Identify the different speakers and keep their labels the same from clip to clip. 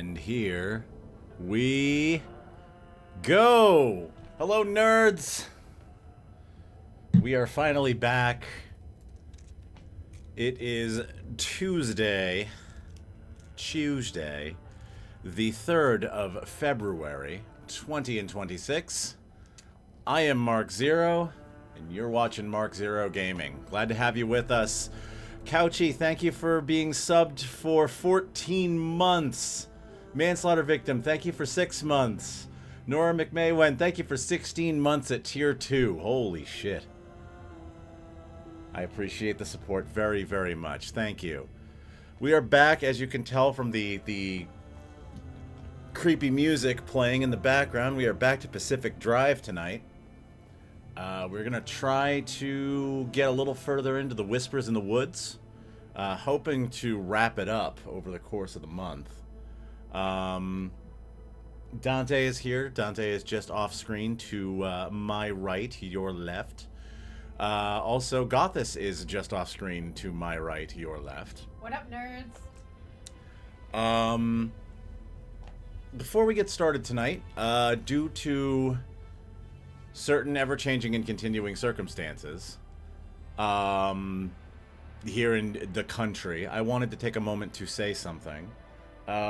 Speaker 1: And here we go. Hello, nerds. We are finally back. It is Tuesday, the 3rd of February, 2026. I am Mark Zero, and you're watching Mark Zero Gaming. Glad to have you with us. Couchy, thank you for being subbed for 14 months. Manslaughter Victim, thank you for 6 months. Nora McMahon, thank you for 16 months at Tier 2. Holy shit. I appreciate the support very, very much. Thank you. We are back, as you can tell from the creepy music playing in the background. We are back to Pacific Drive tonight. We're going to try to get a little further into the Whispers in the Woods, hoping to wrap it up over the course of the month. Dante is here. Dante is just off screen to my right, your left. Also, Gothis is just off screen to my right, your left.
Speaker 2: What up, nerds?
Speaker 1: Before we get started tonight, due to certain ever-changing and continuing circumstances here in the country, I wanted to take a moment to say something,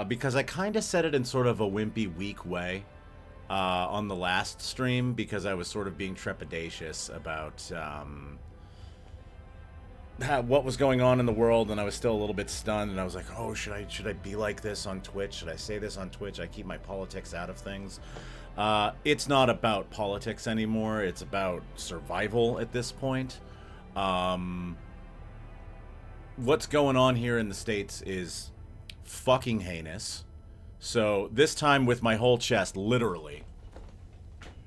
Speaker 1: because I kind of said it in sort of a wimpy, weak way on the last stream, because I was sort of being trepidatious about what was going on in the world, and I was still a little bit stunned, and I was like, oh, should I be like this on Twitch? Should I say this on Twitch? I keep my politics out of things. It's not about politics anymore. It's about survival at this point. What's going on here in the States is fucking heinous. So this time with my whole chest, literally.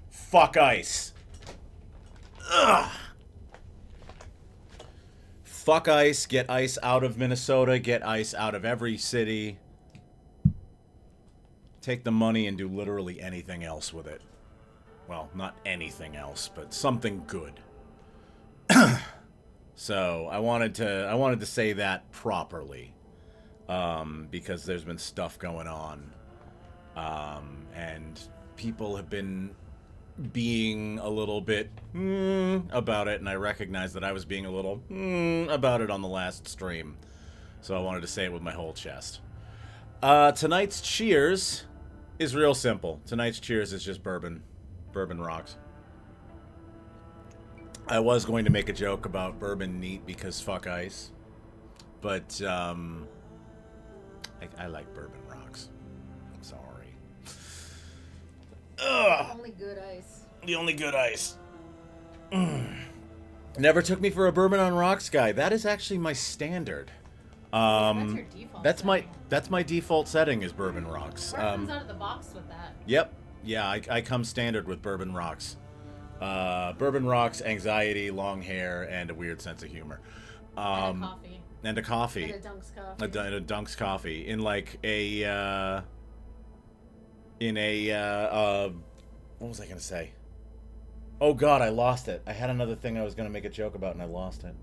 Speaker 1: Fuck ICE. Ugh. Fuck ICE. Get ICE out of Minnesota. Get ICE out of every city. Take the money and do literally anything else with it. Well, not anything else, but something good. So I wanted to say that properly, because there's been stuff going on, and people have been being a little bit about it, and I recognize that I was being a little about it on the last stream, so I wanted to say it with my whole chest. Tonight's cheers is real simple. Tonight's cheers is just bourbon. Bourbon rocks. I was going to make a joke about bourbon neat because fuck ice, but I like bourbon rocks. I'm sorry. Ugh.
Speaker 2: Only good ice.
Speaker 1: The only good ice. Never took me for a bourbon on rocks guy. That is actually my standard.
Speaker 2: That's your default.
Speaker 1: That's my default setting is bourbon rocks.
Speaker 2: Comes out of the box with that.
Speaker 1: Yep. Yeah, I come standard with bourbon rocks. Bourbon rocks, anxiety, long hair, and a weird sense of humor.
Speaker 2: And a coffee.
Speaker 1: And a coffee.
Speaker 2: And a Dunk's coffee.
Speaker 1: A Dunk's coffee. In like a, what was I going to say? Oh god, I lost it. I had another thing I was going to make a joke about and I lost it.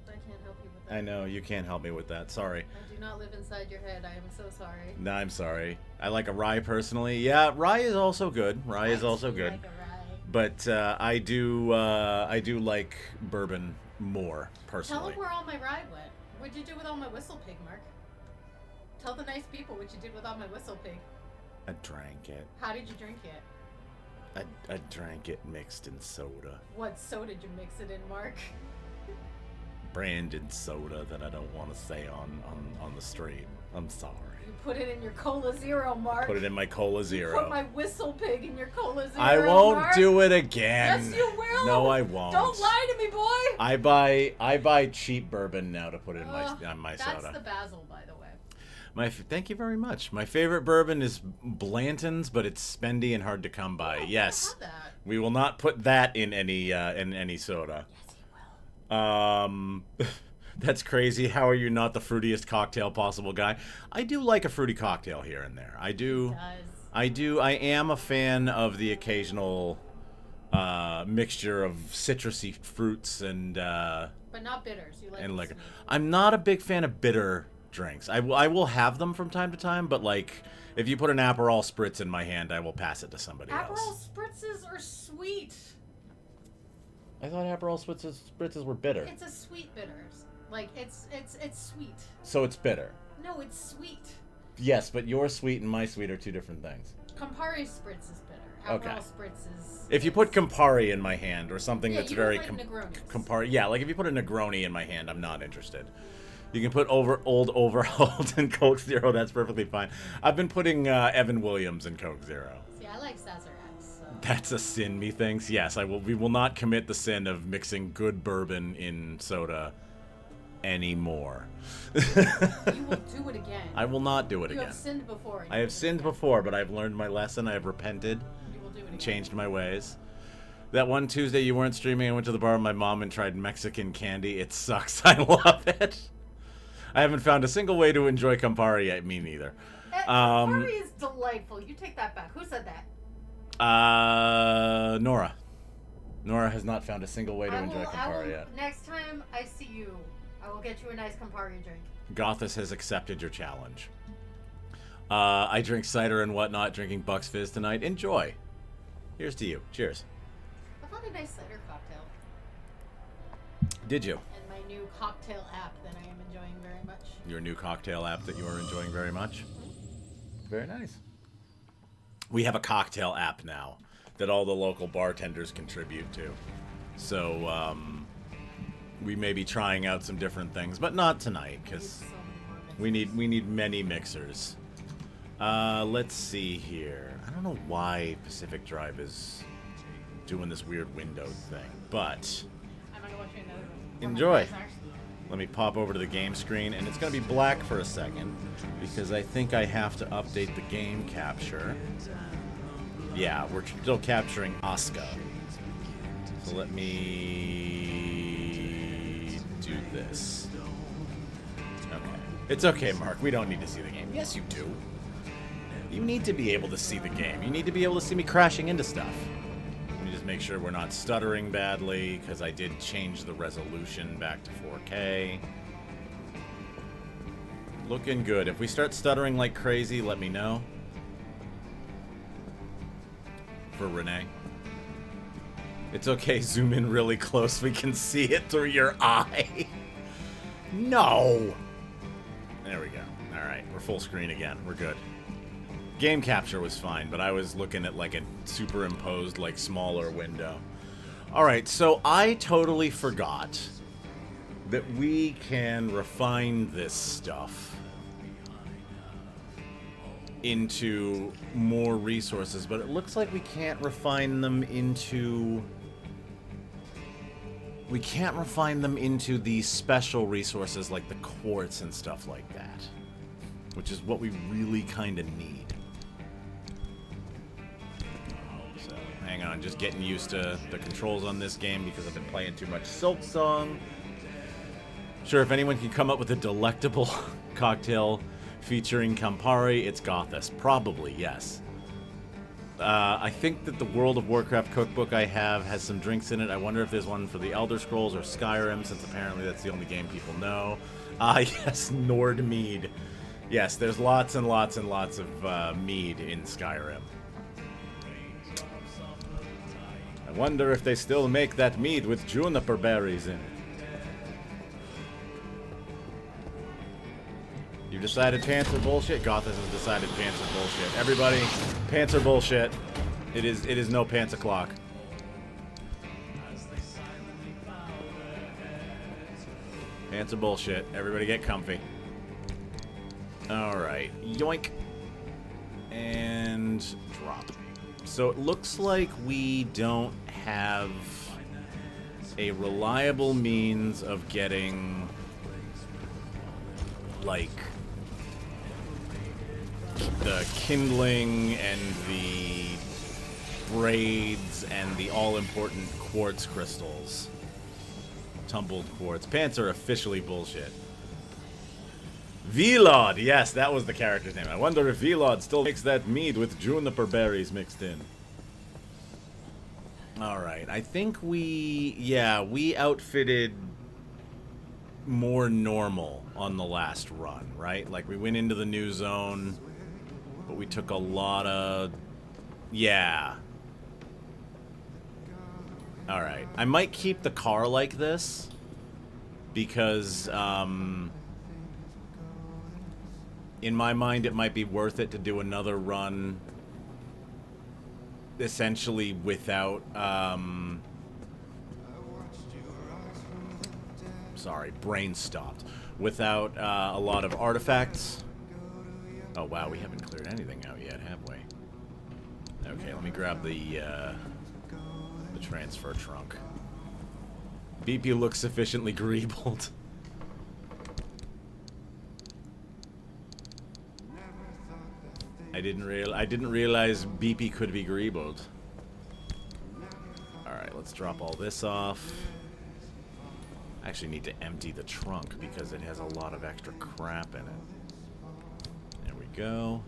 Speaker 2: I can't help you with that.
Speaker 1: I know, you can't help me with that. Sorry.
Speaker 2: I do not live inside your head. I am so sorry.
Speaker 1: No, I'm sorry. I like a rye personally. Yeah, rye is also good. Rye is also good.
Speaker 2: Like a rye.
Speaker 1: But I do like bourbon more personally.
Speaker 2: Tell them where all my rye went. What'd you do with all my whistle pig, Mark? Tell the nice people what you did with all my whistle pig.
Speaker 1: I drank it.
Speaker 2: How did you drink it?
Speaker 1: I drank it mixed in soda.
Speaker 2: What soda did you mix it in, Mark?
Speaker 1: Branded soda that I don't want to say on the stream. I'm sorry.
Speaker 2: You put it in your Cola Zero, Mark.
Speaker 1: Put it in my Cola Zero.
Speaker 2: You put my whistle pig in your Cola Zero,
Speaker 1: I won't
Speaker 2: Mark.
Speaker 1: do it again.
Speaker 2: Yes, you will.
Speaker 1: No, I won't.
Speaker 2: Don't lie to me, boy.
Speaker 1: I buy cheap bourbon now to put in my soda.
Speaker 2: That's the Basil, by the way.
Speaker 1: Thank you very much. My favorite bourbon is Blanton's, but it's spendy and hard to come by.
Speaker 2: Oh,
Speaker 1: Yes,
Speaker 2: I have that.
Speaker 1: we will not put that in any soda.
Speaker 2: Yes, you will.
Speaker 1: That's crazy. How are you not the fruitiest cocktail possible guy? I do like a fruity cocktail here and there. I do.
Speaker 2: He does.
Speaker 1: I am a fan of the occasional mixture of citrusy fruits and
Speaker 2: But not bitters. You like
Speaker 1: and
Speaker 2: the
Speaker 1: liquor.
Speaker 2: sweet.
Speaker 1: I'm not a big fan of bitter drinks. I will have them from time to time, but like if you put an Aperol Spritz in my hand, I will pass it to somebody
Speaker 2: Aperol
Speaker 1: else.
Speaker 2: Spritzes are sweet.
Speaker 1: I thought Aperol Spritzes were bitter.
Speaker 2: It's a sweet bitters. Like it's sweet.
Speaker 1: So it's bitter.
Speaker 2: No, it's sweet.
Speaker 1: Yes, but your sweet and my sweet are two different things.
Speaker 2: Campari Spritz is bitter. Aperol
Speaker 1: Okay.
Speaker 2: Spritz is.
Speaker 1: If you put Campari in my hand or something
Speaker 2: Yeah,
Speaker 1: that's
Speaker 2: you
Speaker 1: very
Speaker 2: don't like Negronis.
Speaker 1: Campari, yeah, like if you put a Negroni in my hand, I'm not interested. You can put old overhauled and Coke Zero. That's perfectly fine. I've been putting Evan Williams in Coke Zero.
Speaker 2: See, I like Sazerac, so.
Speaker 1: That's a sin, methinks. Yes, we will not commit the sin of mixing good bourbon in soda anymore.
Speaker 2: You will do it again.
Speaker 1: I will not do it
Speaker 2: You
Speaker 1: again.
Speaker 2: have sinned before. and
Speaker 1: I
Speaker 2: you
Speaker 1: have
Speaker 2: will do it
Speaker 1: sinned
Speaker 2: again.
Speaker 1: before, but I've learned my lesson. I have repented,
Speaker 2: You will do it again.
Speaker 1: changed my ways. That one Tuesday you weren't streaming, I went to the bar with my mom and tried Mexican candy. It sucks. I love it. I haven't found a single way to enjoy Campari yet. Me neither.
Speaker 2: Campari is delightful. You take that back. Who said that?
Speaker 1: Nora. Nora has not found a single way to enjoy
Speaker 2: I
Speaker 1: Campari
Speaker 2: will,
Speaker 1: yet.
Speaker 2: next time I see you, I will get you a nice Campari drink.
Speaker 1: Gothis has accepted your challenge. I drink cider and whatnot, drinking Bucks Fizz tonight. Enjoy. Here's to you. Cheers.
Speaker 2: I found a nice cider cocktail
Speaker 1: Did you?
Speaker 2: in my new cocktail app that I am enjoying very much.
Speaker 1: Your new cocktail app that you are enjoying very much? Very nice. We have a cocktail app now that all the local bartenders contribute to. So, we may be trying out some different things, but not tonight, because we need many mixers. Let's see here. I don't know why Pacific Drive is doing this weird window thing, but
Speaker 2: I'm not gonna watch you another one.
Speaker 1: enjoy. Let me pop over to the game screen, and it's going to be black for a second, because I think I have to update the game capture. Yeah, we're still capturing Asuka. So let me do this. Okay. It's okay, Mark. We don't need to see the game. Yes, you do. You need to be able to see the game. You need to be able to see me crashing into stuff. Let me just make sure we're not stuttering badly, because I did change the resolution back to 4K. Looking good. If we start stuttering like crazy, let me know. For Renee. It's okay, zoom in really close. We can see it through your eye. No! There we go. Alright, we're full screen again. We're good. Game capture was fine, but I was looking at like a superimposed, like smaller window. Alright, so I totally forgot that we can refine this stuff into more resources, but it looks like we can't refine them into... We can't refine them into these special resources like the quartz and stuff like that. Which is what we really kind of need. So, hang on, just getting used to the controls on this game because I've been playing too much Silk Song. Sure, if anyone can come up with a delectable cocktail featuring Campari, it's Gothis. Probably, yes. I think that the World of Warcraft cookbook I have has some drinks in it. I wonder if there's one for the Elder Scrolls or Skyrim, since apparently that's the only game people know. Yes, Nord Mead. Yes, there's lots and lots and lots of mead in Skyrim. I wonder if they still make that mead with juniper berries in it. You decided pants are bullshit? Gothis has decided pants are bullshit. Everybody, pants are bullshit. It is no pants o'clock. Pants are bullshit. Everybody get comfy. Alright. Yoink. And drop. So it looks like we don't have a reliable means of getting, like, the kindling and the braids and the all-important quartz crystals. Tumbled quartz. Pants are officially bullshit. Velod! Yes, that was the character's name. I wonder if Velod still makes that mead with juniper berries mixed in. Alright, I think we outfitted more normal on the last run, right? Like, we went into the new zone, but we took a lot of... Yeah. Alright. I might keep the car like this, because, in my mind, it might be worth it to do another run essentially without, sorry, brain stopped. Without a lot of artifacts. Oh, wow, we haven't cleared anything out yet, have we? Okay, let me grab the transfer trunk. BP looks sufficiently greebled. I didn't realize BP could be greebled. Alright, let's drop all this off. I actually need to empty the trunk because it has a lot of extra crap in it. There we go.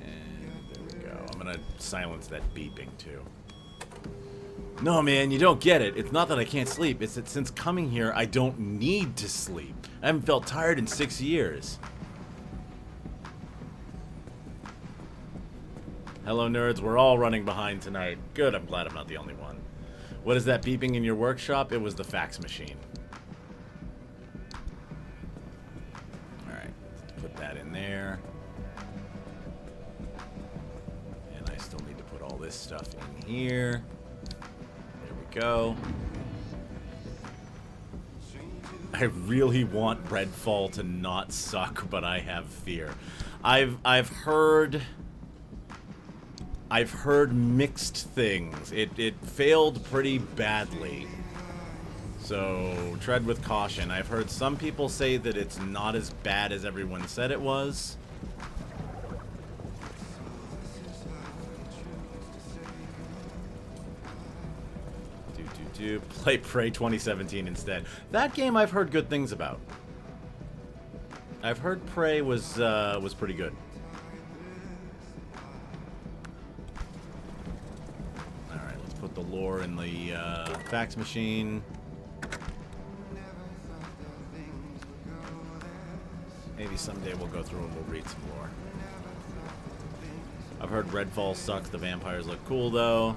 Speaker 1: And there we go. I'm gonna silence that beeping too. No, man, you don't get it. It's not that I can't sleep. It's that since coming here, I don't need to sleep. I haven't felt tired in 6 years. Hello, nerds. We're all running behind tonight. Good, I'm glad I'm not the only one. What is that beeping in your workshop? It was the fax machine. Alright, put that in there. And I still need to put all this stuff in here. There we go. I really want Redfall to not suck, but I have fear. I've heard mixed things. It failed pretty badly. So tread with caution. I've heard some people say that it's not as bad as everyone said it was. Play Prey 2017 instead. That game I've heard good things about. I've heard Prey was pretty good. Put the lore in the fax machine. Maybe someday we'll go through and we'll read some lore. I've heard Redfall sucks. The vampires look cool, though.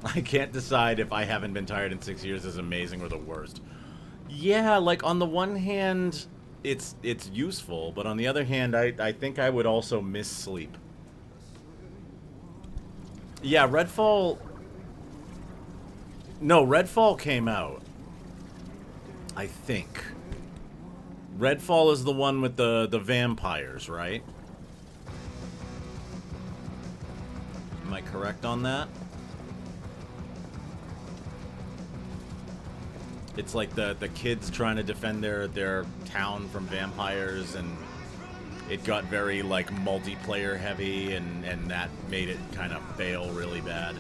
Speaker 1: I can't decide if I haven't been tired in 6 years is amazing or the worst. Yeah, like, on the one hand, it's useful, but on the other hand, I think I would also miss sleep. Yeah, Redfall... No, Redfall came out. I think. Redfall is the one with the vampires, right? Am I correct on that? It's like the kids trying to defend their town from vampires, and it got very, like, multiplayer heavy, and that made it kind of fail really bad.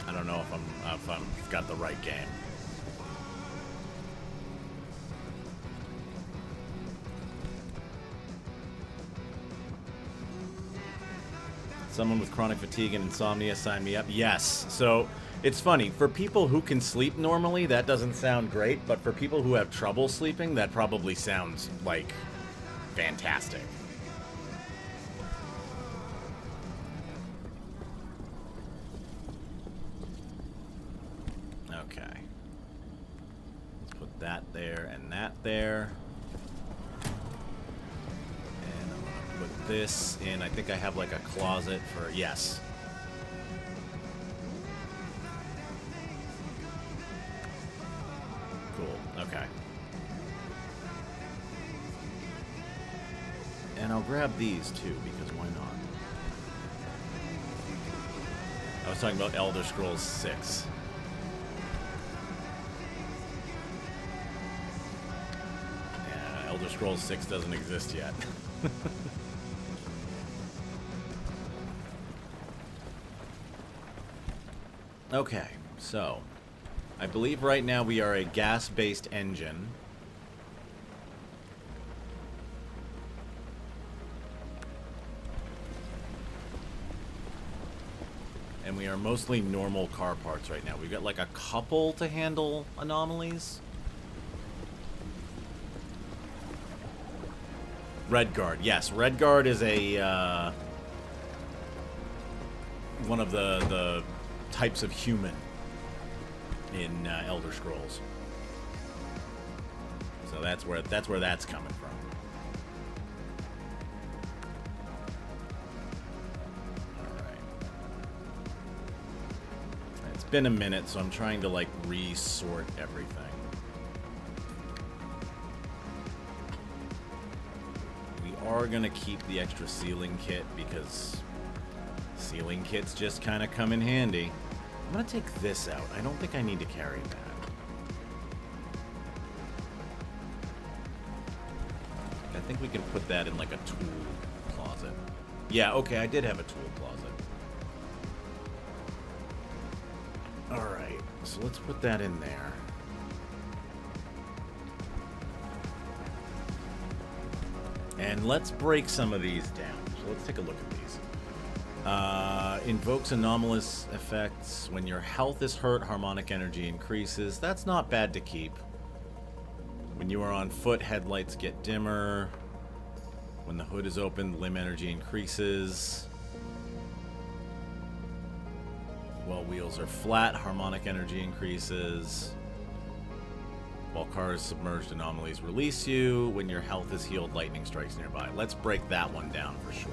Speaker 1: I don't know if I've got the right game. Someone with chronic fatigue and insomnia, sign me up. Yes. So it's funny, for people who can sleep normally, that doesn't sound great, but for people who have trouble sleeping, that probably sounds, like, fantastic. Okay. Let's put that there and that there. And I'm gonna put this in. I think I have, like, a closet for... Yes. Cool. Okay. And I'll grab these too, because why not? I was talking about Elder Scrolls 6. Yeah, Elder Scrolls 6 doesn't exist yet. Okay, so I believe right now we are a gas-based engine. And we are mostly normal car parts right now. We've got like a couple to handle anomalies. Redguard, yes. Redguard is a one of the types of human in Elder Scrolls. So that's where that's coming from. All right. It's been a minute, so I'm trying to like resort everything. We are gonna keep the extra sealing kit because sealing kits just kind of come in handy. I'm gonna take this out. I don't think I need to carry that. I think we can put that in like a tool closet. Yeah, okay, I did have a tool closet. Alright, so let's put that in there. And let's break some of these down. So let's take a look at these. Invokes anomalous effects. When your health is hurt, harmonic energy increases. That's not bad to keep. When you are on foot, headlights get dimmer. When the hood is open, limb energy increases. While wheels are flat, harmonic energy increases. While cars submerged, anomalies release you. When your health is healed, lightning strikes nearby. Let's break that one down for sure.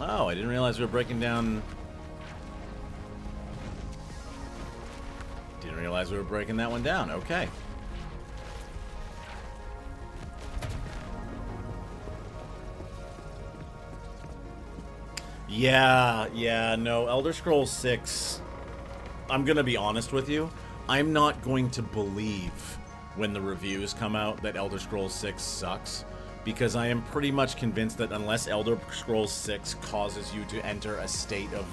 Speaker 1: Oh, I didn't realize we were breaking down... Didn't realize we were breaking that one down. Okay. Yeah, no, Elder Scrolls 6, I'm gonna be honest with you, I'm not going to believe when the reviews come out that Elder Scrolls 6 sucks, because I am pretty much convinced that unless Elder Scrolls 6 causes you to enter a state of,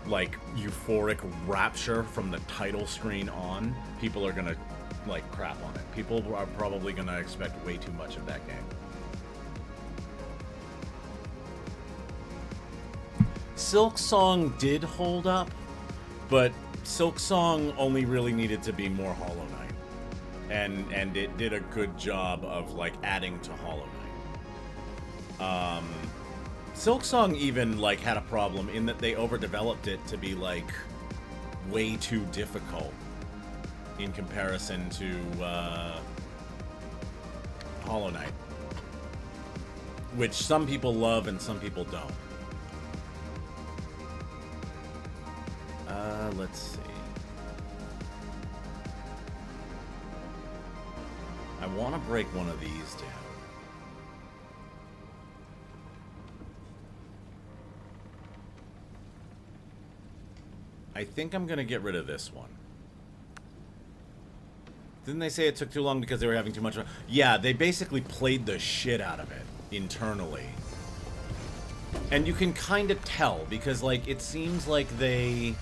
Speaker 1: like, euphoric rapture from the title screen on, people are gonna, like, crap on it. People are probably gonna expect way too much of that game. Silksong did hold up, but Silksong only really needed to be more Hollow Knight, and it did a good job of like adding to Hollow Knight. Silksong even like had a problem in that they overdeveloped it to be like way too difficult in comparison to Hollow Knight, which some people love and some people don't. Let's see. I want to break one of these down. I think I'm going to get rid of this one. Didn't they say it took too long because they were having too much fun? Yeah, they basically played the shit out of it internally. And you can kind of tell because, like, it seems like they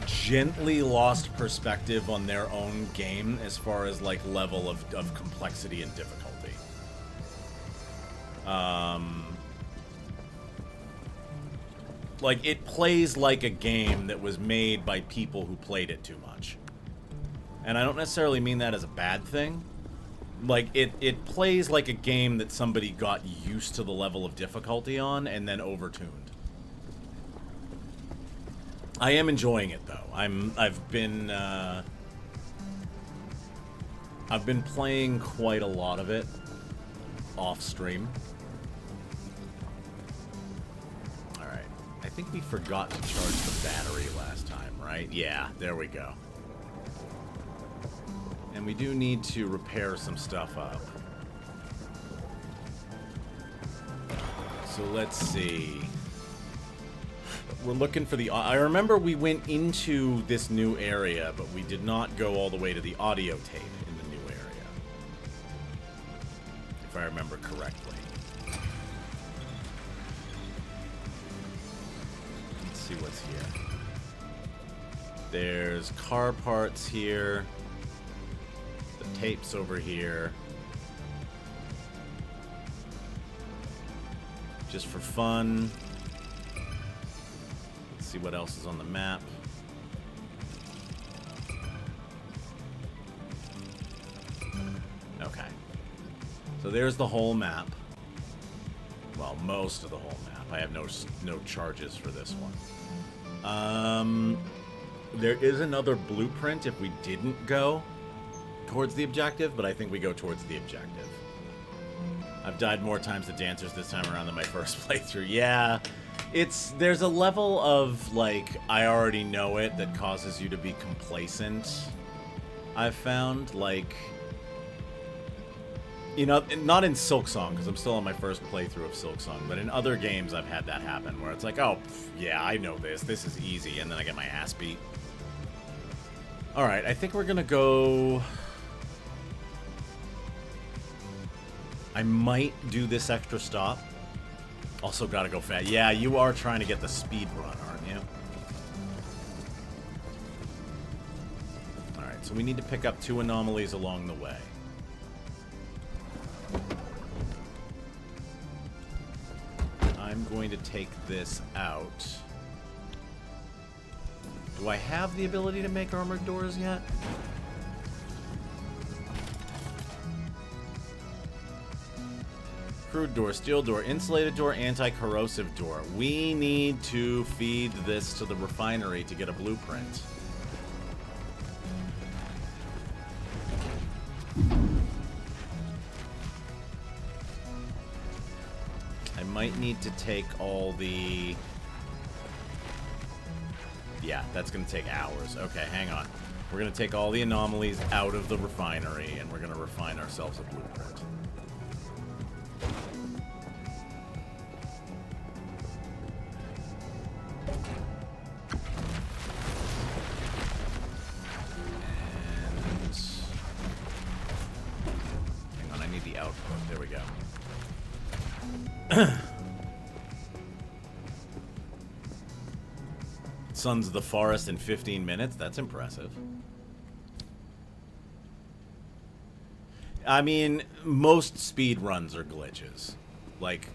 Speaker 1: gently lost perspective on their own game as far as, like, level of complexity and difficulty. Like, it plays like a game that was made by people who played it too much. And I don't necessarily mean that as a bad thing. Like, it plays like a game that somebody got used to the level of difficulty on and then overtuned. I am enjoying it though. I've been playing quite a lot of it off stream. All right. I think we forgot to charge the battery last time, right? Yeah, there we go. And we do need to repair some stuff up. So let's see. We're looking for the... I remember we went into this new area, but we did not go all the way to the audio tape in the new area. If I remember correctly. Let's see what's here. There's car parts here. The Tapes over here. Just for fun. Let's see what else is on the map. Okay. So there's the whole map. Well, most of the whole map. I have no charges for this one. There is another blueprint if we didn't go towards the objective, but I think we go towards the objective. I've died more times to dancers this time around than my first playthrough. Yeah, there's a level of, like, I already know it that causes you to be complacent, I've found. Like, you know, not in Silksong, because I'm still on my first playthrough of Silksong, but in other games I've had that happen, where it's like, oh, yeah, I know this is easy, and then I get my ass beat. Alright, I think we're gonna go... I might do this extra stop. Also gotta go fast. Yeah, you are trying to get the speed run, aren't you? Alright, so we need to pick up 2 anomalies along the way. I'm going to take this out. Do I have the ability to make armored doors yet? Crude door, steel door, insulated door, anti-corrosive door. We need to feed this to the refinery to get a blueprint. I might need to take all the... Yeah, that's going to take hours. Okay, hang on. We're going to take all the anomalies out of the refinery, and we're going to refine ourselves a blueprint. And... Hang on, I need the output. There we go. Sons of the Forest in 15 minutes? That's impressive. I mean, most speed runs are glitches. Like,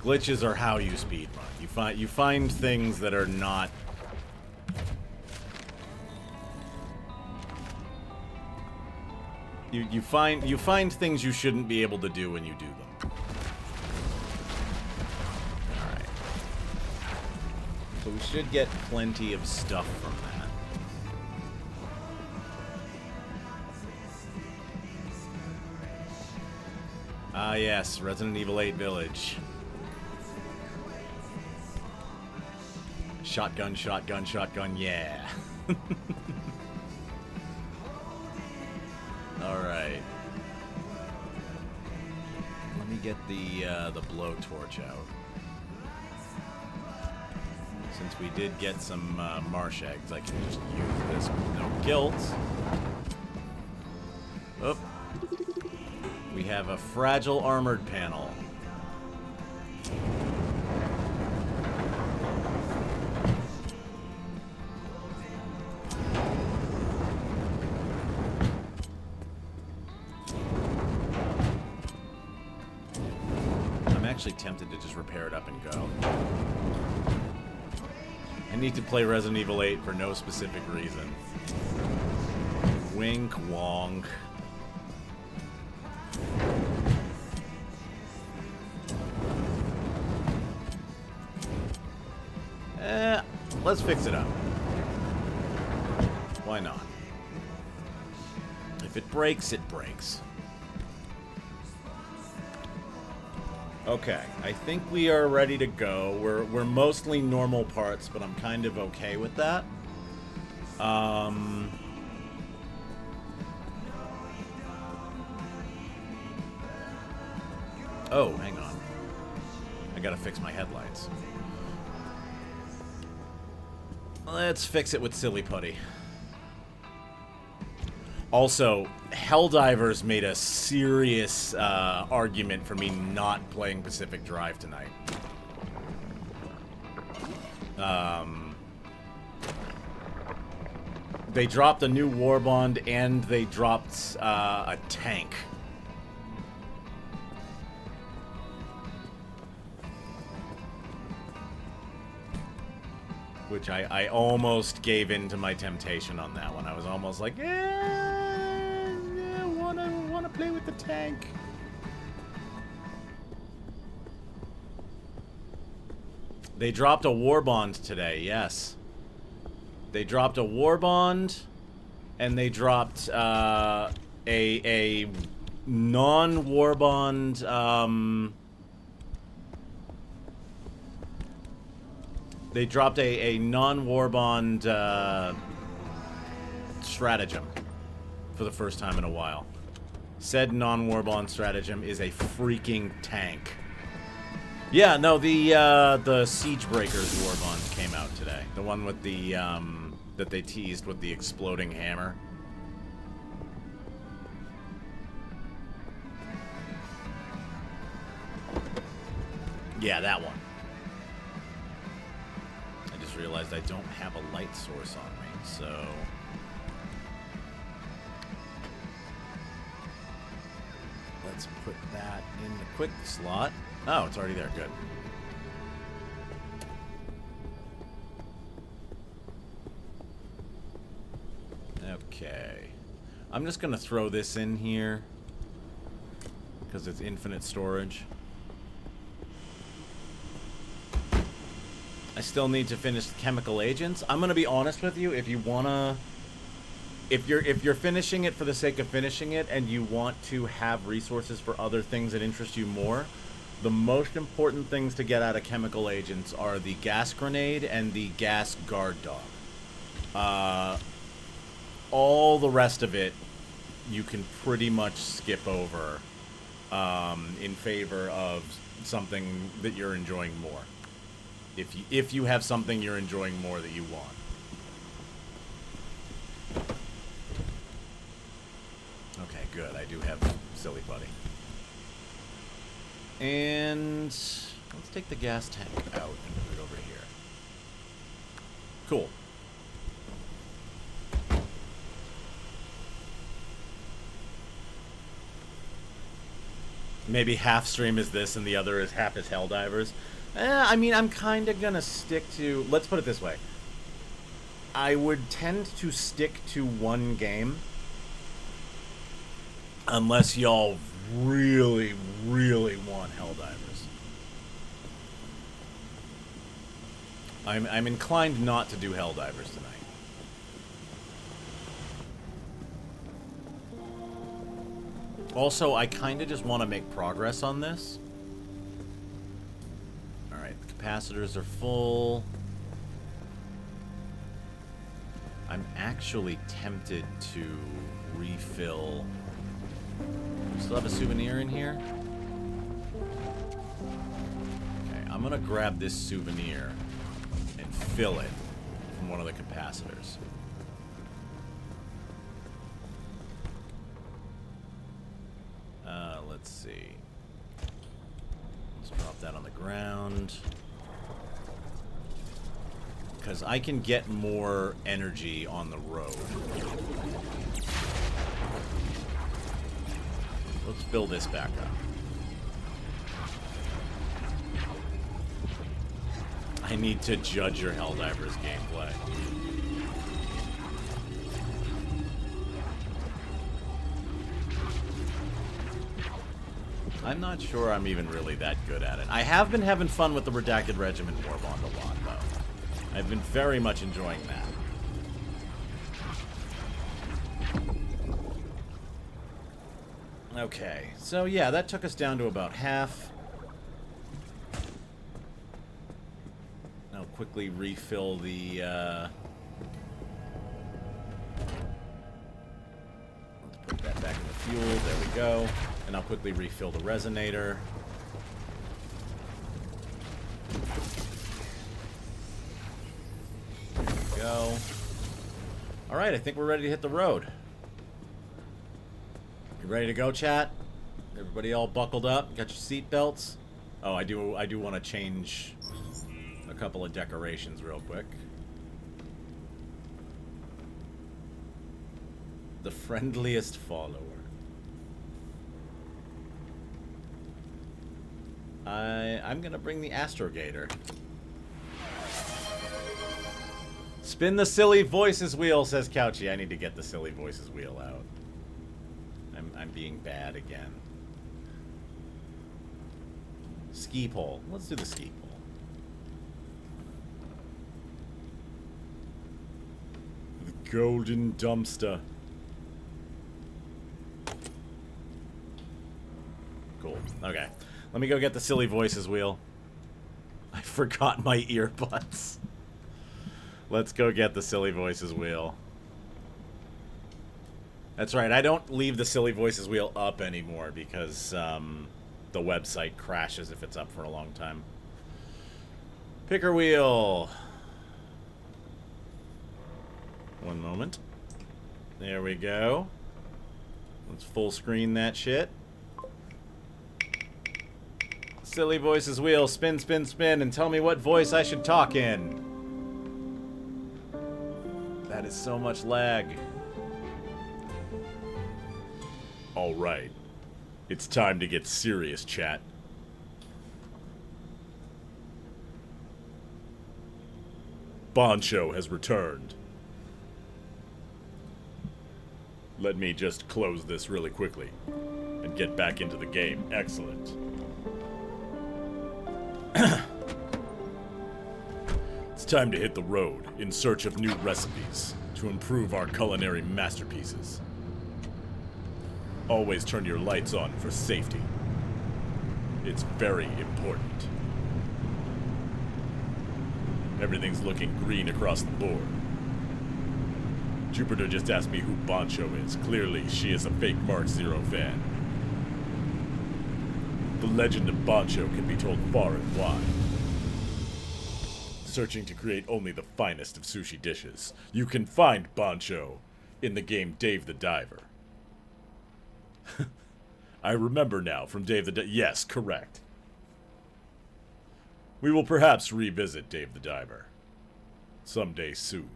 Speaker 1: glitches are how you speed run. You find things that are not... You find things you shouldn't be able to do when you do them. Alright. So we should get plenty of stuff from that. Ah yes, Resident Evil 8 Village. Shotgun, shotgun, shotgun, yeah. Alright. Let me get the blowtorch out. Since we did get some marsh eggs, I can just use this with no guilt. Oh. We have a fragile armored panel. I'm actually tempted to just repair it up and go. I need to play Resident Evil 8 for no specific reason. Wink, wonk. Let's fix it up. Why not? If it breaks, it breaks. Okay, I think we are ready to go. We're mostly normal parts, but I'm kind of okay with that. Oh, hang on. I gotta fix my headlights. Let's fix it with Silly Putty. Also, Helldivers made a serious argument for me not playing Pacific Drive tonight. They dropped a new war bond, and they dropped a tank. Which I almost gave in to my temptation on that one. I was almost like, yeah, wanna play with the tank. They dropped a war bond today, yes. They dropped a war bond, and they dropped a non-war bond. They dropped a non-war bond stratagem for the first time in a while. Said non-war bond stratagem is a freaking tank. Yeah, no, the Siege Breakers war bond came out today. The one with the that they teased with the exploding hammer. Yeah, that one. I just realized I don't have a light source on me, so let's put that in the quick slot. Oh, it's already there. Good. Okay. I'm just going to throw this in here because it's infinite storage. I still need to finish chemical agents. I'm going to be honest with you. If you want to... If you're finishing it for the sake of finishing it and you want to have resources for other things that interest you more, the most important things to get out of chemical agents are the gas grenade and the gas guard dog. All the rest of it you can pretty much skip over in favor of something that you're enjoying more. If you have something you're enjoying more that you want. Okay, good. I do have Silly Buddy. And let's take the gas tank out and put it over here. Cool. Maybe half stream is this and the other is half is Helldivers. I mean, I'm kind of going to stick to... Let's put it this way. I would tend to stick to one game unless y'all really, really want Helldivers. I'm inclined not to do Helldivers tonight. Also, I kind of just want to make progress on this. Alright, the capacitors are full. I'm actually tempted to refill... We still have a souvenir in here? Okay, I'm gonna grab this souvenir and fill it from one of the capacitors. Let's see. Let's drop that on the ground. Because I can get more energy on the road. Let's fill this back up. I need to judge your Helldivers gameplay. I'm not sure I'm even really that good at it. I have been having fun with the Redacted Regiment Warbond a lot, though. I've been very much enjoying that. Okay, so yeah, that took us down to about half. I'll quickly refill the, let's put that back in the fuel, there we go. And I'll quickly refill the resonator. There we go. Alright, I think we're ready to hit the road. You ready to go, chat? Everybody all buckled up? Got your seat belts? Oh, I do want to change a couple of decorations real quick. The friendliest follower. I'm gonna bring the Astrogator. Spin the silly voices wheel, says Couchy. I need to get the silly voices wheel out. I'm being bad again. Ski pole. Let's do the ski pole. The golden dumpster. Cool. Okay. Let me go get the silly voices wheel. I forgot my earbuds. Let's go get the silly voices wheel. That's right, I don't leave the silly voices wheel up anymore because the website crashes if it's up for a long time. Picker wheel. One moment. There we go. Let's full screen that shit. Silly voices wheel, spin, spin, spin, and tell me what voice I should talk in. That is so much lag. Alright. It's time to get serious, chat. Bancho has returned. Let me just close this really quickly and get back into the game. Excellent. It's time to hit the road in search of new recipes to improve our culinary masterpieces. Always turn your lights on for safety. It's very important. Everything's looking green across the board. Jupiter just asked me who Bancho is. Clearly, she is a fake Mark Zero fan. The legend of Bancho can be told far and wide. Searching to create only the finest of sushi dishes, you can find Bancho in the game Dave the Diver. I remember now from Dave the Diver. Yes, correct. We will perhaps revisit Dave the Diver someday soon.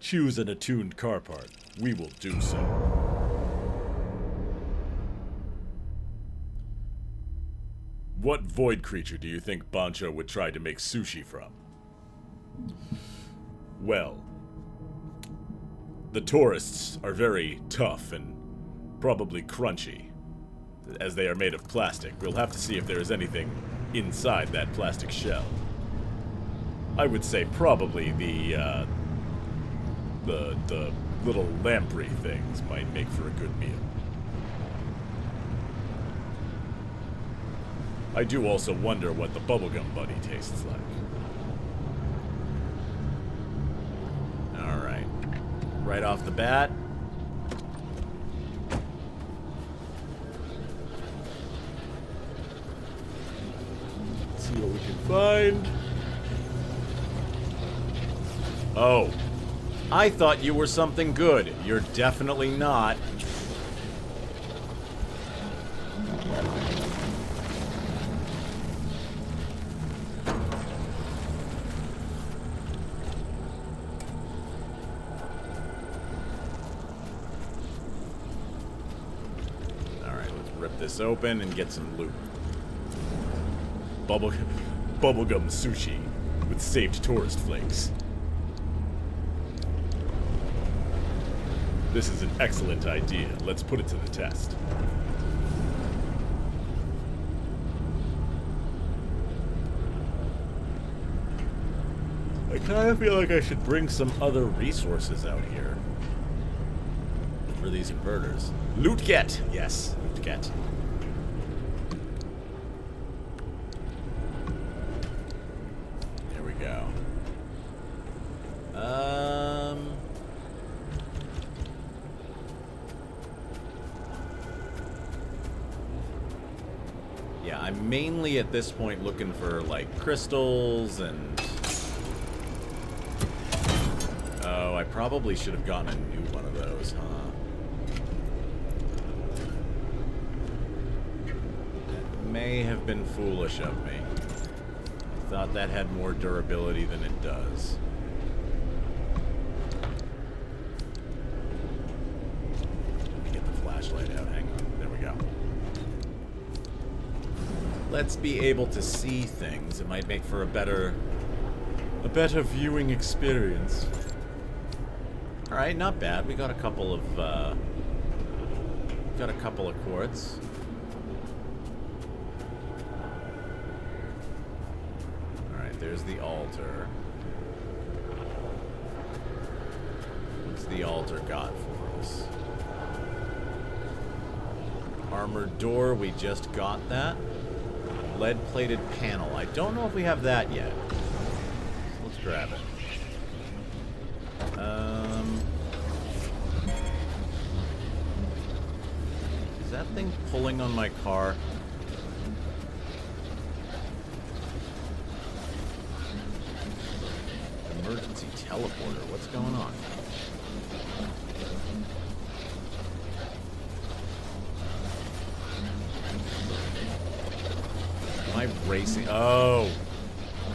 Speaker 1: Choose an attuned car part. We will do so. What void creature do you think Bancho would try to make sushi from? Well, the tourists are very tough and probably crunchy, as they are made of plastic. We'll have to see if there is anything inside that plastic shell. I would say probably the little lamprey things might make for a good meal. I do also wonder what the bubblegum buddy tastes like. Alright. Right off the bat. Let's see what we can find. Oh. I thought you were something good. You're definitely not. This open and get some loot. Bubblegum sushi with saved tourist flakes. This is an excellent idea. Let's put it to the test. I kind of feel like I should bring some other resources out here for these inverters. Loot get! Yes, loot get. There we go. Yeah, I'm mainly at this point looking for, like, crystals and... Oh, I probably should have gotten a new one of those, huh? May have been foolish of me. I thought that had more durability than it does. Let's be able to see things. It might make for a better viewing experience. All right, not bad. We got a couple of quartz. All right, there's the altar. What's the altar got for us? Armored door, we just got that. Lead-plated panel. I don't know if we have that yet. So let's grab it. Is that thing pulling on my car? Emergency teleporter. What's going on? Am I racing? Oh,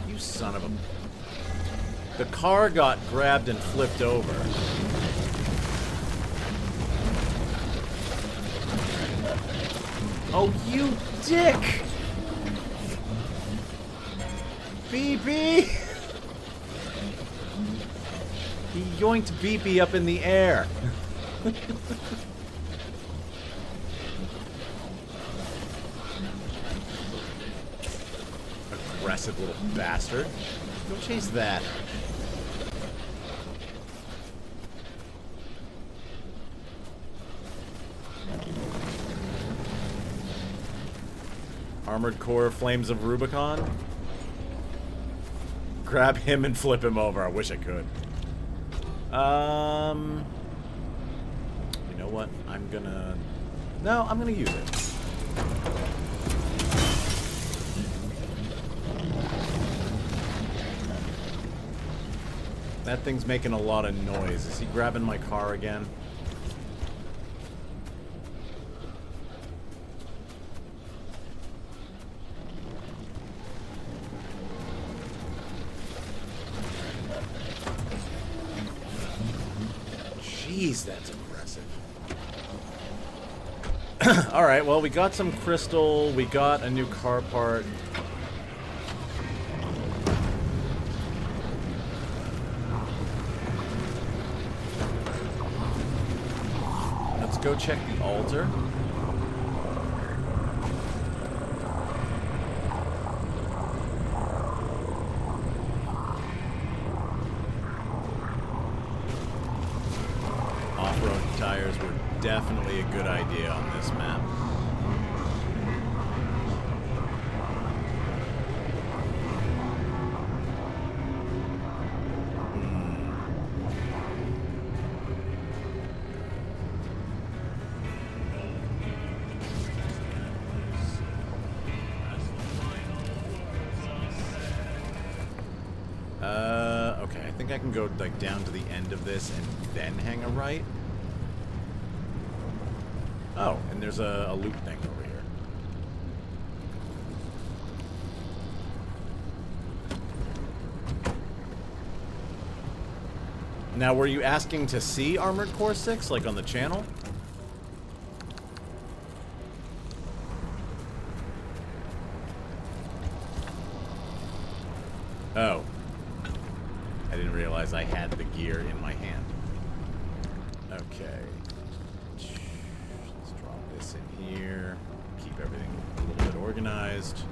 Speaker 1: you son of a... The car got grabbed and flipped over. Oh, you dick! BB! He yoinked BB up in the air. Aggressive little bastard. Don't chase that. Armored Core Flames of Rubicon. Grab him and flip him over. I wish I could. You know what? I'm gonna use it. That thing's making a lot of noise. Is he grabbing my car again? Jeez, that's aggressive. Alright, well, we got some crystal. We got a new car part. Let's go check the altar. Off-road tires were definitely a good idea on this map. Okay, I think I can go like down to the end of this and then hang a right. Oh, and there's a loop thing over here. Now, were you asking to see Armored Core 6, like on the channel? Oh. I didn't realize I had the gear in my hand. Okay. Let's drop this in here. Keep everything a little bit organized.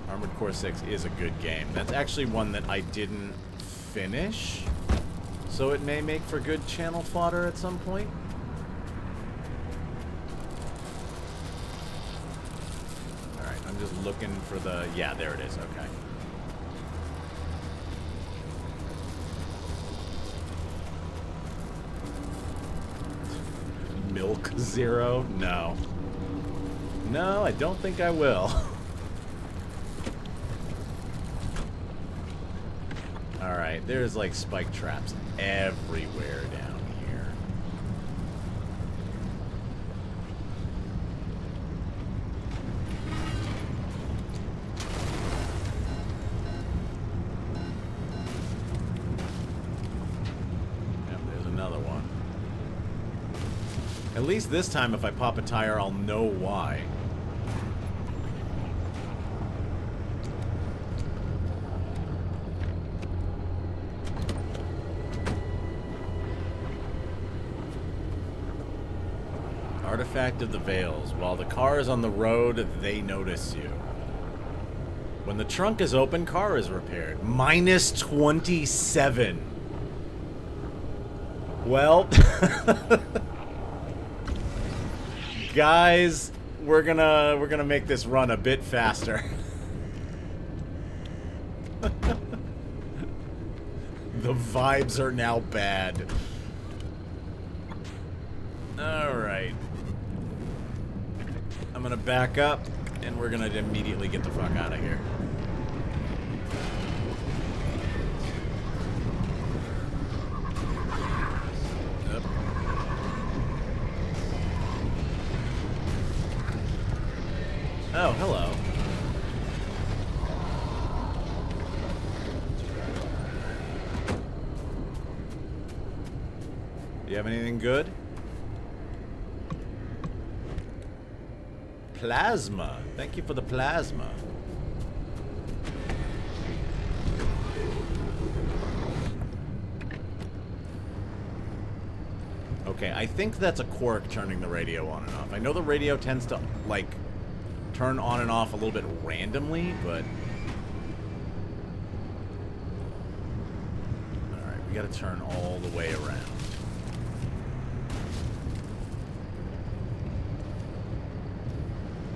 Speaker 1: Armored Core 6 is a good game. That's actually one that I didn't finish, so it may make for good channel fodder at some point. Alright, I'm just looking for the... Yeah, there it is. Okay. Milk Zero? No. No, I don't think I will. Alright, there's like spike traps everywhere down here. Yep, there's another one. At least this time, if I pop a tire, I'll know why. Artifact of the Veils. While the car is on the road, they notice you. When the trunk is open, car is repaired. Minus 27. Well, guys, we're gonna make this run a bit faster. The vibes are now bad. All right. I'm gonna back up, and we're gonna immediately get the fuck out of here. Yep. Oh, hello. You have anything good? Plasma. Thank you for the plasma. Okay, I think that's a quirk turning the radio on and off. I know the radio tends to, like, turn on and off a little bit randomly, but... Alright, we gotta turn all the way around.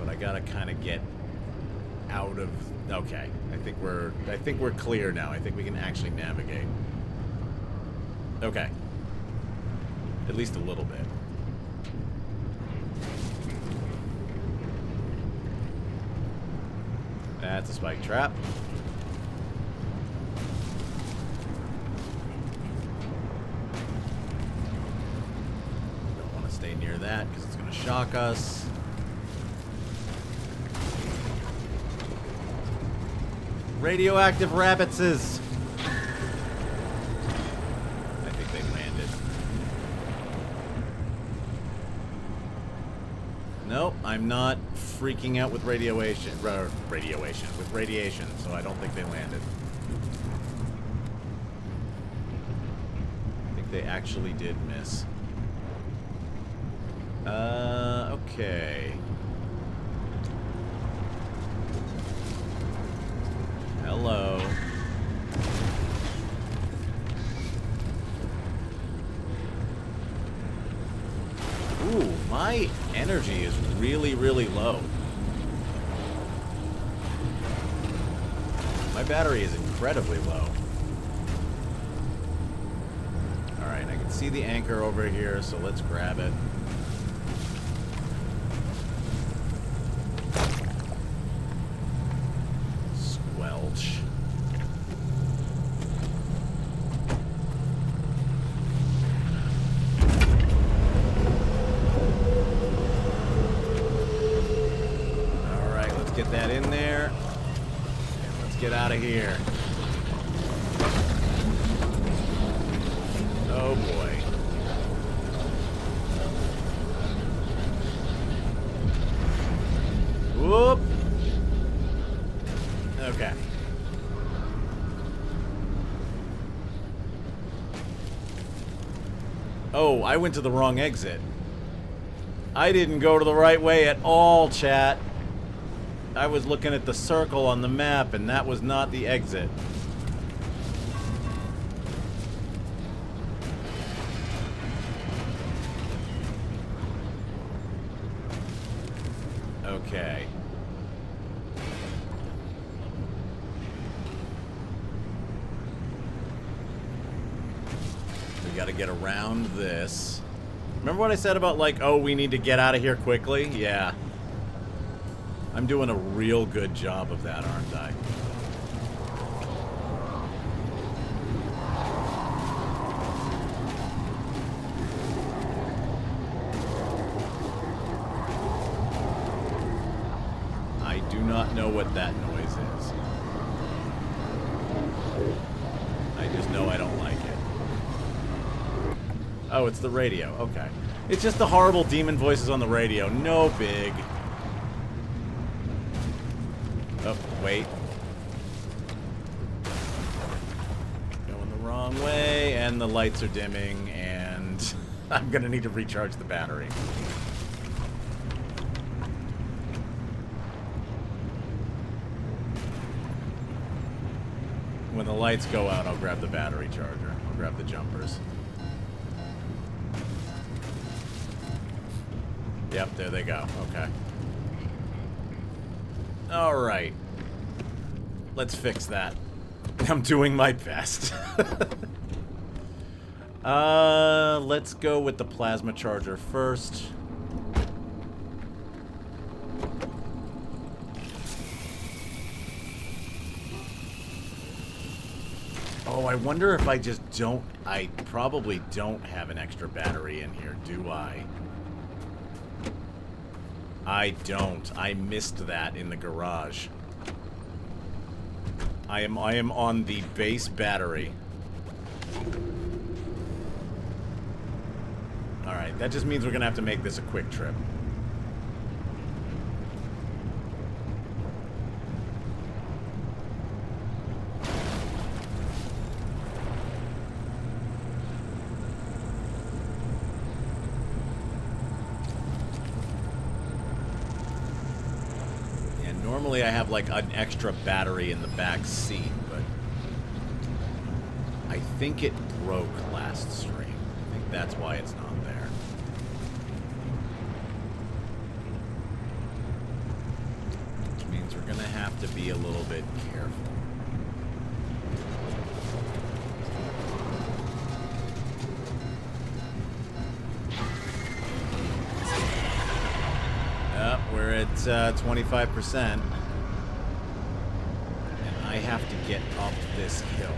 Speaker 1: I gotta kind of get out of... Okay, I think we're clear now. I think we can actually navigate. Okay. At least a little bit. That's a spike trap. Don't want to stay near that because it's going to shock us. Radioactive rabbitses. I think they landed. Nope, I'm not freaking out with radiation, with radiation, so I don't think they landed. I think they actually did miss. Okay. Hello. Ooh, my energy is really, really low. My battery is incredibly low. Alright, I can see the anchor over here, so let's grab it. Squelch. Alright, let's get that in there. And let's get out of here. Oh boy. Whoop. Okay. Oh, I went to the wrong exit. I didn't go to the right way at all, chat. I was looking at the circle on the map, and that was not the exit. Okay. We gotta get around this. Remember what I said about, like, oh, we need to get out of here quickly? Yeah. I'm doing a real good job of that, aren't I? I do not know what that noise is. I just know I don't like it. Oh, it's the radio. Okay. It's just the horrible demon voices on the radio. No big. Oh, wait. Going the wrong way, and the lights are dimming, and I'm gonna need to recharge the battery. When the lights go out, I'll grab the battery charger. I'll grab the jumpers. Yep, there they go. Okay. Alright. Let's fix that. I'm doing my best. Let's go with the plasma charger first. Oh, I wonder if I just don't... I probably don't have an extra battery in here, do I? I don't. I missed that in the garage. I am on the base battery. Alright, that just means we're gonna have to make this a quick trip. Normally I have like an extra battery in the back seat, but I think it broke last stream. I think that's why it's not there. Which means we're gonna have to be a little bit careful. We're at 25%. And I have to get up this hill.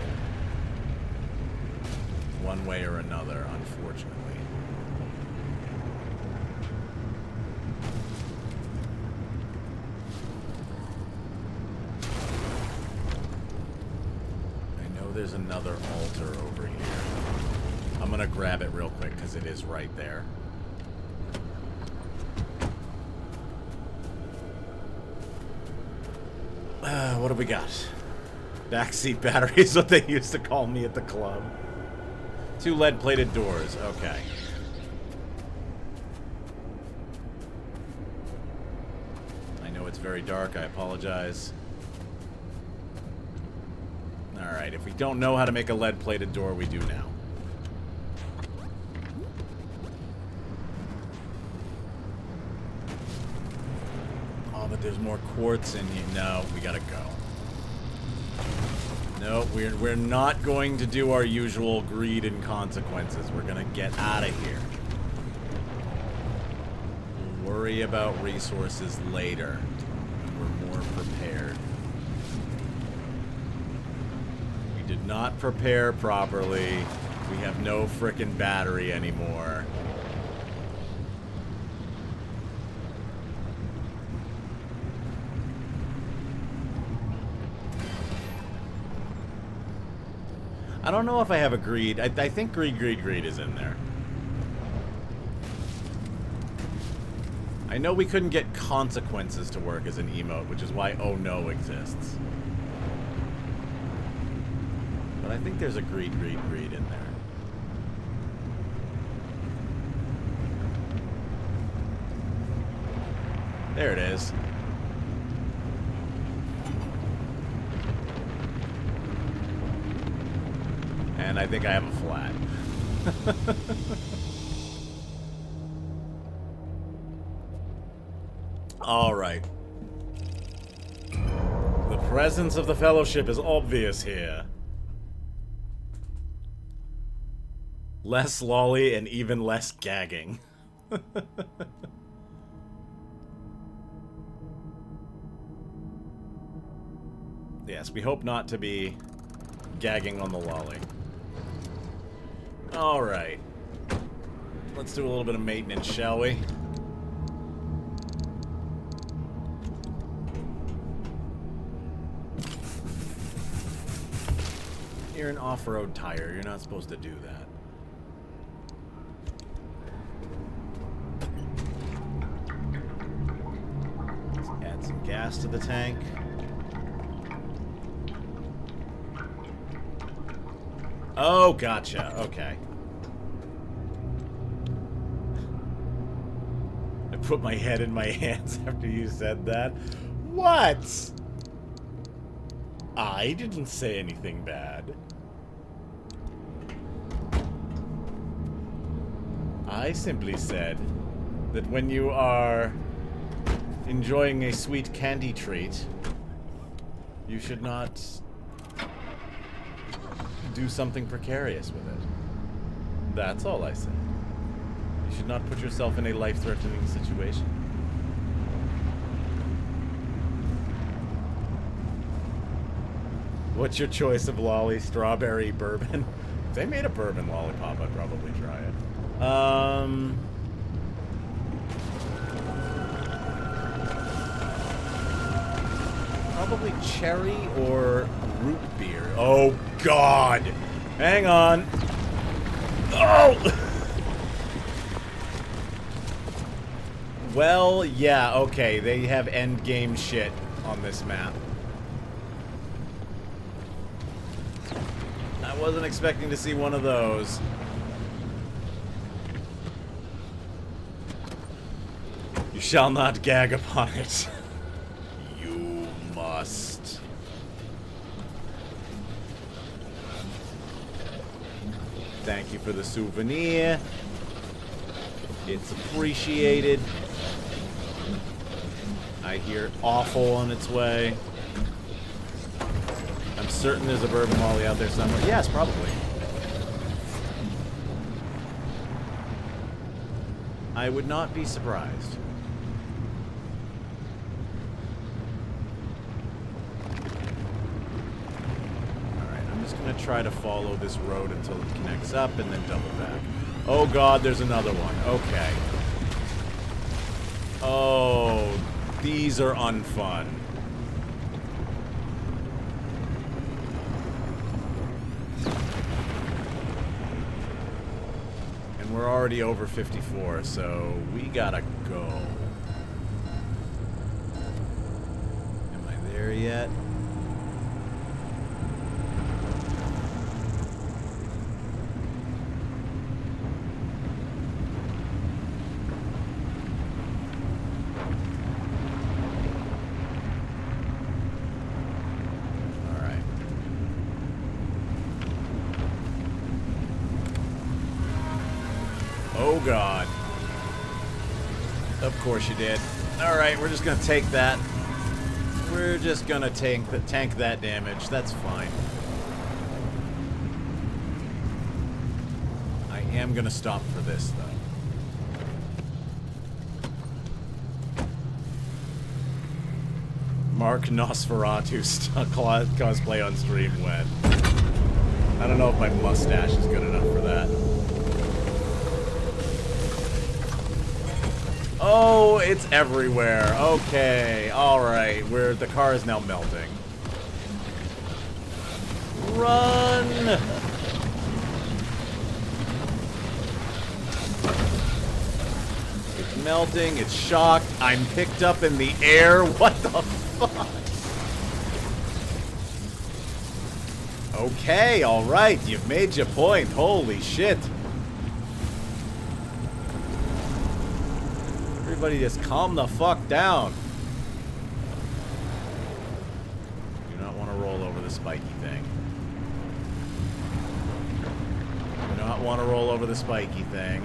Speaker 1: One way or another, unfortunately. I know there's another altar over here. I'm gonna grab it real quick because it is right there. What do we got? Backseat battery is what they used to call me at the club. 2 lead-plated doors. Okay. I know it's very dark. I apologize. Alright, if we don't know how to make a lead-plated door, we do now. But there's more quartz in here. No, we gotta go. No, we're not going to do our usual greed and consequences. We're gonna get out of here. We'll worry about resources later when we're more prepared. We did not prepare properly. We have no frickin' battery anymore. I don't know if I have a greed. I think greed is in there. I know we couldn't get consequences to work as an emote, which is why oh no exists. But I think there's a greed in there. There it is. And I think I have a flat. Alright. The presence of the Fellowship is obvious here. Less lolly and even less gagging. Yes, we hope not to be gagging on the lolly. Alright. Let's do a little bit of maintenance, shall we? You're an off-road tire. You're not supposed to do that. gas to the tank. Oh, gotcha. Okay. I put my head in my hands after you said that. What? I didn't say anything bad. I simply said that when you are enjoying a sweet candy treat, you should not do something precarious with it. That's all I said. You should not put yourself in a life-threatening situation. What's your choice of lolly? Strawberry bourbon? If they made a bourbon lollipop, I'd probably try it. Probably cherry or root beer. Oh, God! Hang on. Oh! Well, yeah, okay. They have endgame shit on this map. I wasn't expecting to see one of those. You shall not gag upon it. You must. Thank you for the souvenir. It's appreciated. I hear awful on its way. I'm certain there's a bourbon lolly out there somewhere. Yes, probably. I would not be surprised. Alright, I'm just gonna try to follow this road until it connects up and then double back. Oh God, there's another one. Okay. Oh, these are unfun. And we're already over 54, so we gotta go. Am I there yet? Oh God. Of course you did. Alright, we're just gonna take that. We're just gonna tank that damage. That's fine. I am gonna stop for this, though. Mark Nosferatu cosplay on stream when? I don't know if my mustache is good enough for that. Oh, it's everywhere. Okay, alright. The car is now melting. Run! It's melting, it's shocked. I'm picked up in the air. What the fuck? Okay, alright. You've made your point. Holy shit. Everybody just calm the fuck down. Do not want to roll over the spiky thing. Do not want to roll over the spiky thing.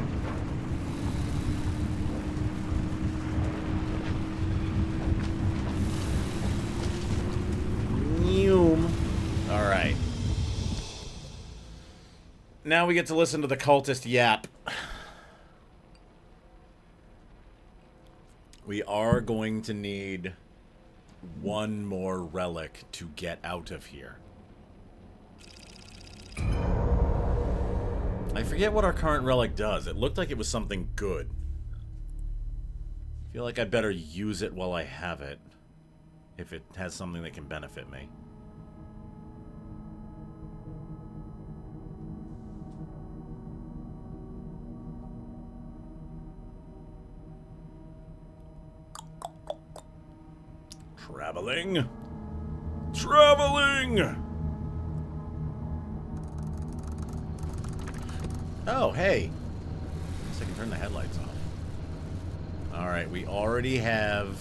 Speaker 1: Alright. Now we get to listen to the cultist yap. We are going to need one more relic to get out of here. I forget what our current relic does. It looked like it was something good. I feel like I'd better use it while I have it. If it has something that can benefit me. Traveling. Traveling! Oh, hey. Guess I can turn the headlights off. Alright, we already have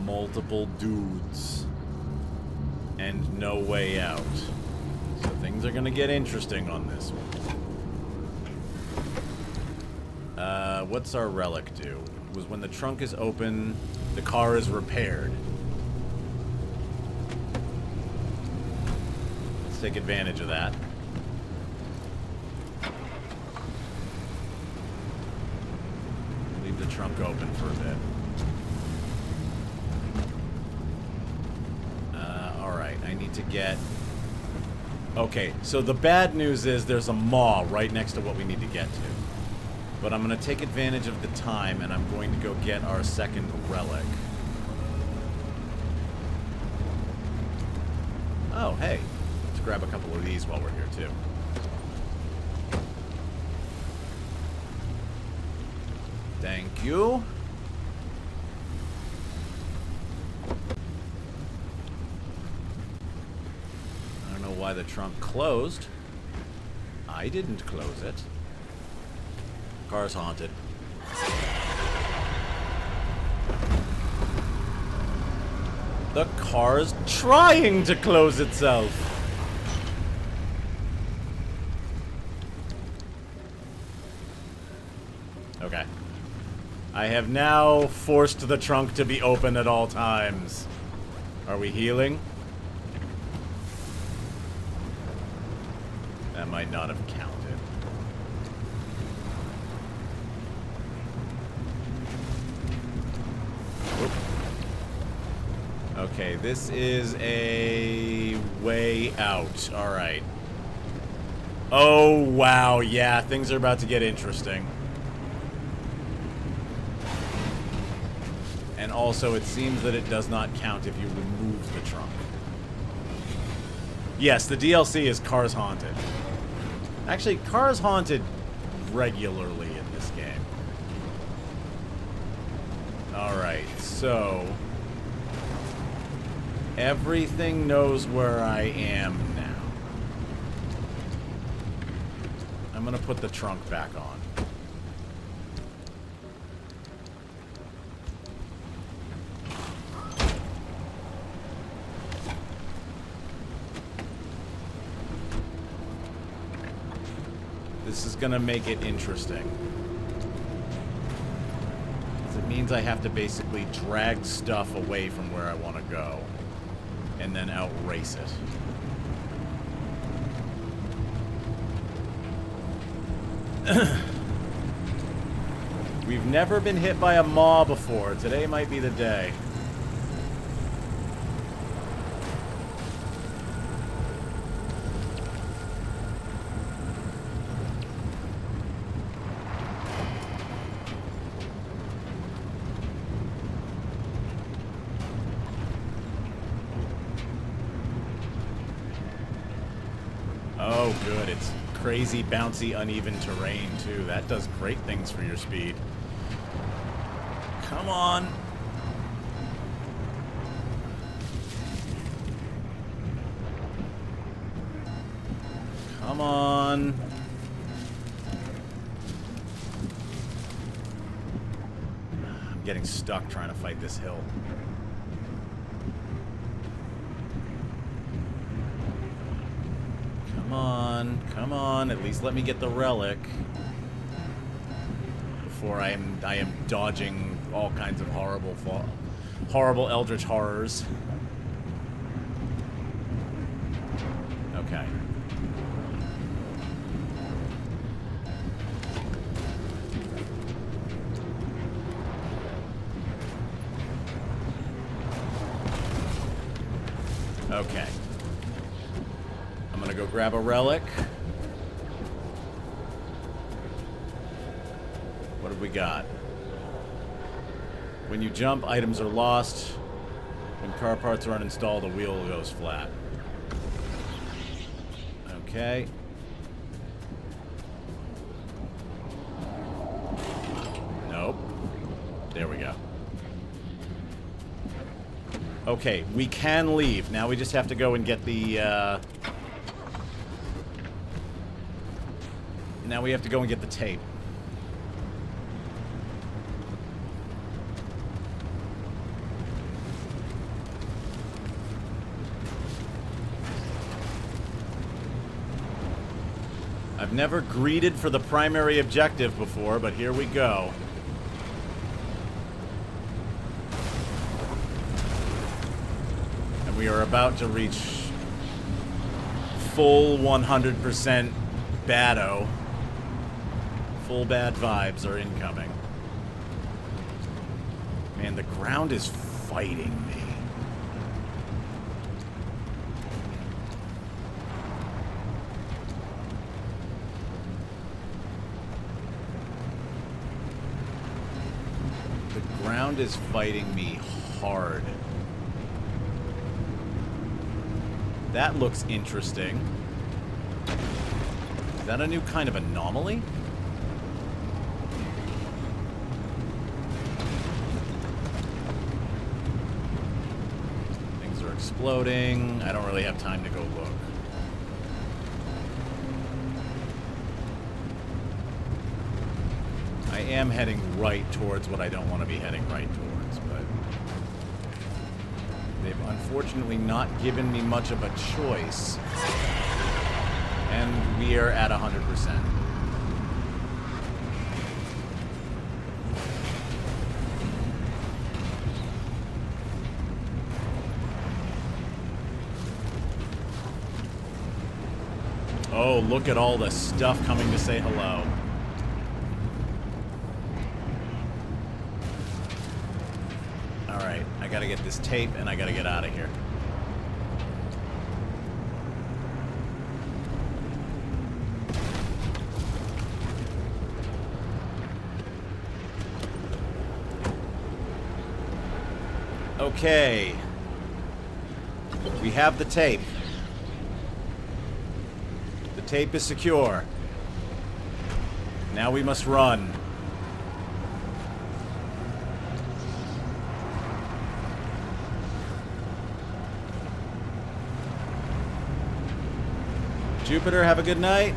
Speaker 1: multiple dudes and no way out. So things are gonna get interesting on this one. What's our relic do? It was when the trunk is open, the car is repaired. Let's take advantage of that. Leave the trunk open for a bit. Alright, I need to get... Okay, so the bad news is there's a maw right next to what we need to get to. But I'm going to take advantage of the time, and I'm going to go get our second relic. Oh, hey. Let's grab a couple of these while we're here, too. Thank you. I don't know why the trunk closed. I didn't close it. Car's haunted. The car's trying to close itself. Okay. I have now forced the trunk to be open at all times. Are we healing? That might not have counted. Okay, this is a way out. Alright. Oh, wow. Yeah, things are about to get interesting. And also, it seems that it does not count if you remove the trunk. Yes, the DLC is Cars Haunted. Actually, Cars Haunted regularly in this game. Alright, so... everything knows where I am now. I'm gonna put the trunk back on. This is gonna make it interesting. It means I have to basically drag stuff away from where I want to go. And then outrace it. We've never been hit by a maw before. Today might be the day. Oh, good. It's crazy, bouncy, uneven terrain, too. That does great things for your speed. Come on. Come on. I'm getting stuck trying to fight this hill. Come on, at least let me get the relic before I am dodging all kinds of horrible eldritch horrors. Okay. Okay. I'm gonna go grab a relic. What have we got? When you jump, items are lost. When car parts are uninstalled, the wheel goes flat. Okay. Nope. There we go. Okay, we can leave. Now we just have to go and get the, Now we have to go and get the tape. I've never greeted for the primary objective before, but here we go. And we are about to reach full 100% bado. Full bad vibes are incoming. Man, the ground is fighting me. The ground is fighting me hard. That looks interesting. Is that a new kind of anomaly? Things are exploding. I don't really have time to go look. I am heading right towards what I don't want to be heading right towards, but they've unfortunately not given me much of a choice. And we are at 100%. Oh, look at all the stuff coming to say hello. Alright, I gotta get this tape and I gotta get out of here. Okay. We have the tape. The tape is secure. Now we must run. Jupiter, have a good night.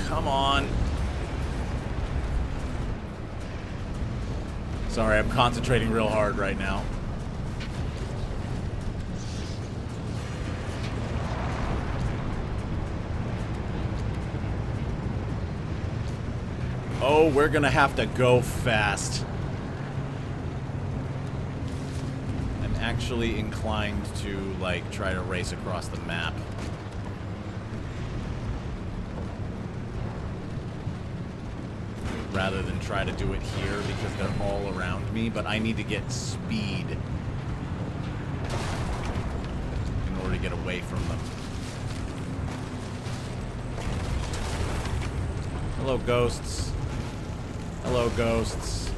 Speaker 1: Come on. Sorry, I'm concentrating real hard right now. Oh, we're gonna have to go fast. I'm actually inclined to, like, try to race across the map. Rather than try to do it here because they're all around me, but I need to get speed in order to get away from them. Hello, ghosts. Hello, ghosts.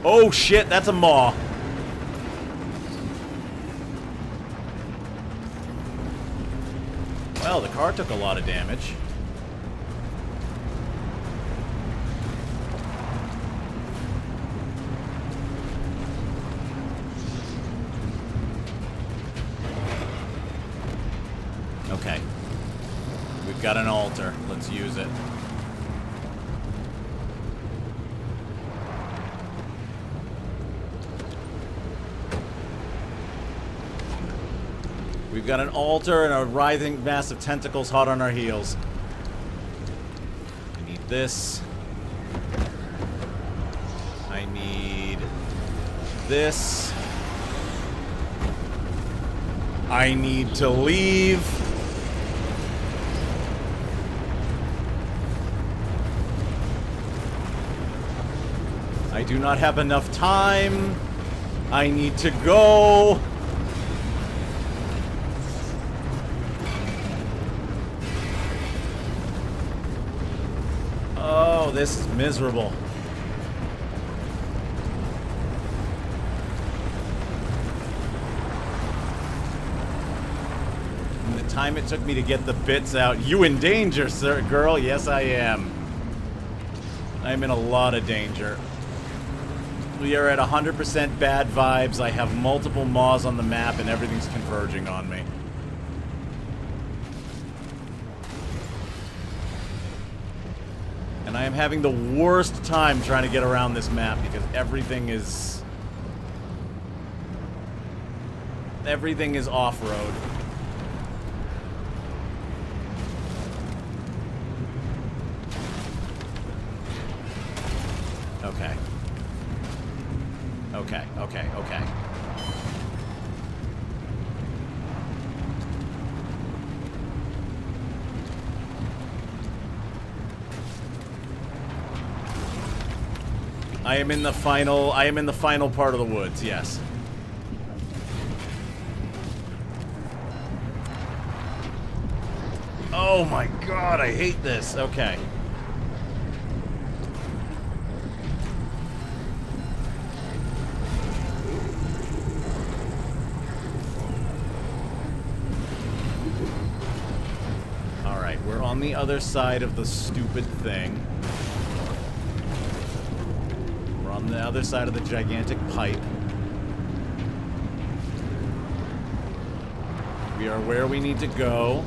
Speaker 1: Oh shit, that's a maw. Well, the car took a lot of damage. Okay. We've got an altar. Let's use it. We've got an altar and a writhing mass of tentacles hot on our heels. I need this. I need this. I need to leave. I do not have enough time. I need to go. Oh, this is miserable. Time it took me to get the bits out. You in danger, sir, girl? Yes, I am. I'm in a lot of danger. We are at 100% bad vibes. I have multiple maws on the map and everything's converging on me. And I am having the worst time trying to get around this map because everything is off-road. Okay. Okay. I am in the final part of the woods, yes. Oh my god, I hate this. Okay. Alright, we're on the other side of the stupid thing. We're on the other side of the gigantic pipe. We are where we need to go.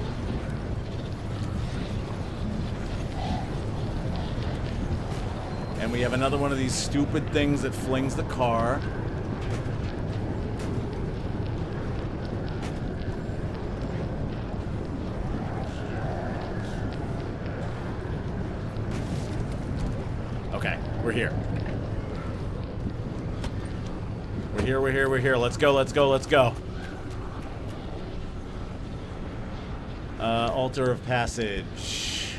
Speaker 1: And we have another one of these stupid things that flings the car. Okay, we're here. We're here. Let's go. Altar of Passage.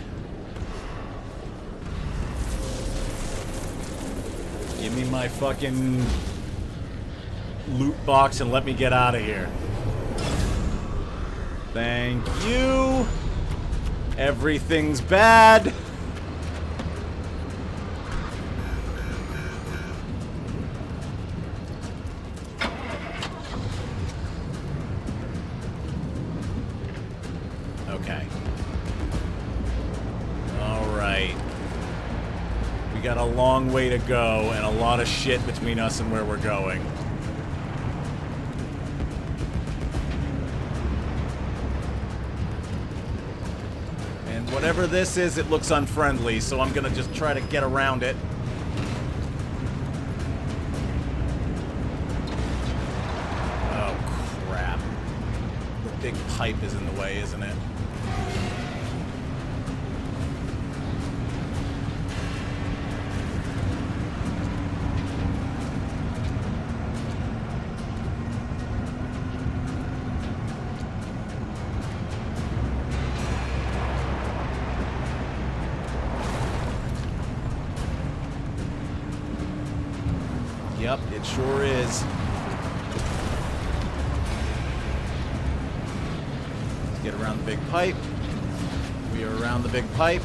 Speaker 1: Give me my fucking loot box and let me get out of here. Thank you. Everything's bad. Okay. Alright. We got a long way to go and a lot of shit between us and where we're going. And whatever this is, it looks unfriendly, so I'm gonna just try to get around it. Oh, crap. The big pipe is in the way, isn't it? Yep, it sure is. Let's get around the big pipe. We are around the big pipe.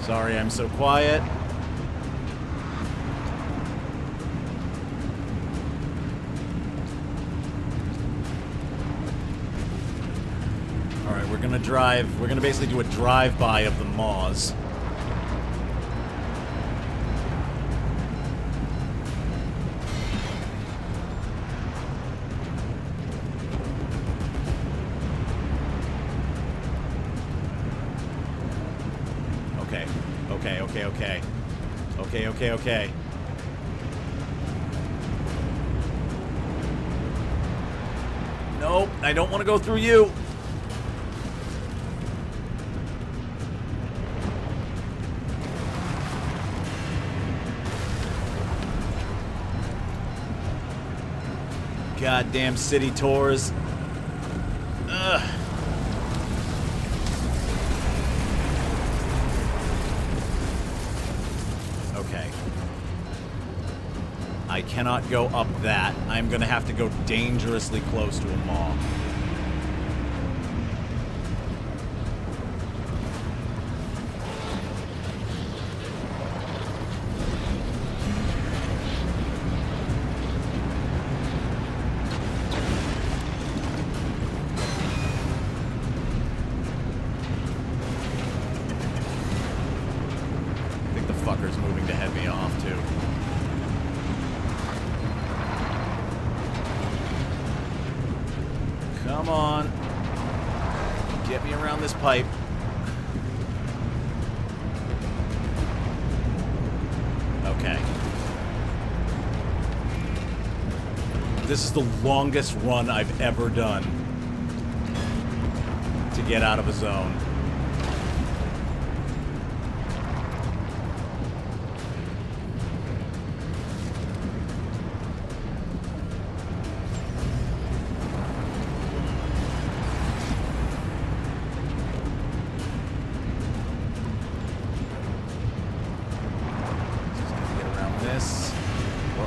Speaker 1: Sorry, I'm so quiet. Alright, we're gonna basically do a drive-by of the maws. Okay. Nope, I don't want to go through you. Goddamn city tours. Ugh. Okay. I cannot go up that. I'm gonna have to go dangerously close to a maw. Come on. Get me around this pipe. Okay. This is the longest run I've ever done to get out of a zone.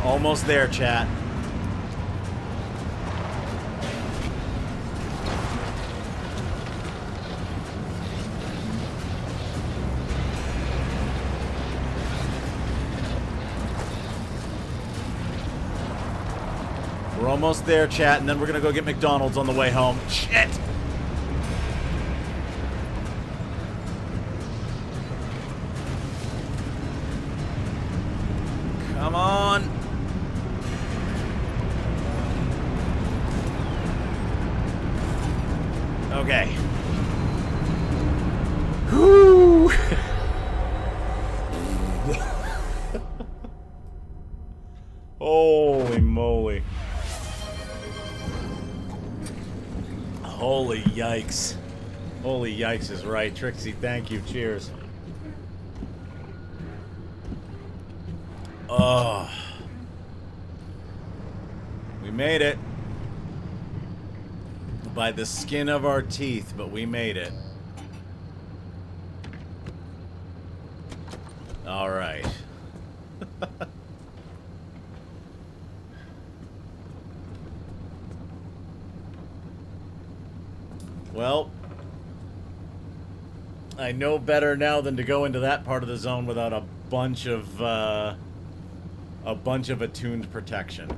Speaker 1: Almost there, chat. We're almost there, chat, and then we're gonna go get McDonald's on the way home. Shit! Come on! Okay. Whoo! Holy moly. Holy yikes. Holy yikes is right. Trixie, thank you. Cheers. Oh. We made it. By the skin of our teeth, but we made it. All right. Well, I know better now than to go into that part of the zone without a bunch of attuned protection.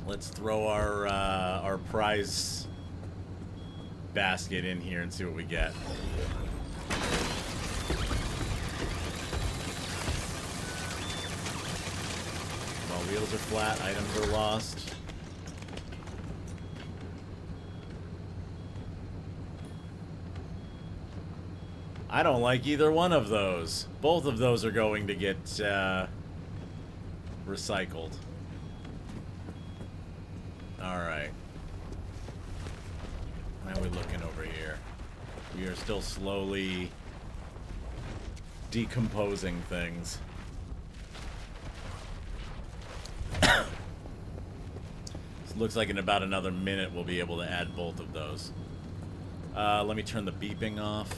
Speaker 1: Let's throw our prize basket in here and see what we get. While wheels are flat, items are lost. I don't like either one of those. Both of those are going to get recycled. Alright. How are we looking over here? We are still slowly decomposing things. Looks like in about another minute we'll be able to add both of those. Let me turn the beeping off.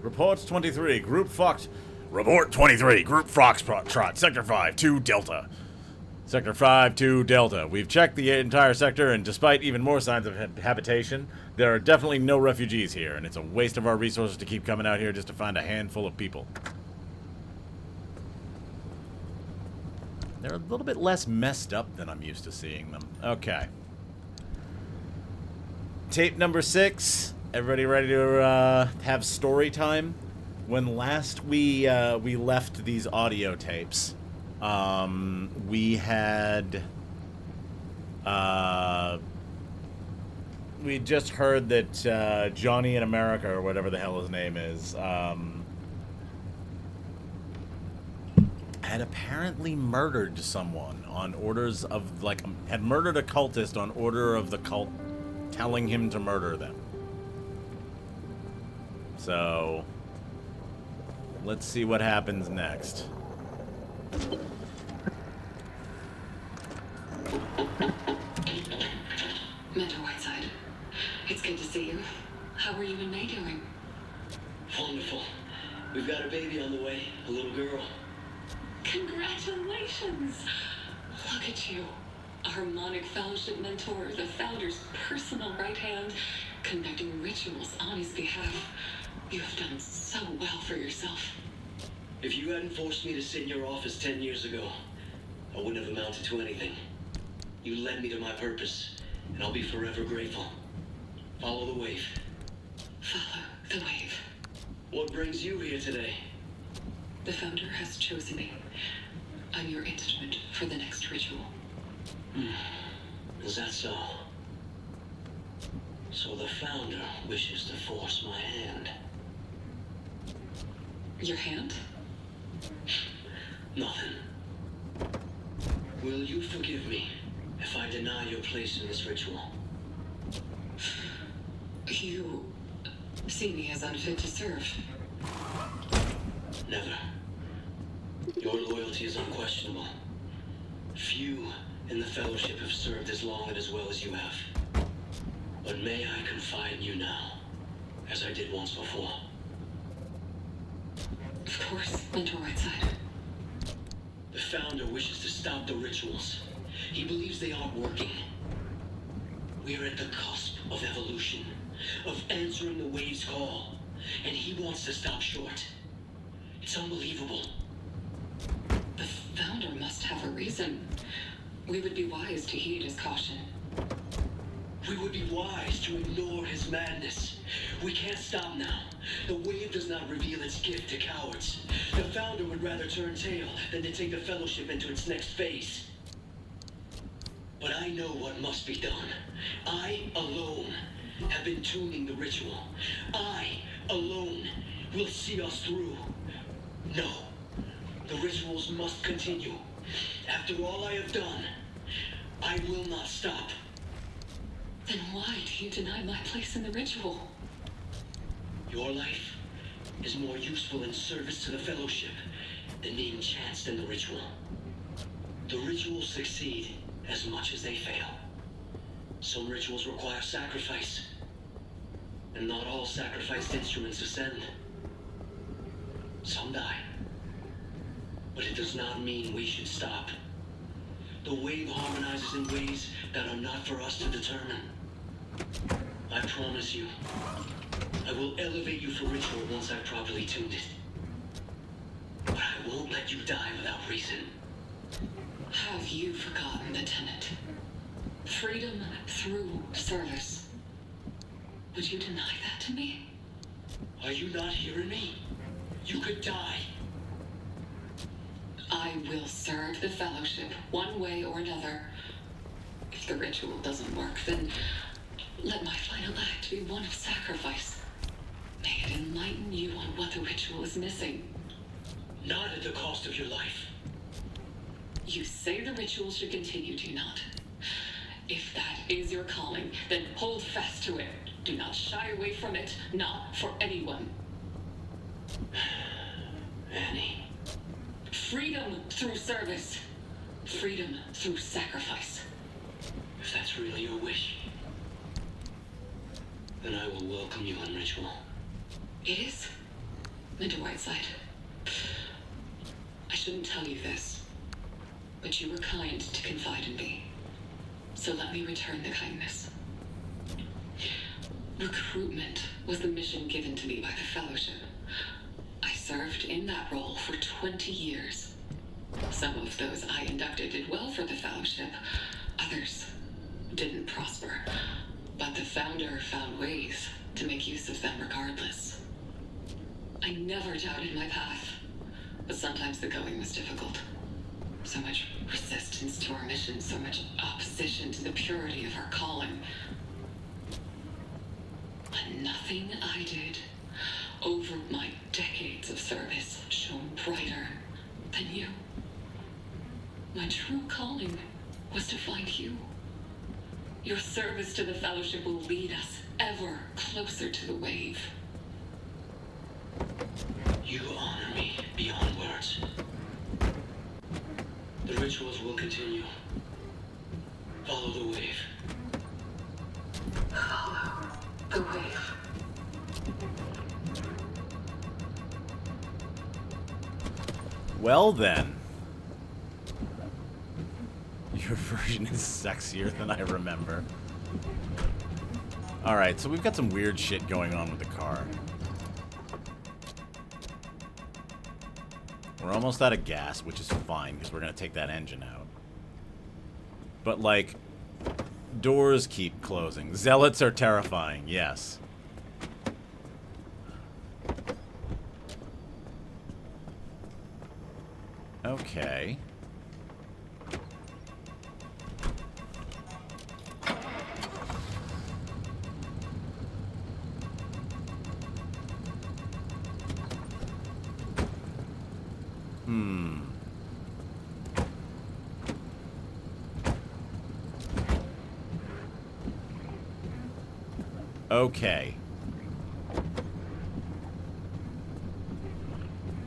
Speaker 1: Reports 23, Group Fox. Report 23, Group Foxtrot, Sector 5-2 Delta. Sector 5-2 Delta. We've checked the entire sector, and despite even more signs of habitation, there are definitely no refugees here, and it's a waste of our resources to keep coming out here just to find a handful of people. They're a little bit less messed up than I'm used to seeing them. Okay. Tape number 6. Everybody ready to have story time? When last we left these audio tapes, we had we just heard that Johnny in America, or whatever the hell his name is, had apparently murdered someone on orders of, like, had murdered a cultist on order of the cult telling him to murder them. So, let's see what happens next.
Speaker 3: Mr. Whiteside, it's good to see you. How are you and May doing?
Speaker 4: Wonderful. We've got a baby on the way, a little girl.
Speaker 3: Congratulations! Look at you. A Harmonic Fellowship mentor, the Founder's personal right hand, conducting rituals on his behalf. You have done so well for yourself.
Speaker 4: If you hadn't forced me to sit in your office 10 years ago, I wouldn't have amounted to anything. You led me to my purpose, and I'll be forever grateful. Follow the wave.
Speaker 3: Follow the wave.
Speaker 4: What brings you here today?
Speaker 3: The Founder has chosen me. I'm your instrument for the next ritual.
Speaker 4: Is that so? So the Founder wishes to force my hand.
Speaker 3: Your hand?
Speaker 4: Nothing. Will you forgive me if I deny your place in this ritual?
Speaker 3: You see me as unfit to serve.
Speaker 4: Never. Your loyalty is unquestionable. Few in the Fellowship have served as long and as well as you have. But may I confide in you now, as I did once before?
Speaker 3: Of course, Mentor Whiteside.
Speaker 4: The Founder wishes to stop the rituals. He believes they aren't working. We're at the cusp of evolution, of answering the wave's call, and he wants to stop short. It's unbelievable.
Speaker 3: The Founder must have a reason. We would be wise to heed his caution.
Speaker 4: We would be wise to ignore his madness. We can't stop now. The wave does not reveal its gift to cowards. The Founder would rather turn tail than to take the Fellowship into its next phase. But I know what must be done. I alone have been tuning the ritual. I alone will see us through. No, the rituals must continue. After all I have done, I will not stop.
Speaker 3: Then why do you deny my place in the ritual?
Speaker 4: Your life is more useful in service to the Fellowship than being chanced in the ritual. The rituals succeed as much as they fail. Some rituals require sacrifice, and not all sacrificed instruments ascend. Some die, but it does not mean we should stop. The wave harmonizes in ways that are not for us to determine. I promise you, I will elevate you for ritual once I've properly tuned it. But I won't let you die without reason.
Speaker 3: Have you forgotten the tenet? Freedom through service. Would you deny that to me?
Speaker 4: Are you not hearing me? You could die.
Speaker 3: I will serve the Fellowship one way or another. If the ritual doesn't work, then let my final act be one of sacrifice. May it enlighten you on what the ritual is missing.
Speaker 4: Not at the cost of your life.
Speaker 3: You say the ritual should continue, do you not? If that is your calling, then hold fast to it. Do not shy away from it, not for anyone.
Speaker 4: Annie.
Speaker 3: Freedom through service. Freedom through sacrifice.
Speaker 4: If that's really your wish, then I will welcome you on ritual.
Speaker 3: It is, Mentor Whiteside. I shouldn't tell you this, but you were kind to confide in me. So let me return the kindness. Recruitment was the mission given to me by the Fellowship. I served in that role for 20 years. Some of those I inducted did well for the Fellowship. Others didn't prosper. But the Founder found ways to make use of them regardless. I never doubted my path, but sometimes the going was difficult. So much resistance to our mission, so much opposition to the purity of our calling. But nothing I did over my decades of service shone brighter than you. My true calling was to find you. Your service to the Fellowship will lead us ever closer to the wave.
Speaker 4: You honor me beyond words. The rituals will continue. Follow the wave.
Speaker 3: Follow the wave.
Speaker 1: Well then. Your version is sexier than I remember. Alright, so we've got some weird shit going on with the car. We're almost out of gas, which is fine, because we're going to take that engine out. But, like, doors keep closing. Zealots are terrifying, yes. Okay. Okay.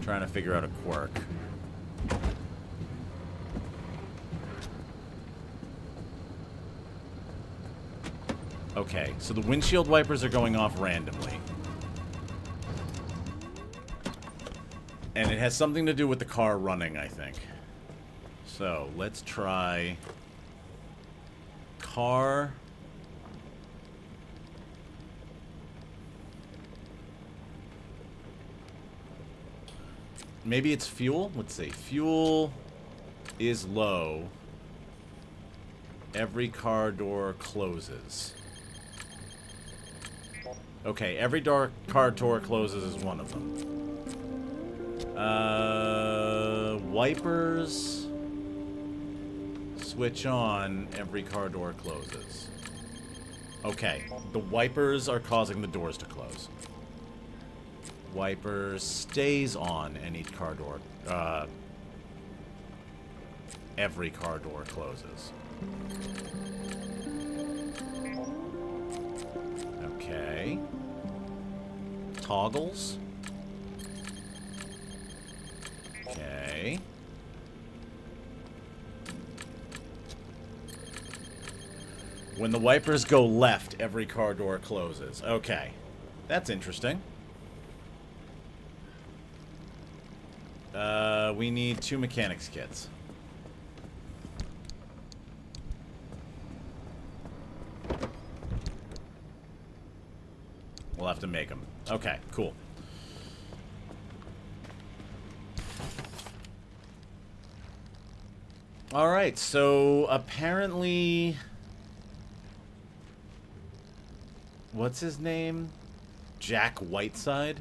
Speaker 1: Trying to figure out a quirk. Okay, so the windshield wipers are going off randomly. And it has something to do with the car running, I think. So, let's try... car... Maybe it's fuel? Let's see. Fuel is low. Every car door closes. Okay, every car door closes is one of them. Wipers switch on, every car door closes. Okay, the wipers are causing the doors to close. Wiper stays on and each car door, every car door closes. Okay. Toggles. Okay. When the wipers go left, every car door closes. Okay. That's interesting. We need 2 mechanics kits. We'll have to make them. Okay, cool. Alright, so apparently... What's his name? Jack Whiteside?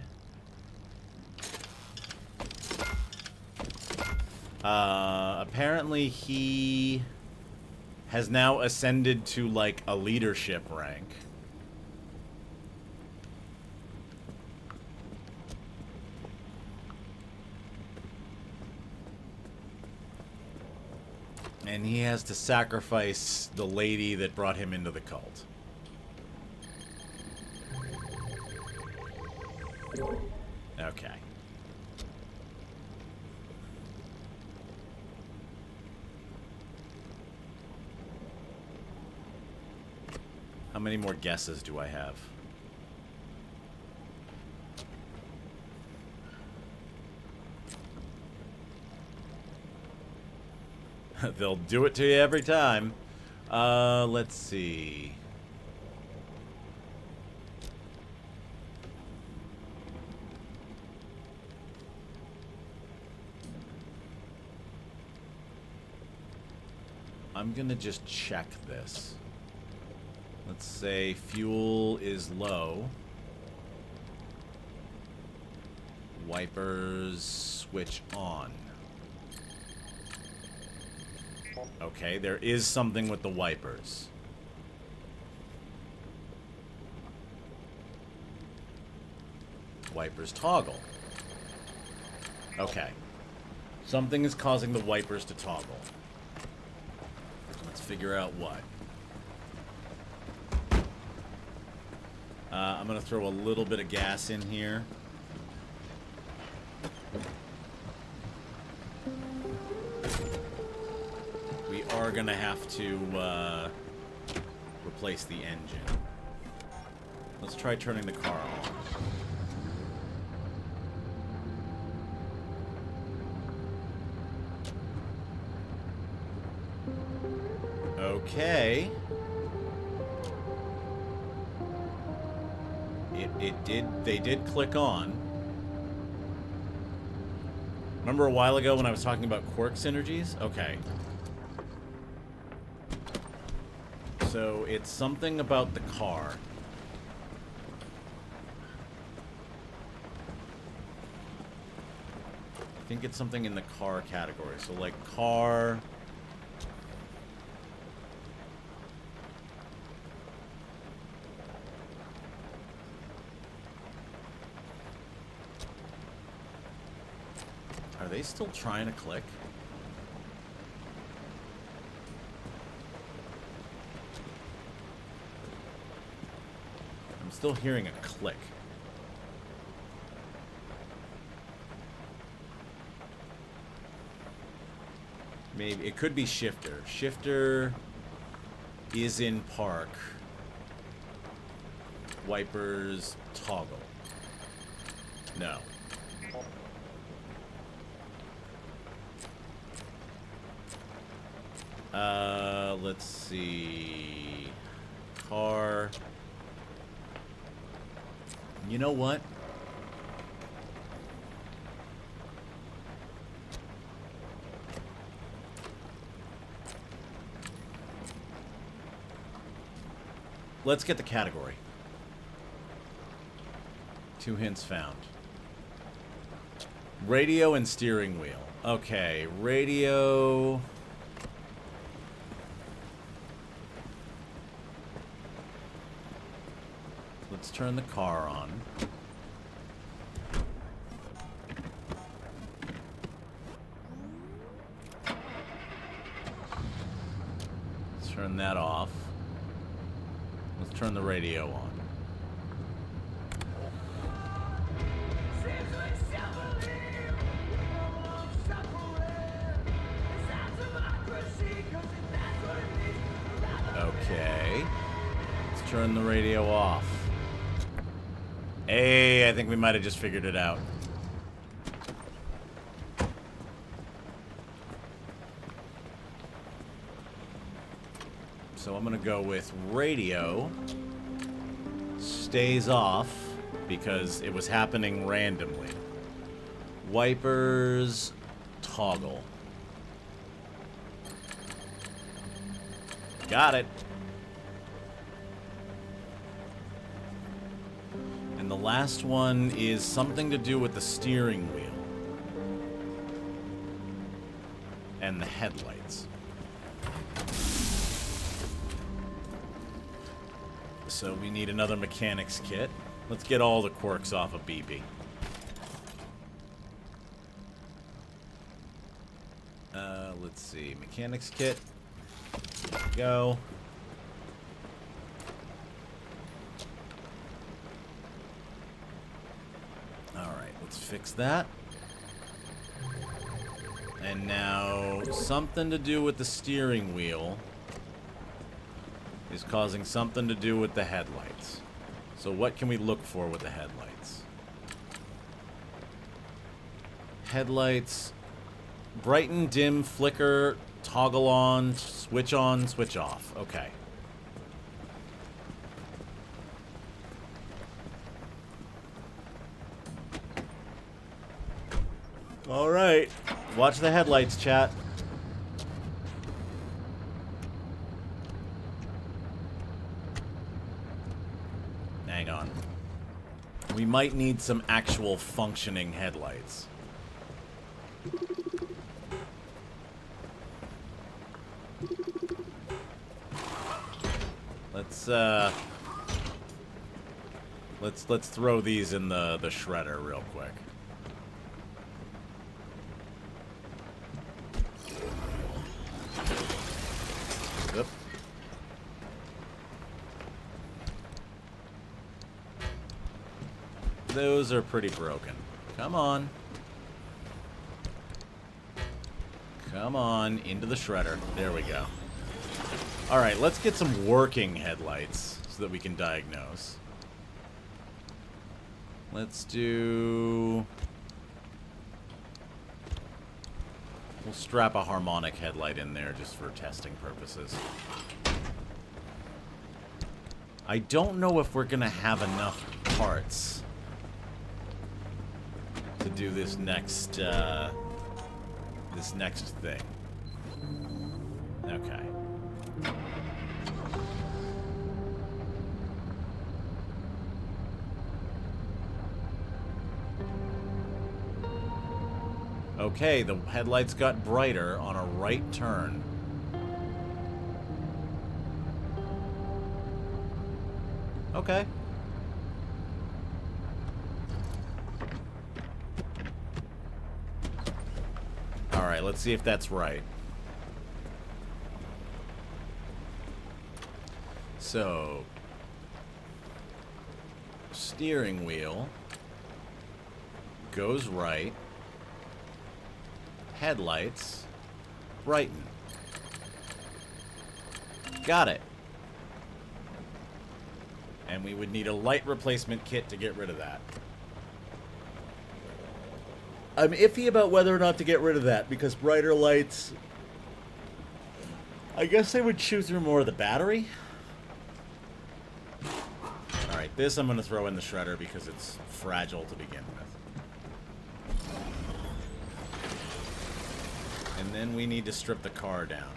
Speaker 1: Apparently he has now ascended to, like, a leadership rank. And he has to sacrifice the lady that brought him into the cult. Okay. How many more guesses do I have? They'll do it to you every time. Let's see. I'm gonna just check this. Let's say fuel is low. Wipers switch on. Okay, there is something with the wipers. Wipers toggle. Okay. Something is causing the wipers to toggle. Let's figure out what. I'm going to throw a little bit of gas in here. We are going to have to replace the engine. Let's try turning the car on. Okay. They did click on. Remember a while ago when I was talking about quirk synergies? Okay. So it's something about the car. I think it's something in the car category. So like car... Are they still trying to click? I'm still hearing a click. Maybe it could be Shifter. Shifter is in park. Wipers toggle. No. Let's see. Car. You know what? Let's get the category. 2 hints found. Radio and steering wheel. Okay, radio. Let's turn the car on. Let's turn that off. Let's turn the radio on. Okay. Let's turn the radio off. Hey, I think we might have just figured it out. So I'm gonna go with radio stays off because it was happening randomly. Wipers toggle. Got it. And the last one is something to do with the steering wheel and the headlights. So we need another mechanics kit. Let's get all the quirks off of BB. Let's see. Mechanics kit. There we go. Alright, let's fix that. And now, something to do with the steering wheel is causing something to do with the headlights. So what can we look for with the headlights? Headlights. Brighten, dim, flicker, toggle on, switch off. Okay. Alright. Watch the headlights, chat. Hang on. We might need some actual functioning headlights. Let's throw these in the shredder real quick. Yep. Those are pretty broken. Come on. Come on, into the shredder. There we go. Alright, let's get some working headlights so that we can diagnose. Let's do... We'll strap a harmonic headlight in there just for testing purposes. I don't know if we're gonna have enough parts to do this next thing. Okay. Okay, the headlights got brighter on a right turn. Okay. Alright, let's see if that's right. So, steering wheel goes right, headlights brighten. Got it. And we would need a light replacement kit to get rid of that. I'm iffy about whether or not to get rid of that, because brighter lights, I guess they would chew through more of the battery. Alright, this I'm going to throw in the shredder because it's fragile to begin with. And then we need to strip the car down.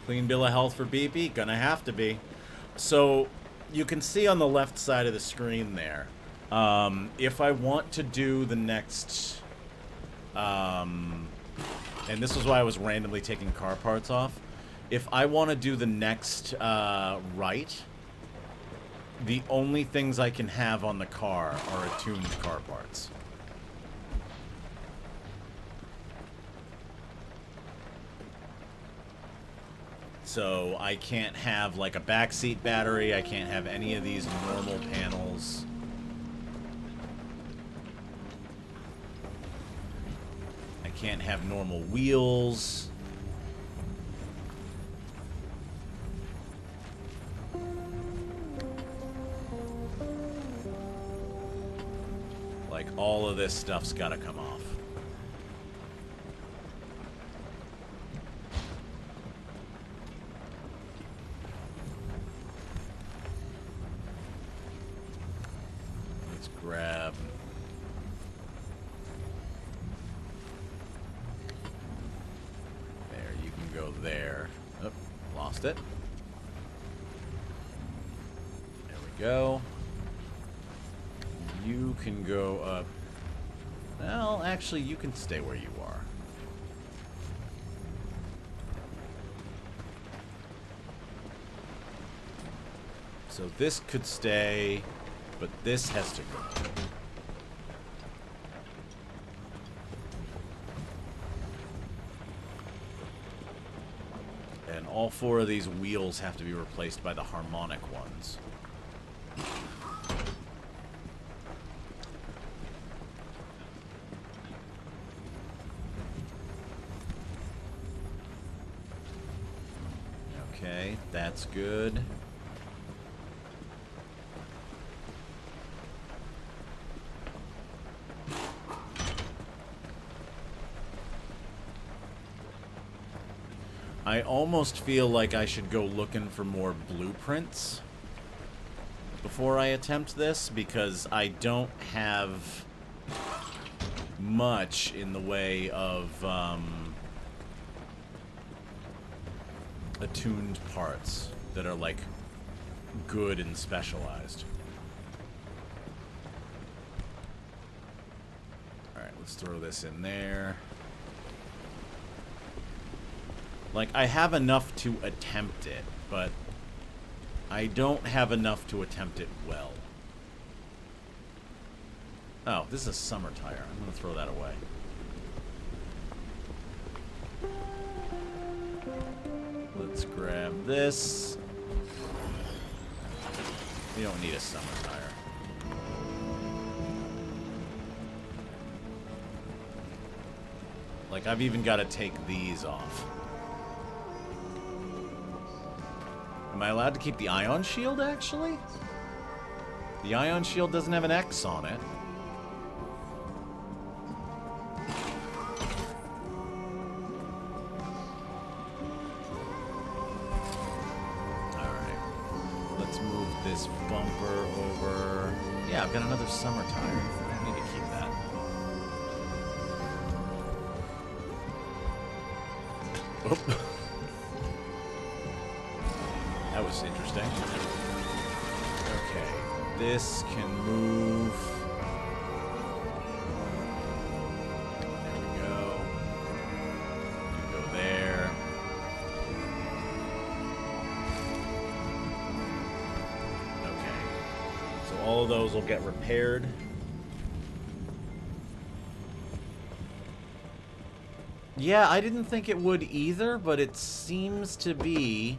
Speaker 1: Clean bill of health for BP? Gonna have to be. So, you can see on the left side of the screen there, if I want to do the next, and this is why I was randomly taking car parts off, if I want to do the next right, the only things I can have on the car are attuned car parts. So I can't have like a backseat battery, I can't have any of these normal panels. I can't have normal wheels. Like all of this stuff's gotta come off. Grab. There, you can go there. Oh, lost it. There we go. You can go up. Well, actually, you can stay where you are. So this could stay. But this has to go. And all four of these wheels have to be replaced by the harmonic ones. Okay, that's good. I almost feel like I should go looking for more blueprints before I attempt this, because I don't have much in the way of attuned parts that are like good and specialized. Alright, let's throw this in there. Like, I have enough to attempt it, but I don't have enough to attempt it well. Oh, this is a summer tire. I'm going to throw that away. Let's grab this. We don't need a summer tire. Like, I've even got to take these off. Am I allowed to keep the ion shield, actually? The ion shield doesn't have an X on it. Alright. Let's move this bumper over. Yeah, I've got another summer tire. I need to keep that. Oh. That was interesting. Okay, this can move. There we go. You go there. All of those will get repaired. Yeah, I didn't think it would either, but it seems to be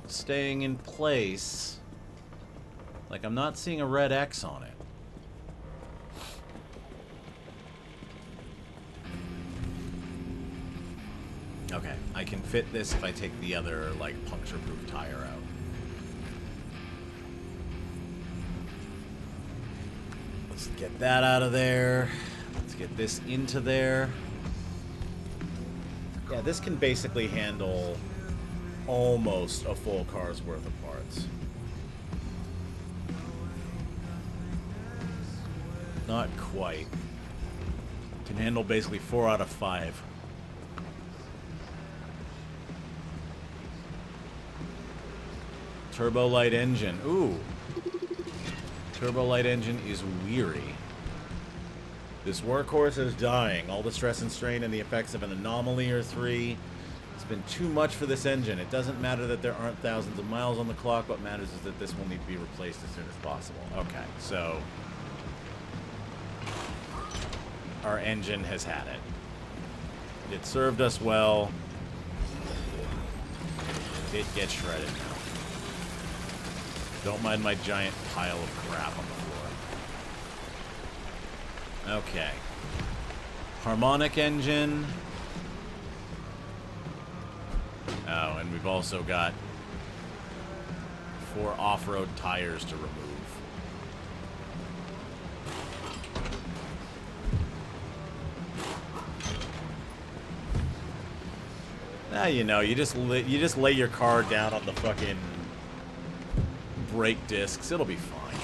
Speaker 1: staying in place. Like, I'm not seeing a red X on it. Okay, I can fit this if I take the other, like, puncture-proof tire out. Let's get that out of there. Let's get this into there. Yeah, this can basically handle almost a full car's worth of parts. Not quite. Can handle basically 4 out of 5. Turbo light engine. Ooh. Turbo light engine is weary. This workhorse is dying. All the stress and strain and the effects of an anomaly or 3. It's been too much for this engine. It doesn't matter that there aren't thousands of miles on the clock. What matters is that this will need to be replaced as soon as possible. Okay, so our engine has had it. It served us well. It gets shredded now. Don't mind my giant pile of crap on the floor. Okay. Harmonic engine. Oh, and we've also got 4 off-road tires to remove. Ah, you know, you just lay your car down on the fucking brake discs. It'll be fine.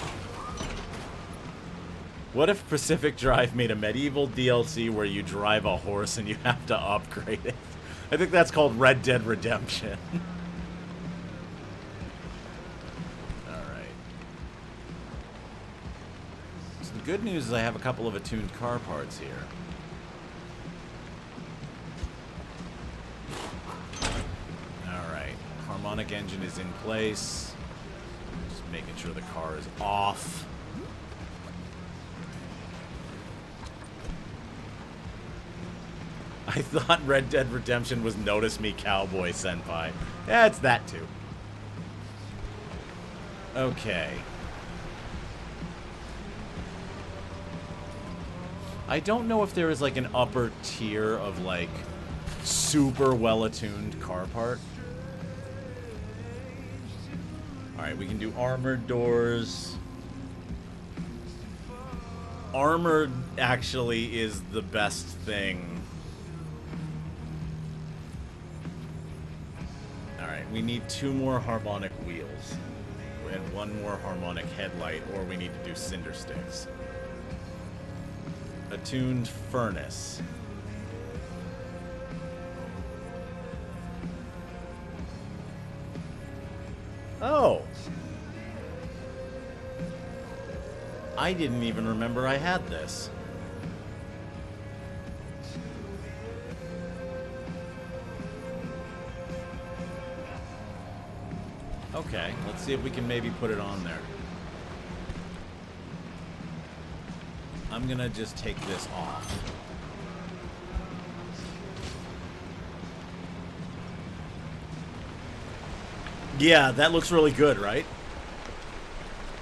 Speaker 1: What if Pacific Drive made a medieval DLC where you drive a horse and you have to upgrade it? I think that's called Red Dead Redemption. Alright. So the good news is I have a couple of attuned car parts here. Alright. Harmonic engine is in place. Just making sure the car is off. I thought Red Dead Redemption was Notice Me Cowboy Senpai. Yeah, it's that too. Okay. I don't know if there is like an upper tier of like super well-attuned car part. Alright, we can do armored doors. Armored actually is the best thing. We need 2 more harmonic wheels and 1 more harmonic headlight, or we need to do cinder sticks. Attuned furnace. Oh! I didn't even remember I had this. Okay, let's see if we can maybe put it on there. I'm gonna just take this off. Yeah, that looks really good, right?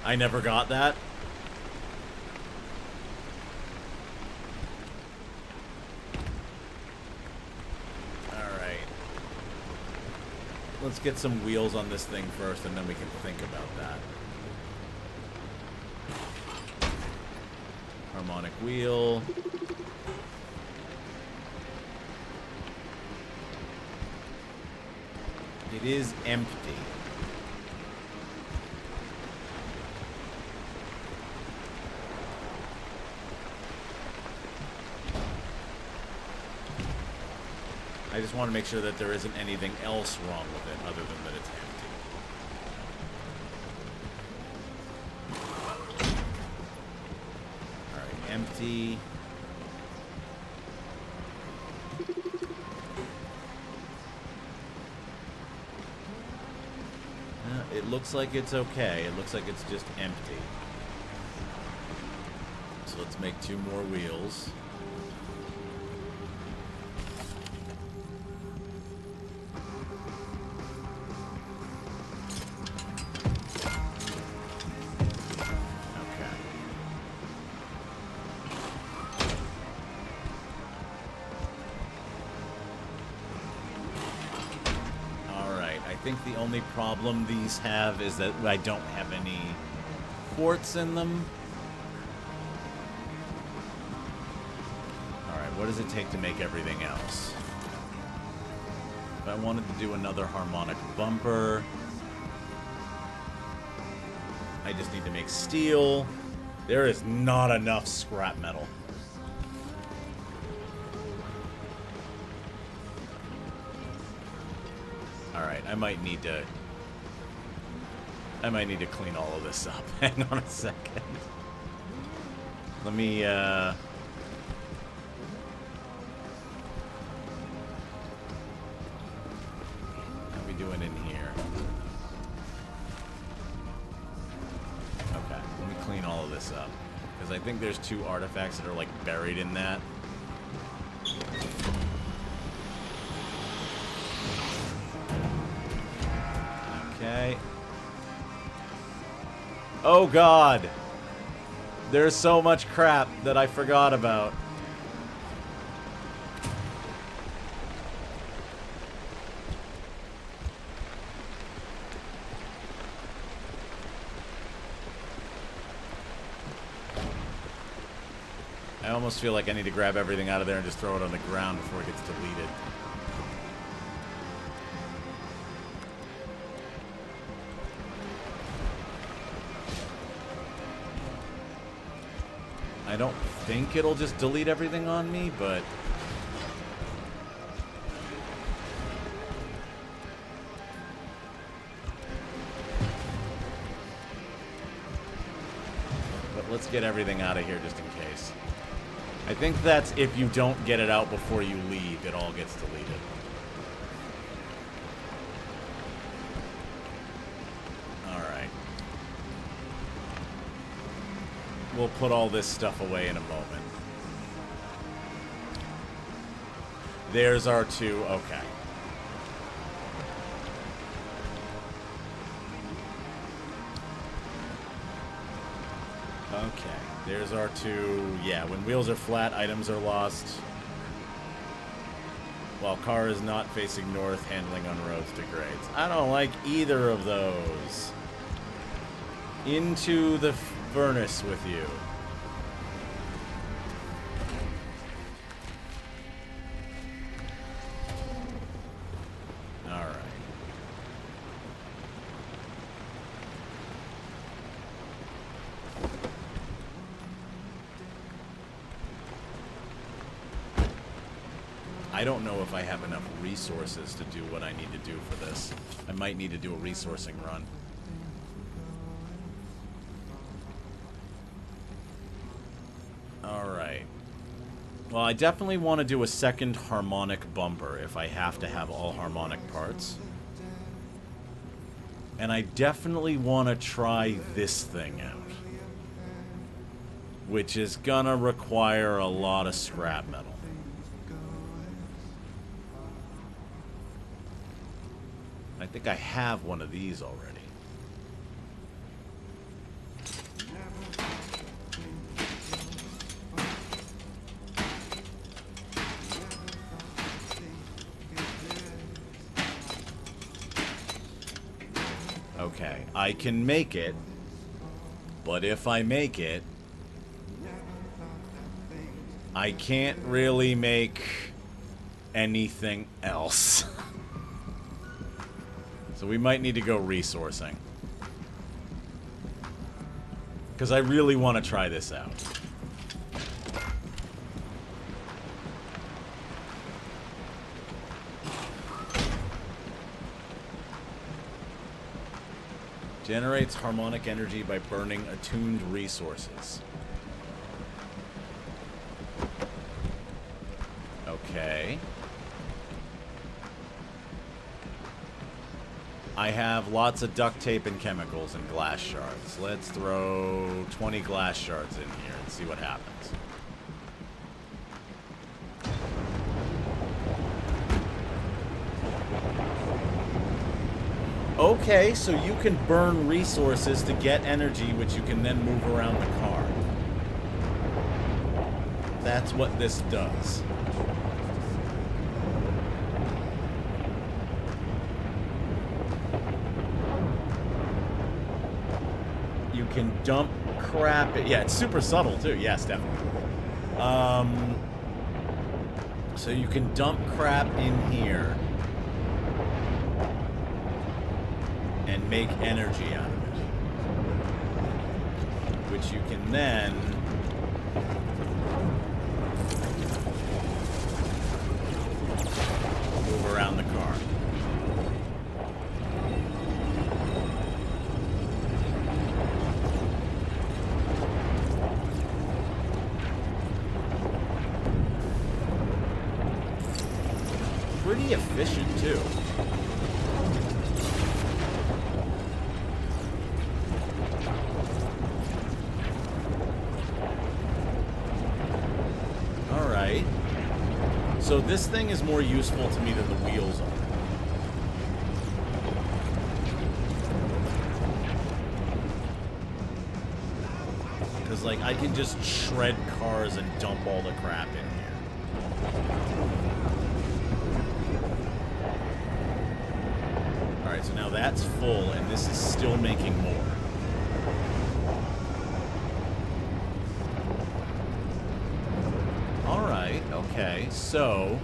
Speaker 1: I never got that. Let's get some wheels on this thing first, and then we can think about that. Harmonic wheel. It is empty. I just want to make sure that there isn't anything else wrong with it other than that it's empty. Alright, empty. it looks like it's okay. It looks like it's just empty. So let's make 2 more wheels. Okay. Alright, I think the only problem these have is that I don't have any quartz in them. What does it take to make everything else? If I wanted to do another harmonic bumper, I just need to make steel. There is not enough scrap metal. Alright, I might need to clean all of this up. Hang on a second. Let me, doing in here. Okay, let me clean all of this up. Because I think there's 2 artifacts that are like buried in that. Okay. Oh god! There's so much crap that I forgot about. I almost feel like I need to grab everything out of there and just throw it on the ground before it gets deleted. I don't think it'll just delete everything on me, but... let's get everything out of here just in case. I think that's if you don't get it out before you leave, it all gets deleted. Alright. We'll put all this stuff away in a moment. There's our 2. Okay. Okay. There's our 2. Yeah, when wheels are flat, items are lost. While car is not facing north, handling on roads degrades. I don't like either of those. Into the furnace with you. Alright. I don't know if I have enough resources to do what I need to do for this. I might need to do a resourcing run. Alright. Well, I definitely want to do a second harmonic bumper if I have to have all harmonic parts. And I definitely want to try this thing out. Which is gonna require a lot of scrap metal. I think I have one of these already. Okay, I can make it, but if I make it, I can't really make anything else. So we might need to go resourcing. Because I really want to try this out. Generates harmonic energy by burning attuned resources. Okay. I have lots of duct tape and chemicals and glass shards. Let's throw 20 glass shards in here and see what happens. Okay, so you can burn resources to get energy, which you can then move around the car. That's what this does. You can dump crap. Yeah, it's super subtle too. Yes, definitely. So you can dump crap in here and make energy out of it, which you can then move around the car. Pretty efficient too. Alright. So this thing is more useful to me than the wheels are. Because, like, I can just shred cars and dump all the crap in here. Alright, so now that's full, and this is still making more. Alright, okay, so...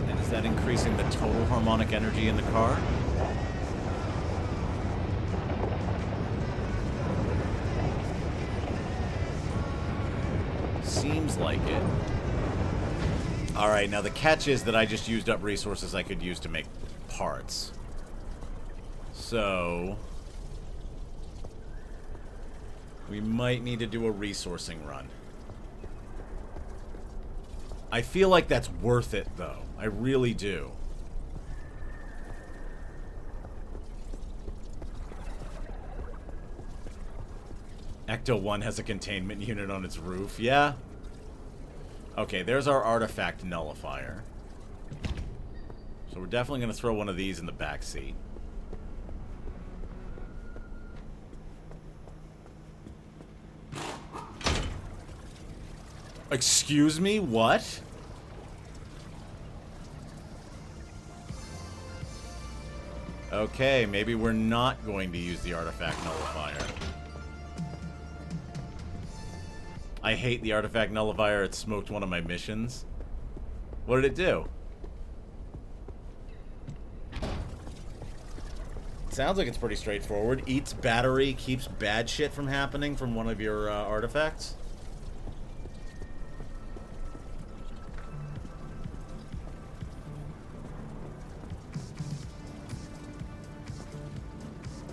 Speaker 1: and is that increasing the total harmonic energy in the car? Seems like it. Alright, now the catch is that I just used up resources I could use to make parts. So... we might need to do a resourcing run. I feel like that's worth it, though. I really do. Ecto-1 has a containment unit on its roof. Yeah. Okay, there's our artifact nullifier. So we're definitely going to throw one of these in the back seat. Excuse me? What? Okay, maybe we're not going to use the artifact nullifier. I hate the artifact nullifier. It smoked one of my missions. What did it do? Sounds like it's pretty straightforward. Eats battery, keeps bad shit from happening from one of your artifacts.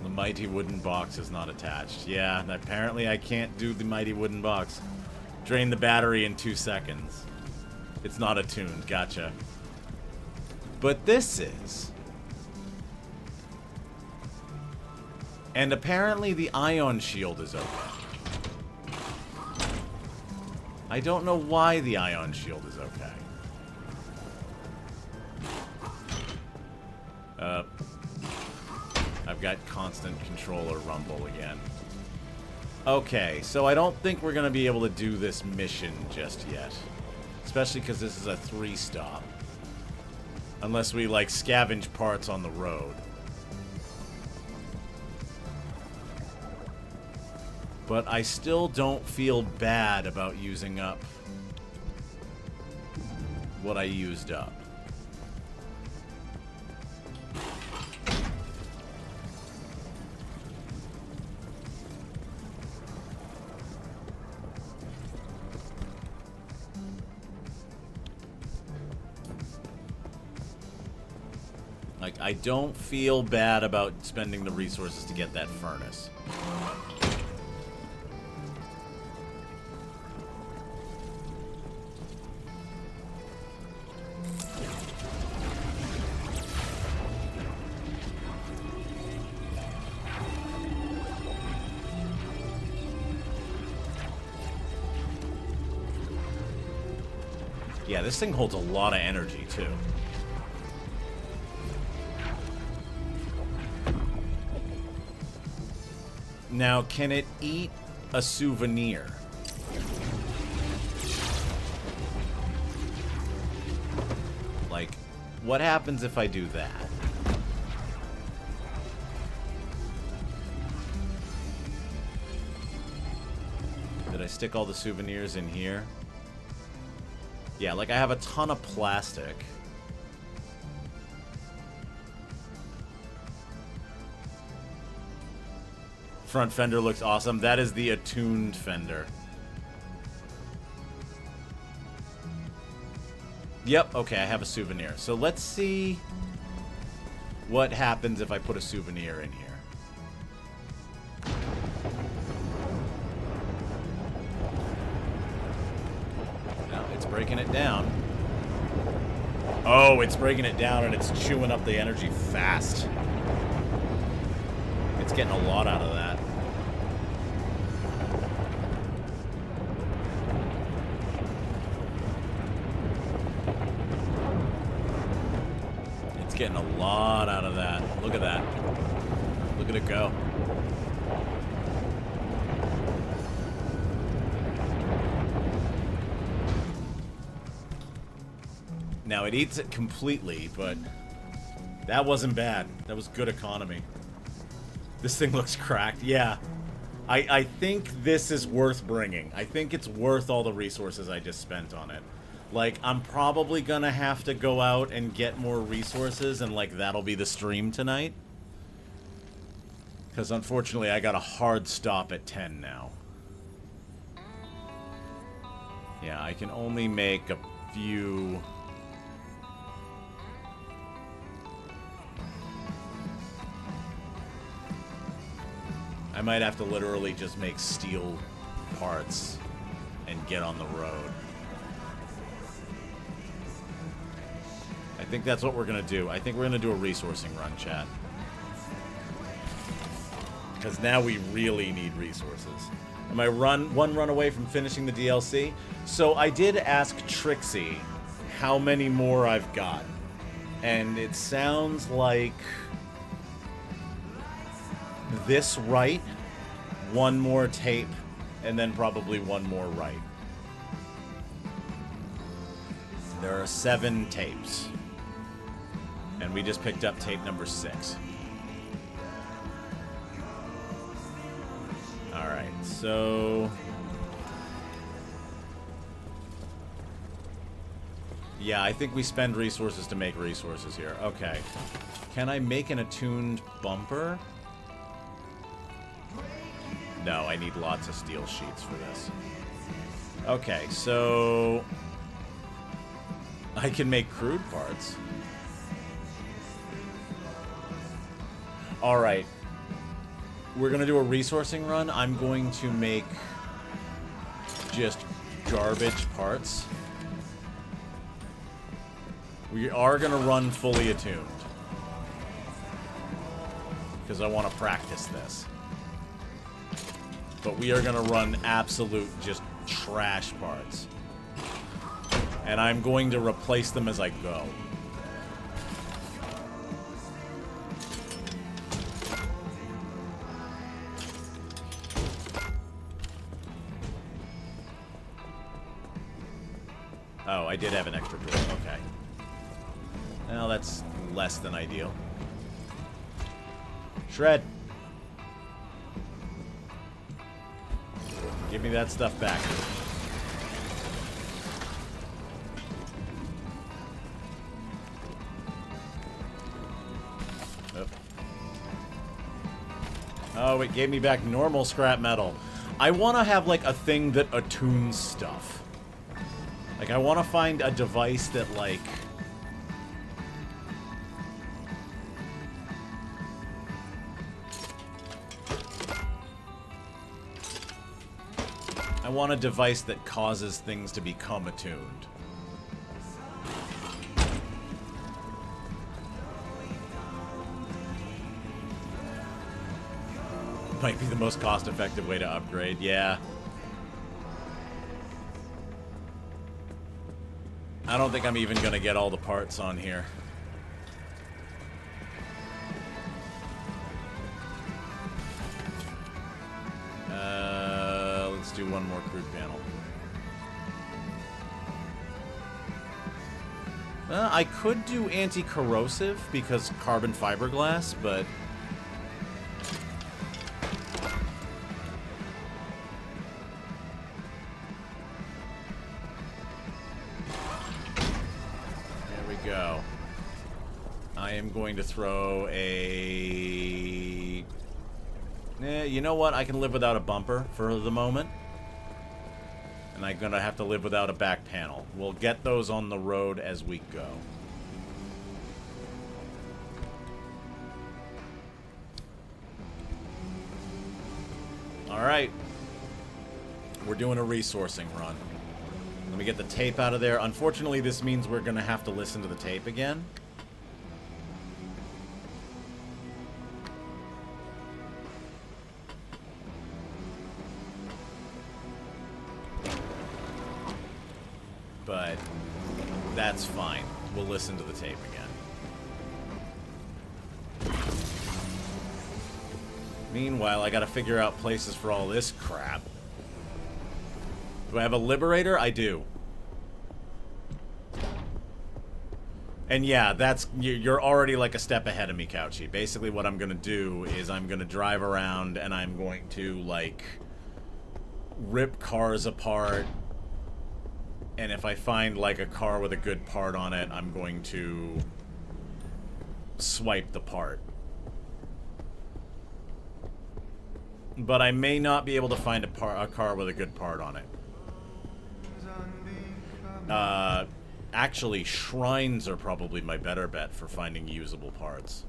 Speaker 1: The mighty wooden box is not attached. Yeah, apparently I can't do the mighty wooden box. Drain the battery in 2 seconds. It's not attuned. Gotcha. But this is. And apparently the ion shield is okay. I don't know why the ion shield is okay. I've got constant controller rumble again. Okay, so I don't think we're going to be able to do this mission just yet. Especially because this is a 3-stop. Unless we, like, scavenge parts on the road. But I still don't feel bad about using up what I used up. Like, I don't feel bad about spending the resources to get that furnace. Yeah, this thing holds a lot of energy, too. Now, can it eat a souvenir? Like, what happens if I do that? Did I stick all the souvenirs in here? Yeah, like I have a ton of plastic. Front fender looks awesome. That is the attuned fender. Yep, okay, I have a souvenir. So let's see what happens if I put a souvenir in here. No, it's breaking it down. Oh, it's breaking it down and it's chewing up the energy fast. It's getting a lot out of that. It's getting a lot out of that. Look at that. Look at it go. Now, it eats it completely, but that wasn't bad. That was good economy. This thing looks cracked. Yeah. I think this is worth bringing. I think it's worth all the resources I just spent on it. Like, I'm probably gonna have to go out and get more resources, and, like, that'll be the stream tonight. Because, unfortunately, I got a hard stop at 10 now. Yeah, I can only make a few... I might have to literally just make steel parts and get on the road. I think that's what we're going to do. I think we're going to do a resourcing run, chat. Because now we really need resources. Am I one run away from finishing the DLC? So I did ask Trixie how many more I've got. And it sounds like... this right, one more tape, and then probably one more right. There are 7 tapes. And we just picked up tape number 6. Alright, so... yeah, I think we spend resources to make resources here. Okay. Can I make an attuned bumper? No, I need lots of steel sheets for this. Okay, so... I can make crude parts. Alright. We're gonna do a resourcing run. I'm going to make just garbage parts. We are gonna run fully attuned. Because I want to practice this. But we are going to run absolute just trash parts. And I'm going to replace them as I go. Oh, I did have an extra door. Okay. Well, that's less than ideal. Shred. Give me that stuff back. Oh, it gave me back normal scrap metal. I want to have, like, a thing that attunes stuff. Like, I want to find a device that, like... I want a device that causes things to become attuned. Might be the most cost-effective way to upgrade, yeah. I don't think I'm even going to get all the parts on here. Let's do one more crude panel. I could do anti-corrosive because carbon fiberglass, but... There we go. I am going to throw a... you know what? I can live without a bumper for the moment. And I'm going to have to live without a back panel. We'll get those on the road as we go. Alright. We're doing a resourcing run. Let me get the tape out of there. Unfortunately, this means we're going to have to listen to the tape again. But that's fine. We'll listen to the tape again. Meanwhile, I gotta figure out places for all this crap. Do I have a liberator? I do. And yeah, that's... You're already like a step ahead of me, Couchy. Basically what I'm gonna do is I'm gonna drive around and I'm going to, like, rip cars apart. And if I find, like, a car with a good part on it, I'm going to swipe the part. But I may not be able to find a car with a good part on it. Actually, shrines are probably my better bet for finding usable parts.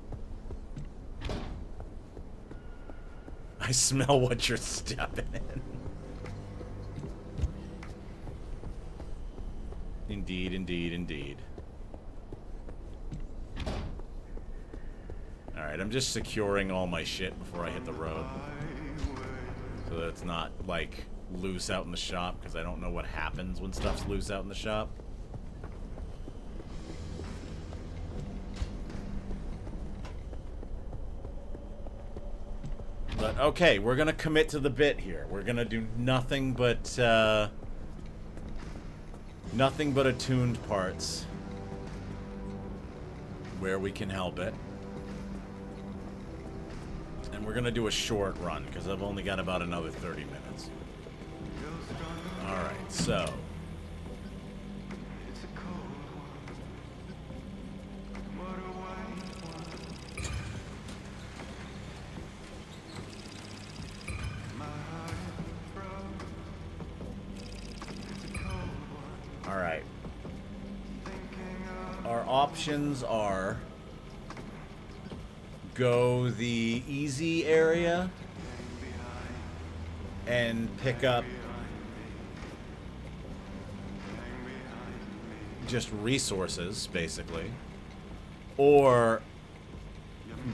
Speaker 1: I smell what you're stepping in. Indeed, indeed, indeed. Alright, I'm just securing all my shit before I hit the road. So that it's not, like, loose out in the shop, because I don't know what happens when stuff's loose out in the shop. But, okay, we're gonna commit to the bit here. We're gonna do nothing but, nothing but attuned parts. Where we can help it. And we're gonna do a short run, because I've only got about another 30 minutes. Alright, so... Alright. Our options are... go the easy area and pick up just resources, basically, or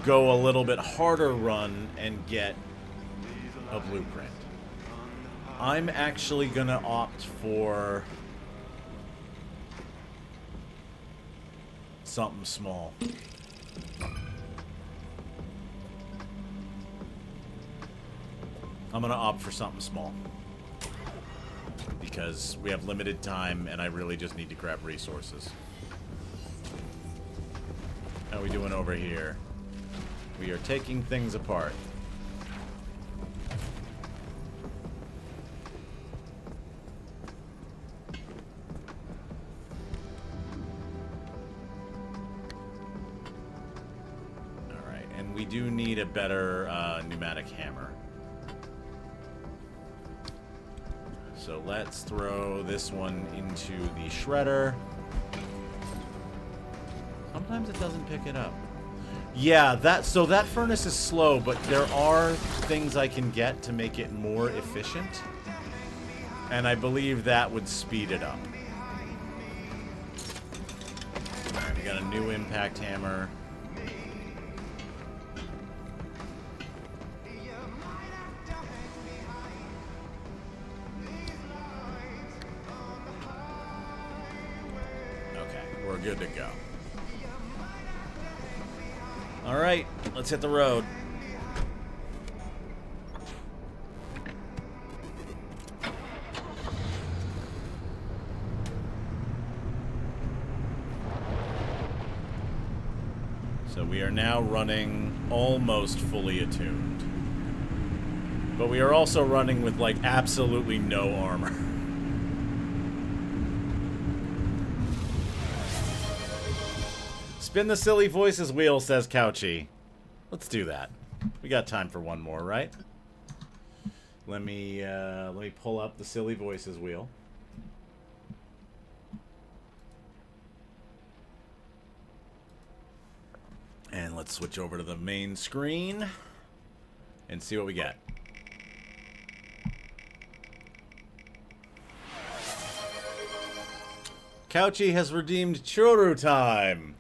Speaker 1: go a little bit harder run and get a blueprint. I'm actually gonna opt for something small. I'm gonna opt for something small. Because we have limited time and I really just need to grab resources. How are we doing over here? We are taking things apart. Alright, and we do need a better pneumatic hammer. So let's throw this one into the shredder. Sometimes it doesn't pick it up. Yeah, that furnace is slow, but there are things I can get to make it more efficient. And I believe that would speed it up. Alright, we got a new impact hammer. good to go. All right, let's hit the road. So we are now running almost fully attuned. But we are also running with, like, absolutely no armor. Spin the silly voices wheel, says Couchy. Let's do that. We got time for one more, right? Let me pull up the silly voices wheel. And let's switch over to the main screen and see what we get. Couchy has redeemed Churu time.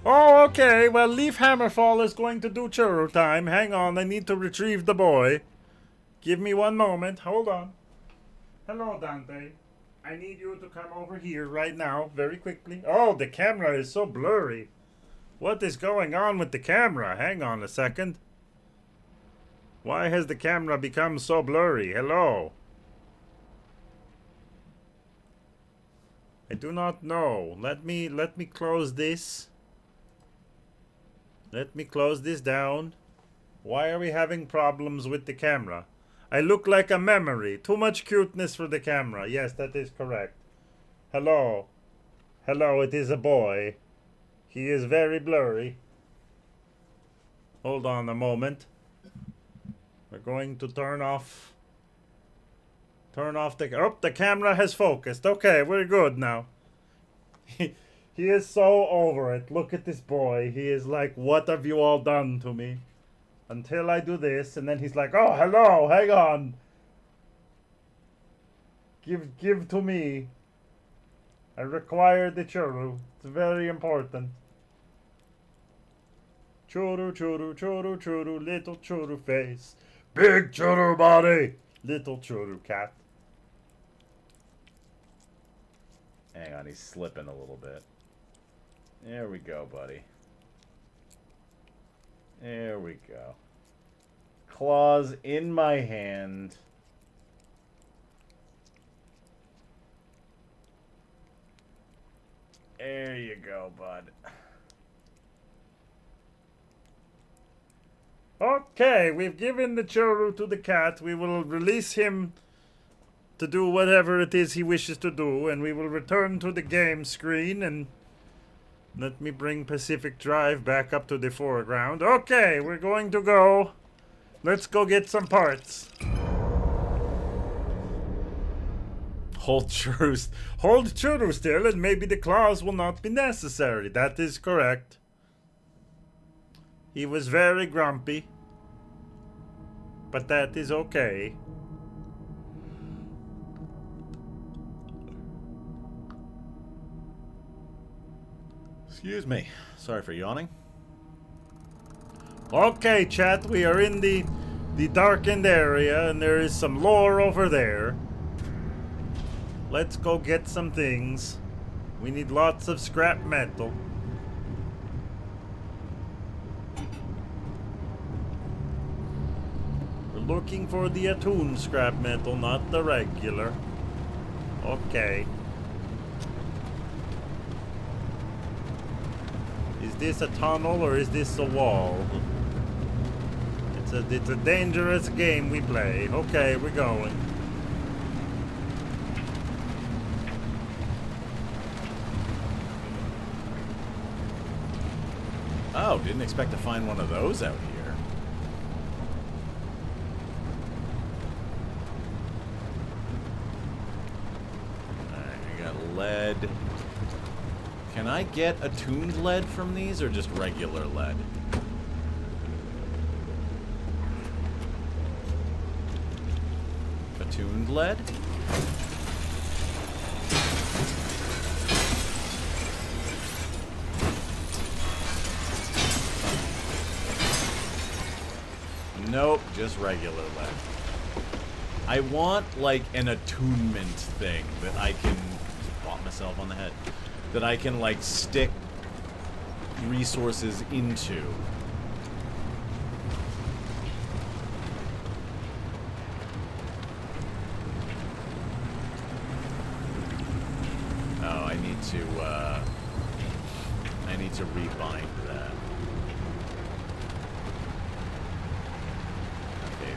Speaker 1: Oh, okay. Well, Leaf Hammerfall is going to do Churu time. Hang on, I need to retrieve the boy. Give me one moment. Hold on. Hello, Dante. I need you to come over here right now, very quickly. Oh, the camera is so blurry. What is going on with the camera? Hang on a second. Why has the camera become so blurry? Hello. I do not know. Let me close this. Let me close this down. Why are we having problems with the camera? I look like a memory. Too much cuteness for the camera. Yes, that is correct. Hello. Hello, it is a boy. He is very blurry. Hold on a moment. We're going to turn off the... Oh, the camera has focused. Okay, we're good now. He is so over it. Look at this boy. He is like, what have you all done to me? Until I do this, and then he's like, oh, hello, hang on. Give to me. I require the churu. It's very important. Churu, churu, churu, churu, little churu face. Big churu body. Little churu cat. Hang on, he's slipping a little bit. There we go, buddy. There we go. Claws in my hand. There you go, bud. Okay, we've given the churu to the cat. We will release him to do whatever it is he wishes to do, and we will return to the game screen, and let me bring Pacific Drive back up to the foreground. Okay, we're going to go. Let's go get some parts. Hold churu still, and maybe the claws will not be necessary. That is correct. He was very grumpy, but that is okay. Excuse me. Sorry for yawning. Okay, chat, we are in the darkened area, and there is some lore over there. Let's go get some things. We need lots of scrap metal. We're looking for the attuned scrap metal, not the regular. Okay. Is this a tunnel or is this a wall? It's a dangerous game we play. Okay, we're going. Oh, didn't expect to find one of those out here. Alright, we got lead. Can I get attuned lead from these or just regular lead? Attuned lead? Nope, just regular lead. I want, like, an attunement thing that I can Pop myself on the head. That I can, like, stick resources into. Oh, I need to rebind that. Okay,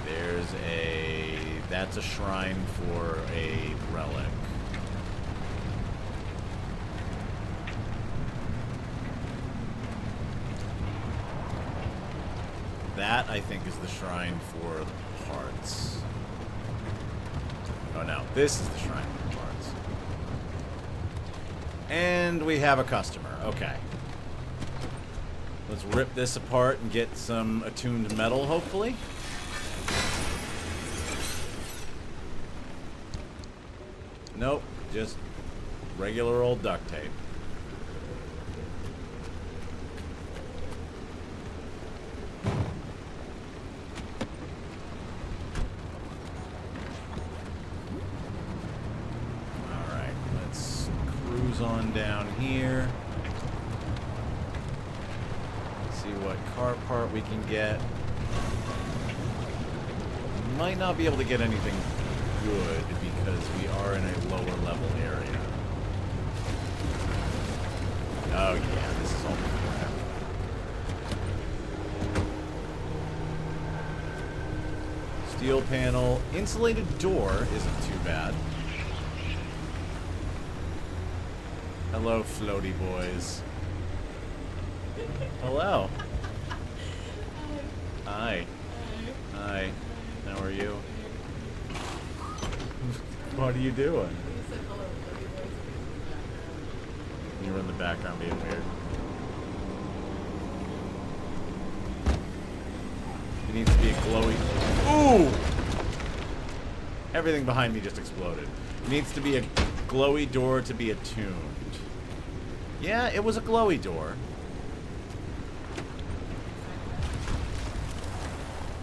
Speaker 1: that's a shrine for a relic. That, I think, is the shrine for the parts. Oh, no. This is the shrine for the parts. And we have a customer. Okay. Let's rip this apart and get some attuned metal, hopefully. Nope. Just regular old duct tape. On down here. See what car part we can get. Might not be able to get anything good because we are in a lower level area. Oh yeah, this is all crap. Steel panel. Insulated door isn't too bad. Hello, floaty boys. Hello. Hi. Hi. How are you? What are you doing? You were in the background being weird. It needs to be a glowy... Ooh! Everything behind me just exploded. It needs to be a glowy door to be attuned. Yeah, it was a glowy door.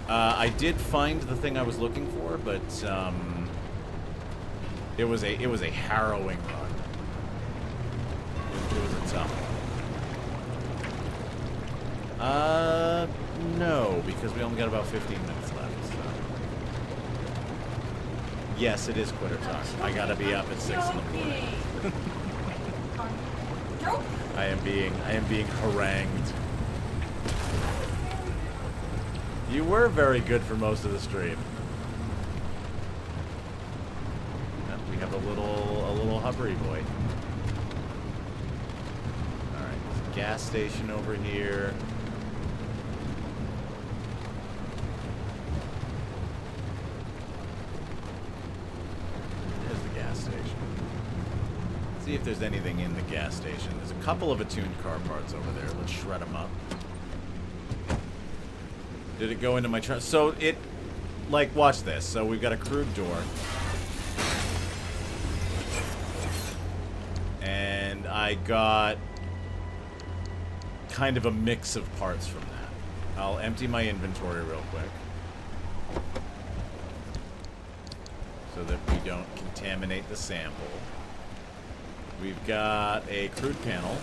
Speaker 1: I did find the thing I was looking for, but it was a harrowing run. It was a tough one. No, because we only got about 15 minutes left. So. Yes, it is quitter talk. I gotta be up at 6 in the morning. I am being harangued. You were very good for most of the stream. Yep, we have a little hovry boy. Alright, there's a gas station over here. There's the gas station. See if there's anything in the gas station. There's a couple of attuned car parts over there. Let's shred them up. Did it go into my truck? So it, like, watch this. So we've got a crude door. And I got kind of a mix of parts from that. I'll empty my inventory real quick. So that we don't contaminate the sample. We've got a crude panel.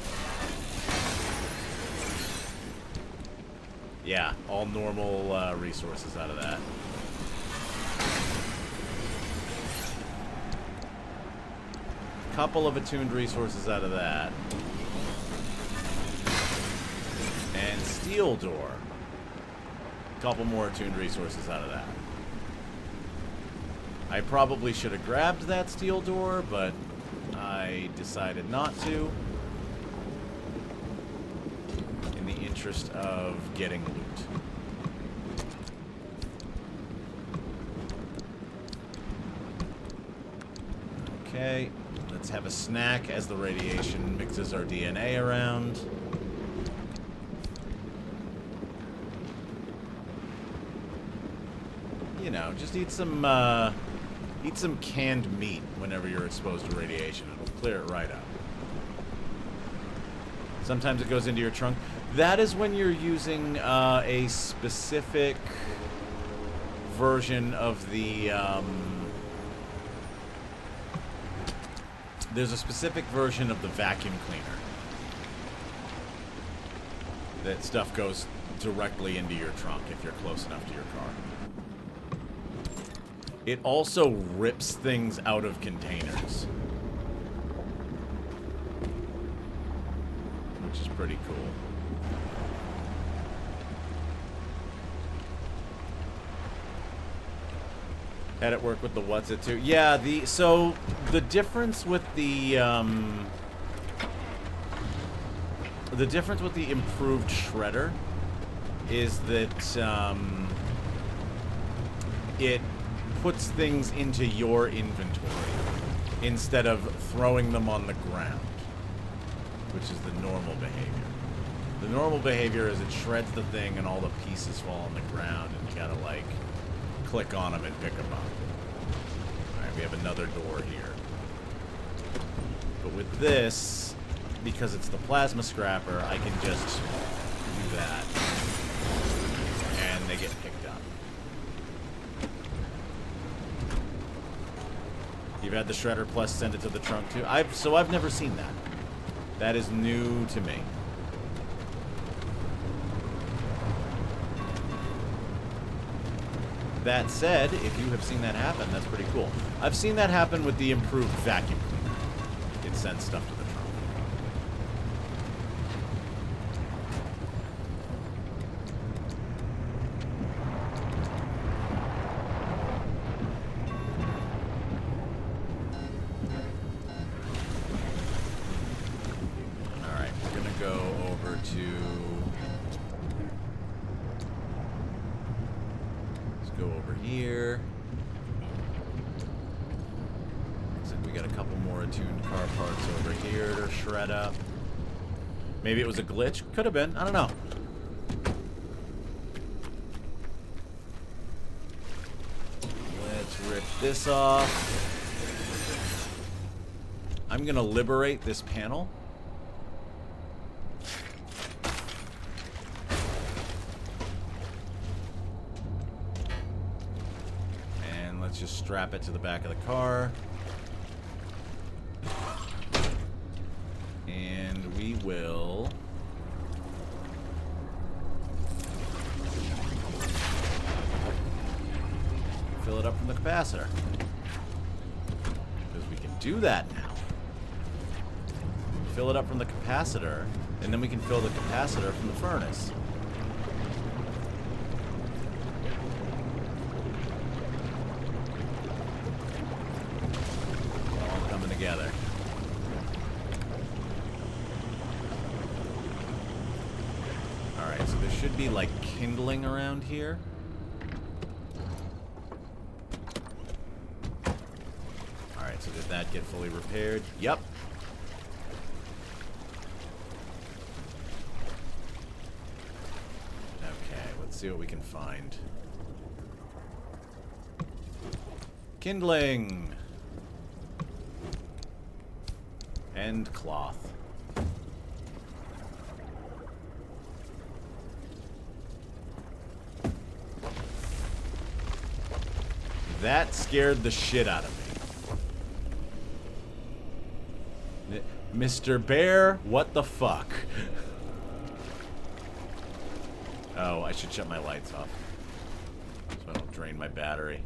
Speaker 1: Yeah, all normal resources out of that. Couple of attuned resources out of that. And steel door. Couple more attuned resources out of that. I probably should have grabbed that steel door, but I decided not to. In the interest of getting loot. Okay, let's have a snack as the radiation mixes our DNA around. You know, just eat some canned meat whenever you're exposed to radiation. It'll clear it right up. Sometimes it goes into your trunk. That is when you're using a specific version of the there's a specific version of the vacuum cleaner that stuff goes directly into your trunk if you're close enough to your car. It also rips things out of containers, which is pretty cool. Had it work with the what's it too? Yeah, so the difference with the improved shredder is that it puts things into your inventory instead of throwing them on the ground, which is the normal behavior. The normal behavior is it shreds the thing and all the pieces fall on the ground and you gotta like click on them and pick them up. Alright, we have another door here. But with this, because it's the plasma scrapper, I can just do that. And they get picked up. You've had the Shredder Plus send it to the trunk too? I've never seen that. That is new to me. That said, if you have seen that happen, that's pretty cool. I've seen that happen with the improved vacuum cleaner. It sends stuff to the trunk. Alright, we're gonna go over to... go over here. Looks like we got a couple more attuned car parts over here to shred up. Maybe it was a glitch? Could have been. I don't know. Let's rip this off. I'm gonna liberate this panel. Let's just strap it to the back of the car. And we will... fill it up from the capacitor. Because we can do that now. Fill it up from the capacitor, and then we can fill the capacitor from the furnace. Together. Alright, so there should be like kindling around here. Alright, so did that get fully repaired? Yep. Okay, let's see what we can find. Kindling! And cloth. That scared the shit out of me. Mr. Bear, what the fuck? Oh, I should shut my lights off so I don't drain my battery.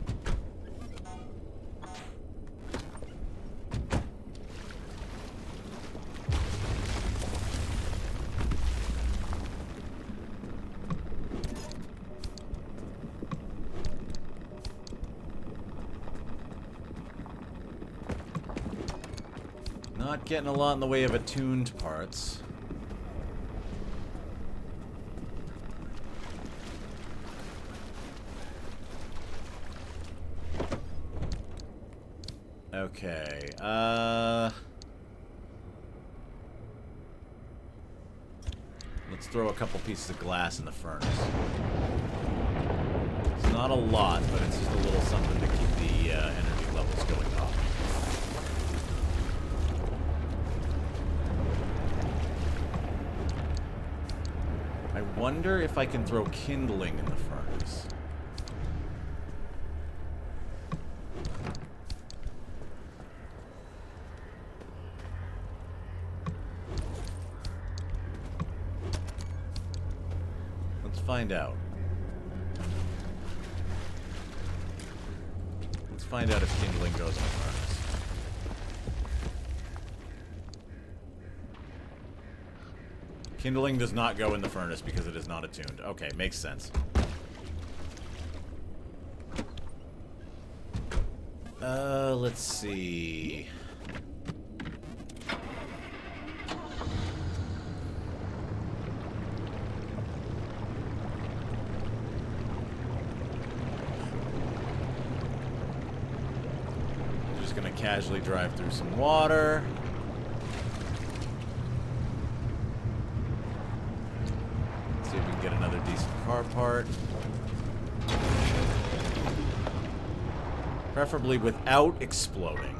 Speaker 1: Not getting a lot in the way of attuned parts. Okay, let's throw a couple pieces of glass in the furnace. It's not a lot, but it's just a little something to keep the energy levels going up. I wonder if I can throw kindling in the furnace. find out. Let's find out if kindling goes in the furnace. Kindling does not go in the furnace because it is not attuned. Okay, makes sense. Let's see. I'm just gonna casually drive through some water. See if we can get another decent car part. Preferably without exploding.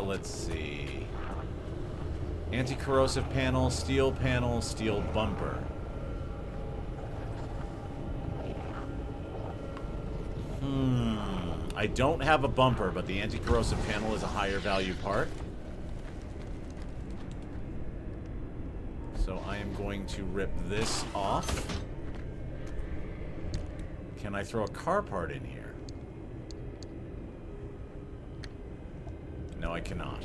Speaker 1: Let's see. Anti-corrosive panel, steel bumper. I don't have a bumper, but the anti-corrosive panel is a higher value part. So I am going to rip this off. Can I throw a car part in here? No, I cannot.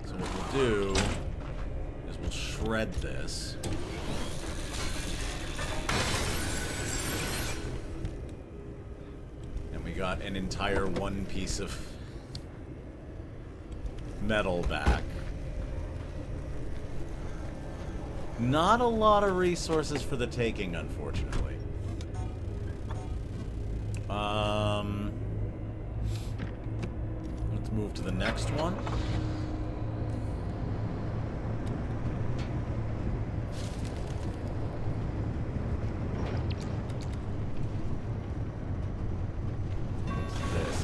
Speaker 1: So what we'll do is we'll shred this. And we got an entire one piece of metal back. Not a lot of resources for the taking, unfortunately. Let's move to the next one. What's this?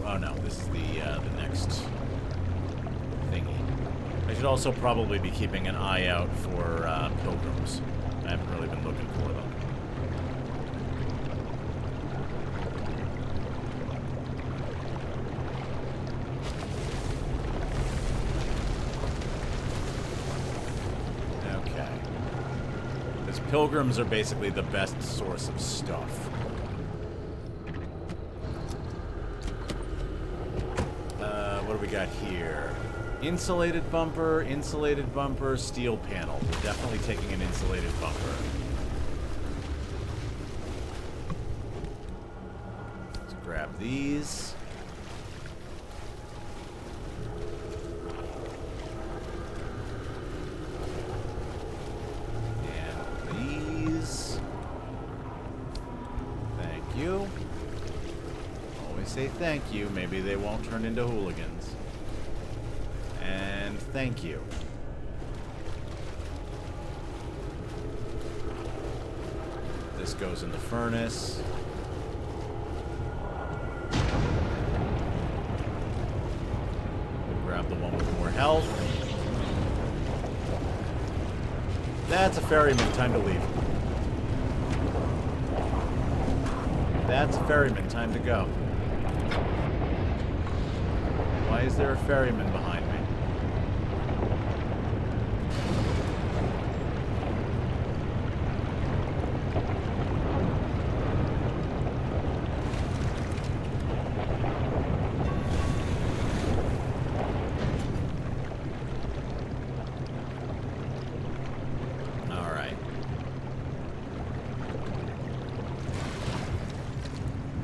Speaker 1: Oh no, this is the next thingy. I should also probably be keeping an eye out for pilgrims. I haven't really been looking for them. Okay. Because pilgrims are basically the best source of stuff. What do we got here? Insulated bumper, steel panel. We're definitely taking an insulated bumper. Let's grab these. And these. Thank you. Always say thank you. Maybe they won't turn into hooligans. And thank you. This goes in the furnace. Grab the one with more health. That's a ferryman. Time to leave. That's a ferryman. Time to go. Why is there a ferryman behind me?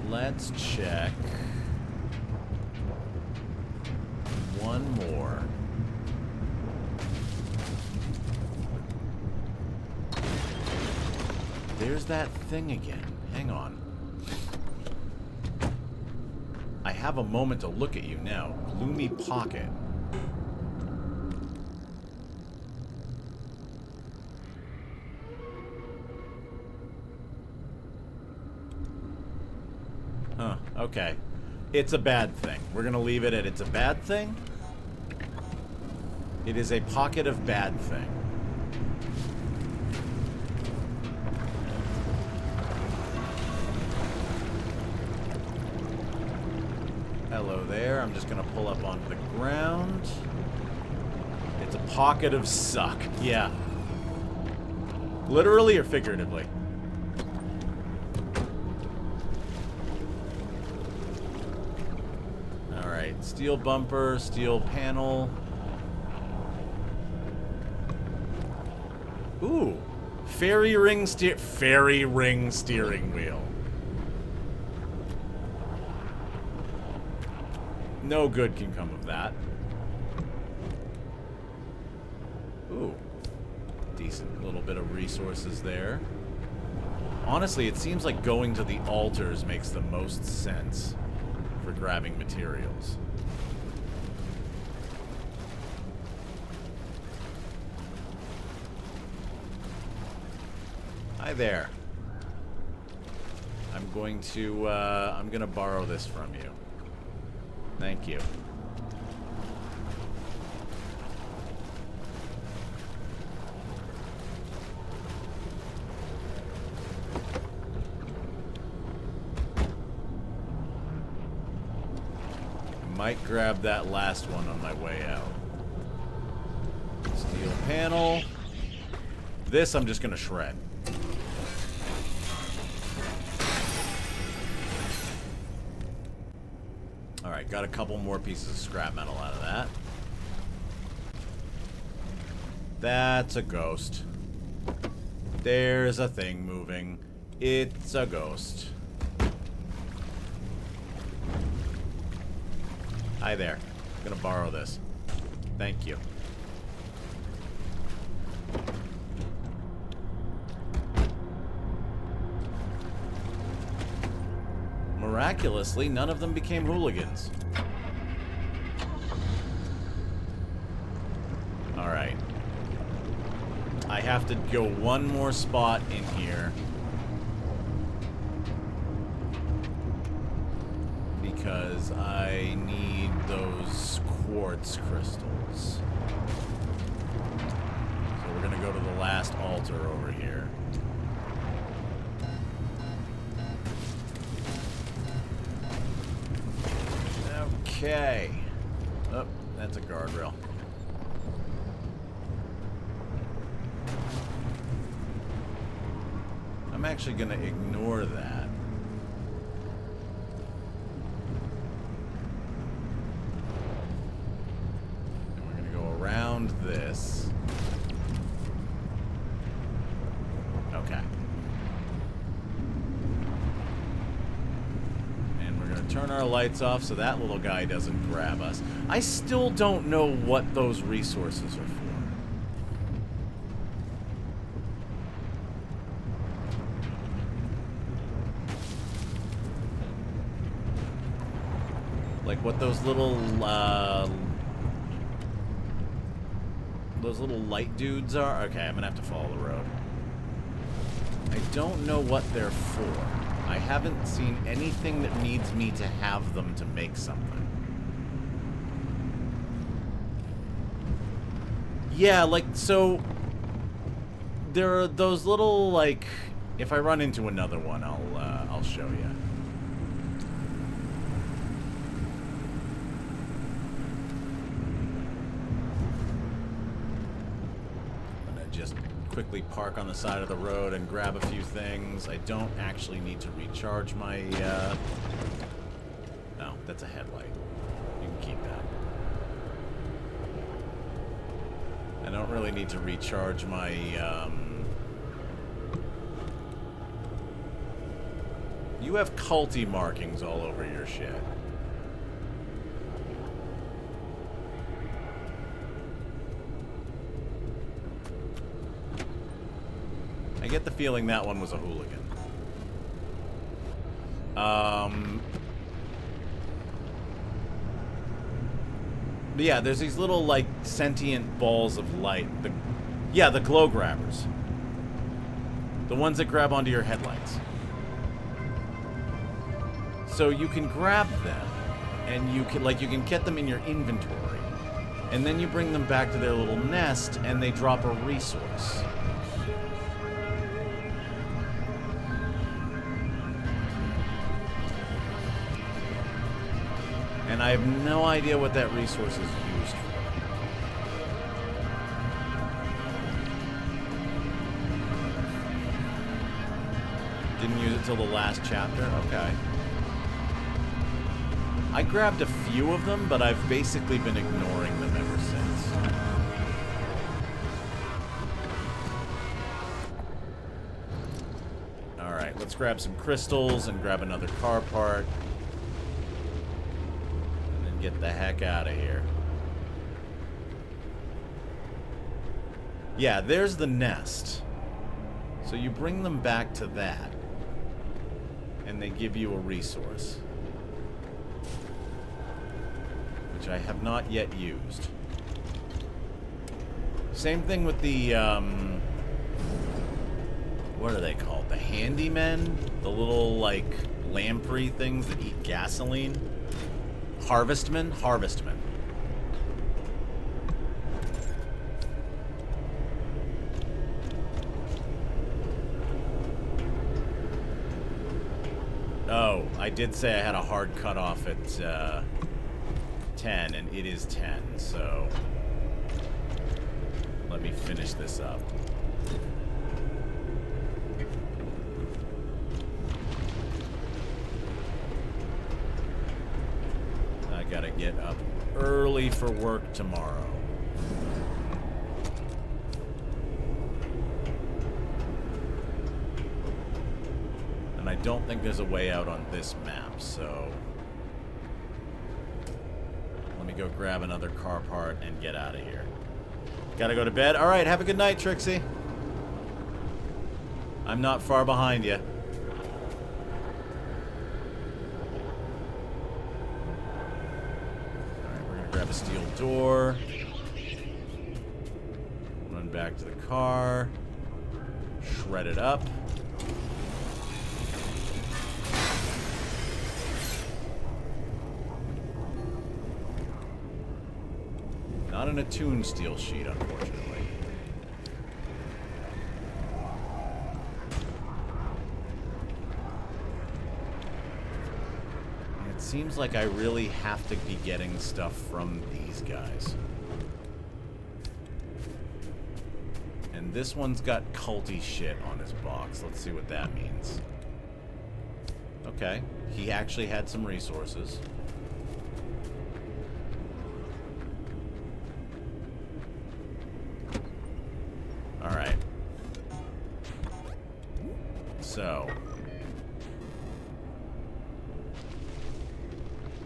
Speaker 1: Let's check one more. There's that thing again. Hang on. I have a moment to look at you now. Gloomy pocket. Huh, okay. It's a bad thing. We're gonna leave it at it's a bad thing. It is a pocket of bad thing. Hello there. I'm just gonna pull up onto the ground. It's a pocket of suck. Yeah. Literally or figuratively? Alright, steel bumper, steel panel. Ooh. Fairy ring steering wheel. No good can come of that. Ooh. Decent little bit of resources there. Honestly, it seems like going to the altars makes the most sense for grabbing materials. Hi there. I'm gonna borrow this from you. Thank you. Might grab that last one on my way out. Steel panel. This I'm just gonna shred. Alright, got a couple more pieces of scrap metal out of that. That's a ghost. There's a thing moving. It's a ghost. Hi there. I'm gonna borrow this. Thank you. Miraculously, none of them became hooligans. Alright. I have to go one more spot in here. Because I need those quartz crystals. So we're gonna go to the last altar over here. Okay. Oh, that's a guardrail. I'm actually gonna ignore that. And we're gonna go around this. Okay. Turn our lights off so that little guy doesn't grab us. I still don't know what those resources are for. Like what those little light dudes are? Okay, I'm gonna have to follow the road. I don't know what they're for. I haven't seen anything that needs me to have them to make something. Yeah, like, so... There are those little, like... If I run into another one, I'll show you. Quickly park on the side of the road and grab a few things. I don't actually need to recharge my, No, that's a headlight. You can keep that. I don't really need to recharge my, You have culty markings all over your shit. I get the feeling that one was a hooligan. But yeah, there's these little, like, sentient balls of light. The glow grabbers. The ones that grab onto your headlights. So you can grab them, and you can get them in your inventory. And then you bring them back to their little nest, and they drop a resource. And I have no idea what that resource is used for. Didn't use it till the last chapter? Okay. I grabbed a few of them, but I've basically been ignoring them ever since. Alright, let's grab some crystals and grab another car part. And then get the heck out of here. Yeah, there's the nest. So you bring them back to that. And they give you a resource. Which I have not yet used. Same thing with the, what are they called? The handymen? The little, like, lamprey things that eat gasoline? Harvestmen? Harvestmen. Oh, I did say I had a hard cutoff at, 10, and it is 10, so let me finish this up. I gotta get up early for work tomorrow. And I don't think there's a way out on this map, so let me go grab another car part and get out of here. Gotta go to bed? Alright, have a good night, Trixie. I'm not far behind you. Alright, we're gonna grab a steel door. Run back to the car. Shred it up. Not an attuned steel sheet, unfortunately. It seems like I really have to be getting stuff from these guys. And this one's got culty shit on his box. Let's see what that means. Okay, he actually had some resources. Alright. So.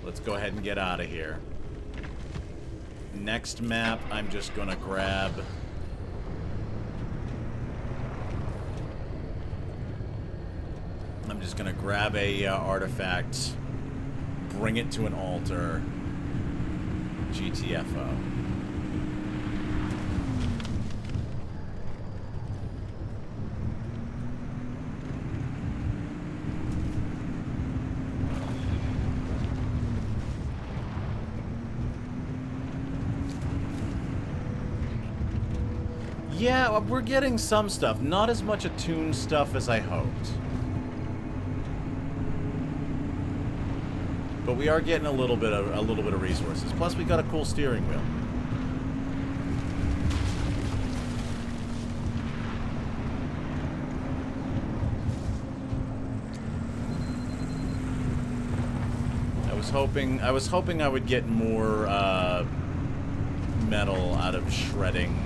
Speaker 1: Let's go ahead and get out of here. Next map, I'm just gonna grab... I'm just gonna grab a artifact, bring it to an altar, GTFO. Yeah, we're getting some stuff. Not as much attuned stuff as I hoped. But we are getting a little bit of resources. Plus, we got a cool steering wheel. I was hoping I would get more metal out of shredding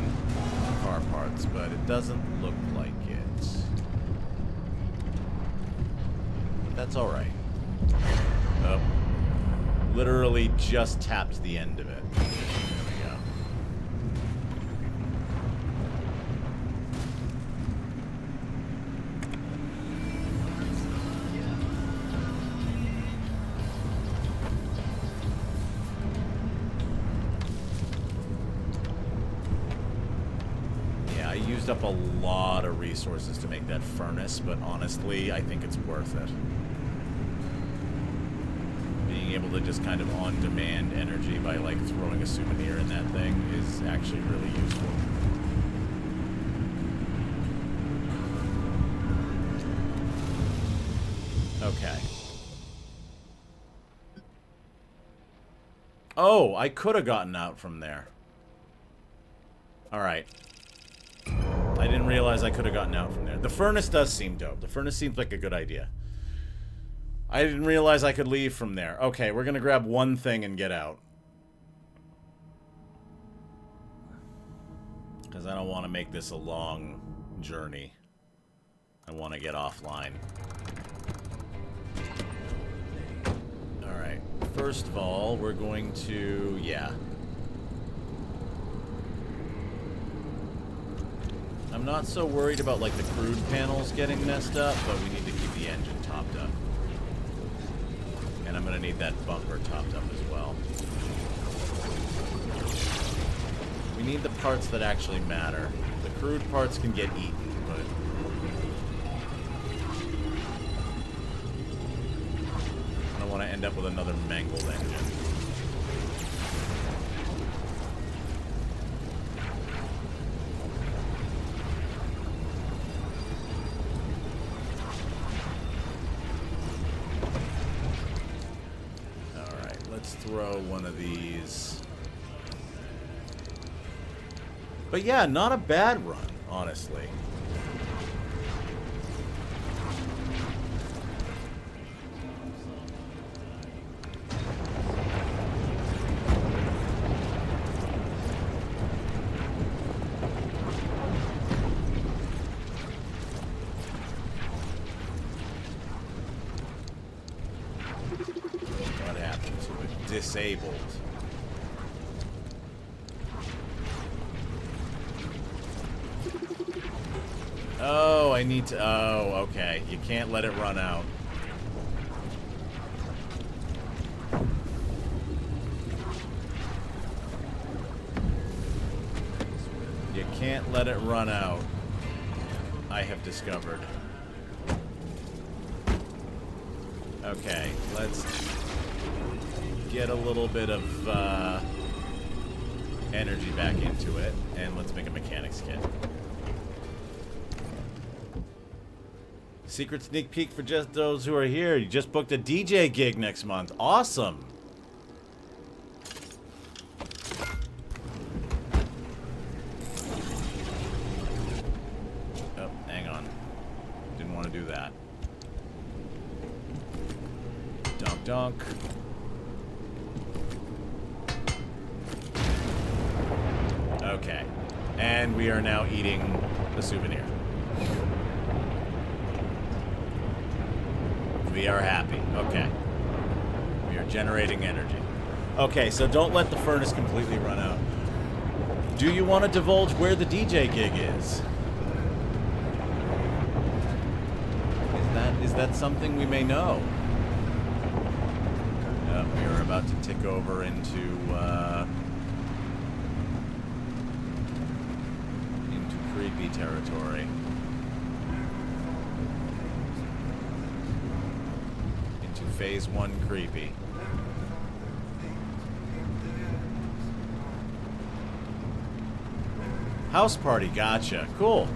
Speaker 1: car parts, but it doesn't look like it. That's all right. Oh. Literally just tapped the end of it. There we go. Yeah, I used up a lot of resources to make that furnace, but honestly, I think it's worth it. Able to just kind of on-demand energy by like throwing a souvenir in that thing is actually really useful. Okay. Oh, I could have gotten out from there. Alright. I didn't realize I could have gotten out from there. The furnace does seem dope. The furnace seems like a good idea. I didn't realize I could leave from there. Okay, we're gonna grab one thing and get out. Because I don't want to make this a long journey. I want to get offline. Alright. First of all, we're going to... yeah. I'm not so worried about, like, the crude panels getting messed up, but we need to keep the engine topped up. And I'm going to need that bumper topped up as well. We need the parts that actually matter. The crude parts can get eaten, but... I don't want to end up with another mangled engine. Alright, let's throw one of these... But yeah, not a bad run, honestly. What happened to it? Disabled. Oh, I need to... oh, okay. You can't let it run out. You can't let it run out. I have discovered. Okay, let's get a little bit of energy back into it, and let's make a mechanics kit. Secret sneak peek for just those who are here. You just booked a DJ gig next month. Awesome. Oh, hang on. Didn't want to do that. Dunk, dunk. Okay. And we are now eating the souvenir. We are happy. Okay. We are generating energy. Okay, so don't let the furnace completely run out. Do you want to divulge where the DJ gig is? Is that something we may know? We are about to tick over into creepy territory. Phase 1 creepy. House party, gotcha. Cool.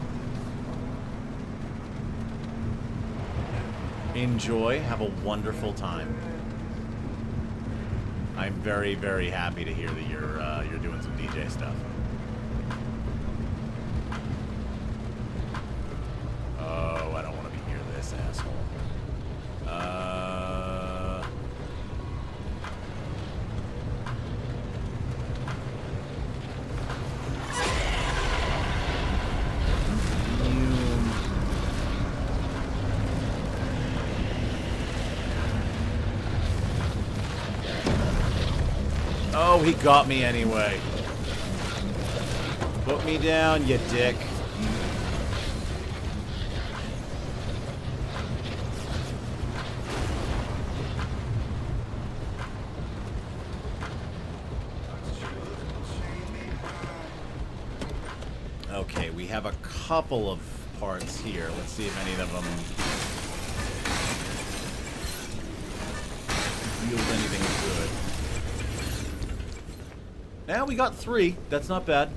Speaker 1: Enjoy. Have a wonderful time. I'm very, very happy to hear that you're doing some DJ stuff. Oh, I don't want to be near this asshole. Oh, he got me anyway. Put me down, you dick. Okay, we have a couple of parts here. Let's see if any of them yield anything good. Now we got 3. That's not bad.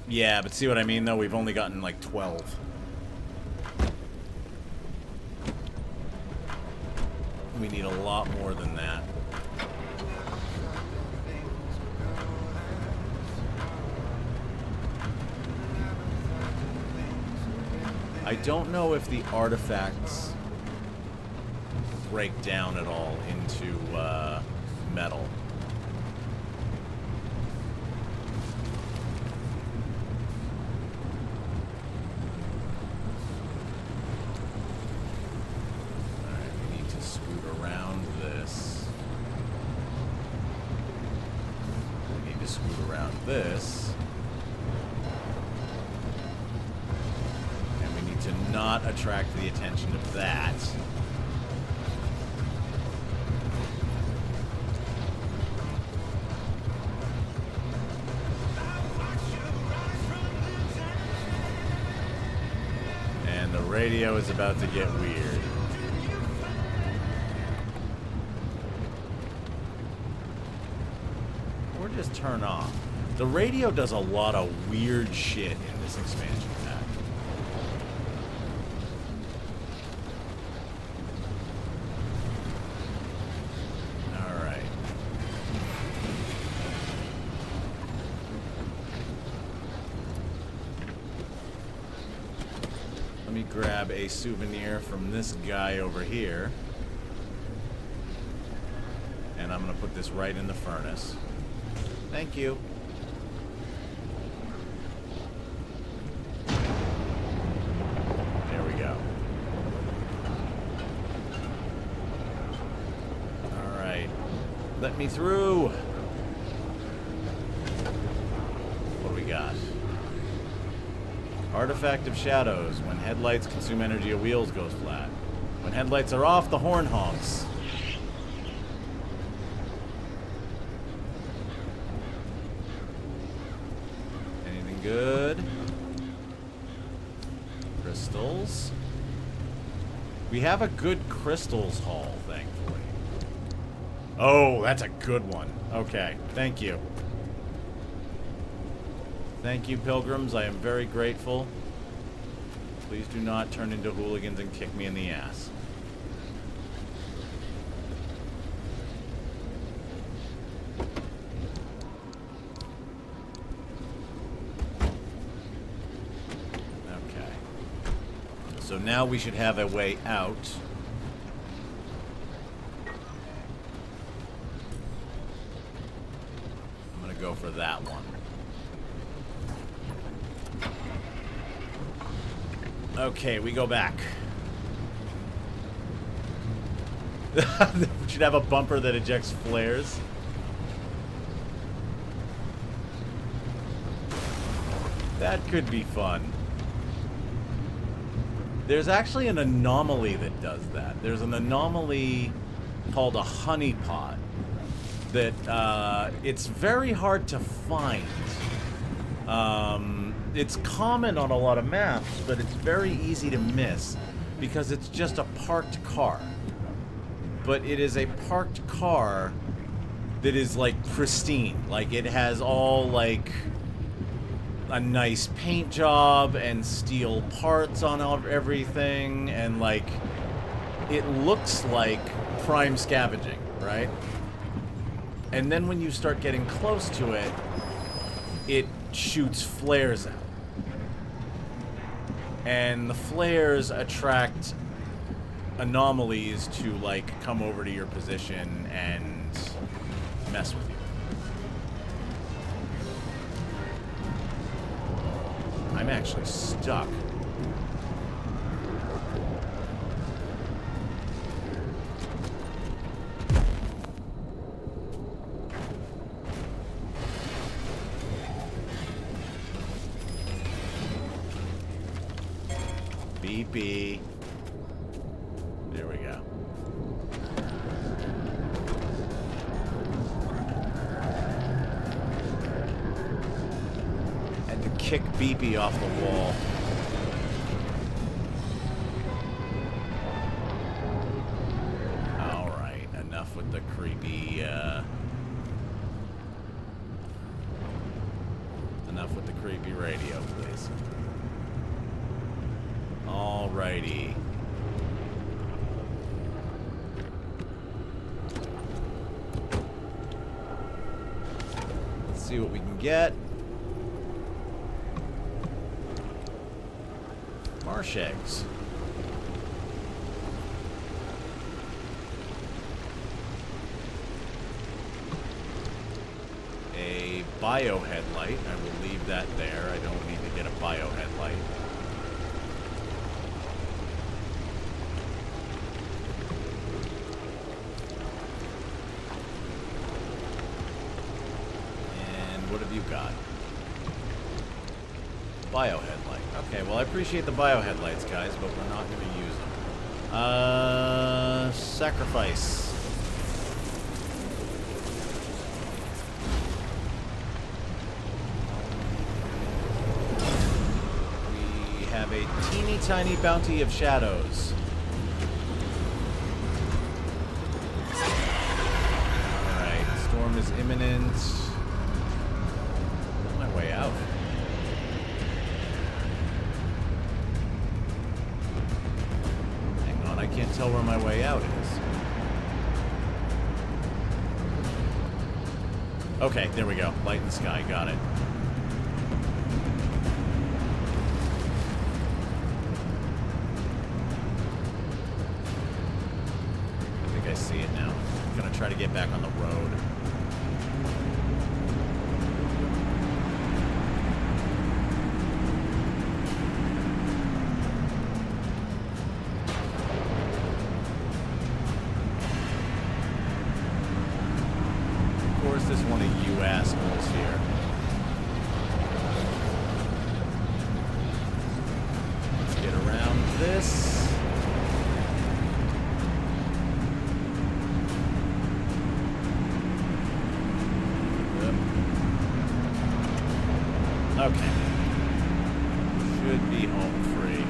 Speaker 1: Yeah, but see what I mean, though? We've only gotten, like, 12. we need a lot more than that. I don't know if the artifacts break down at all into metal. Alright, we need to scoot around this. We need to scoot around this. And we need to not attract the attention of that. The radio is about to get weird. Or just turn off. The radio does a lot of weird shit in this expansion pack. Alright. Let me grab a souvenir from this guy over here. And I'm going to put this right in the furnace. Thank you. There we go. Alright. Let me through. What do we got? Artifact of Shadows. When headlights consume energy, a wheels goes flat. When headlights are off, the horn honks. Anything good? Crystals. We have a good crystals haul, thankfully. Oh, that's a good one. Okay, thank you. Thank you, pilgrims. I am very grateful. Please do not turn into hooligans and kick me in the ass. Okay. So now we should have a way out. I'm gonna go for that one. Okay, we go back. We should have a bumper that ejects flares. That could be fun. There's actually an anomaly that does that. There's an anomaly called a honeypot that it's very hard to find. It's common on a lot of maps, but it's very easy to miss because it's just a parked car. But it is a parked car that is like pristine. Like it has all like a nice paint job and steel parts on everything, and like it looks like prime scavenging, right? And then when you start getting close to it, it shoots flares out. And the flares attract anomalies to like come over to your position and mess with you. I'm actually stuck. Beepy. There we go. Had to kick Beepy off the wall. Alright, enough with the creepy, enough with the creepy radio, please. Alrighty. see what we can get. Marsh eggs. A bio headlight. I will leave that there. I don't need to get a bio headlight. And what have you got? Bio headlight. Okay, well I appreciate the bio headlights, guys, but we're not going to use them. Sacrifice. We have a teeny tiny bounty of shadows. Alright, storm is imminent. On my way out. I can't tell where my way out is. Okay, there we go. Light in the sky. Got it. I think I see it now. I'm gonna try to get back on the road. This one of you assholes here. Let's get around this. Yep. Okay. Should be home free.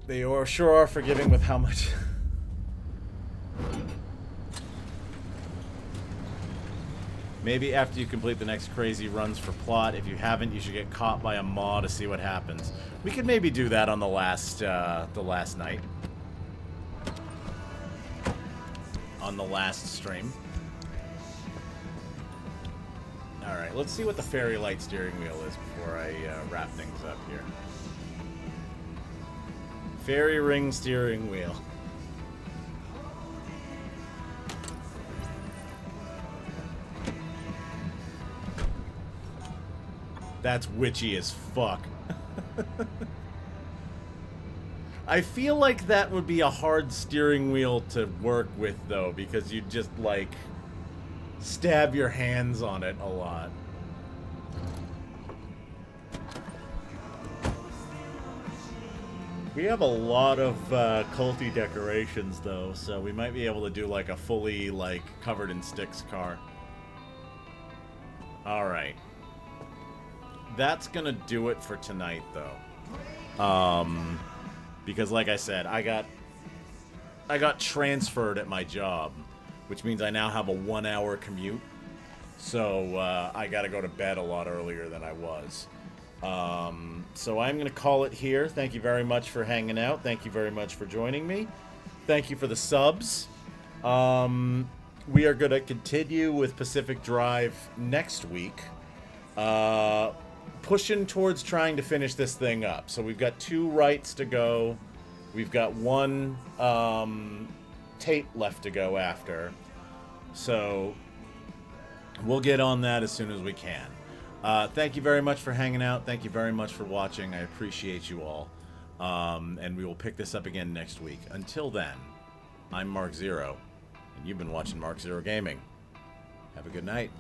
Speaker 1: They sure are forgiving with how much. Maybe after you complete the next crazy runs for plot. If you haven't, you should get caught by a maw to see what happens. We could maybe do that on the last night. On the last stream. Alright, let's see what the fairy light steering wheel is before I wrap things up here. Fairy ring steering wheel. That's witchy as fuck. I feel like that would be a hard steering wheel to work with, though, because you just, like, stab your hands on it a lot. We have a lot of culty decorations, though, so we might be able to do, like, a fully, like, covered in sticks car. Alright. That's gonna do it for tonight, though. Because, like I said, I got transferred at my job, which means I now have a 1-hour commute. So, I gotta go to bed a lot earlier than I was. So I'm going to call it here. Thank you very much for hanging out. Thank you very much for joining me. Thank you for the subs. We are going to continue with Pacific Drive next week. Pushing towards trying to finish this thing up. So we've got 2 rights to go. We've got 1 tape left to go after. So we'll get on that as soon as we can. Thank you very much for hanging out. Thank you very much for watching. I appreciate you all. And we will pick this up again next week. Until then, I'm Mark Zero, and you've been watching Mark Zero Gaming. Have a good night.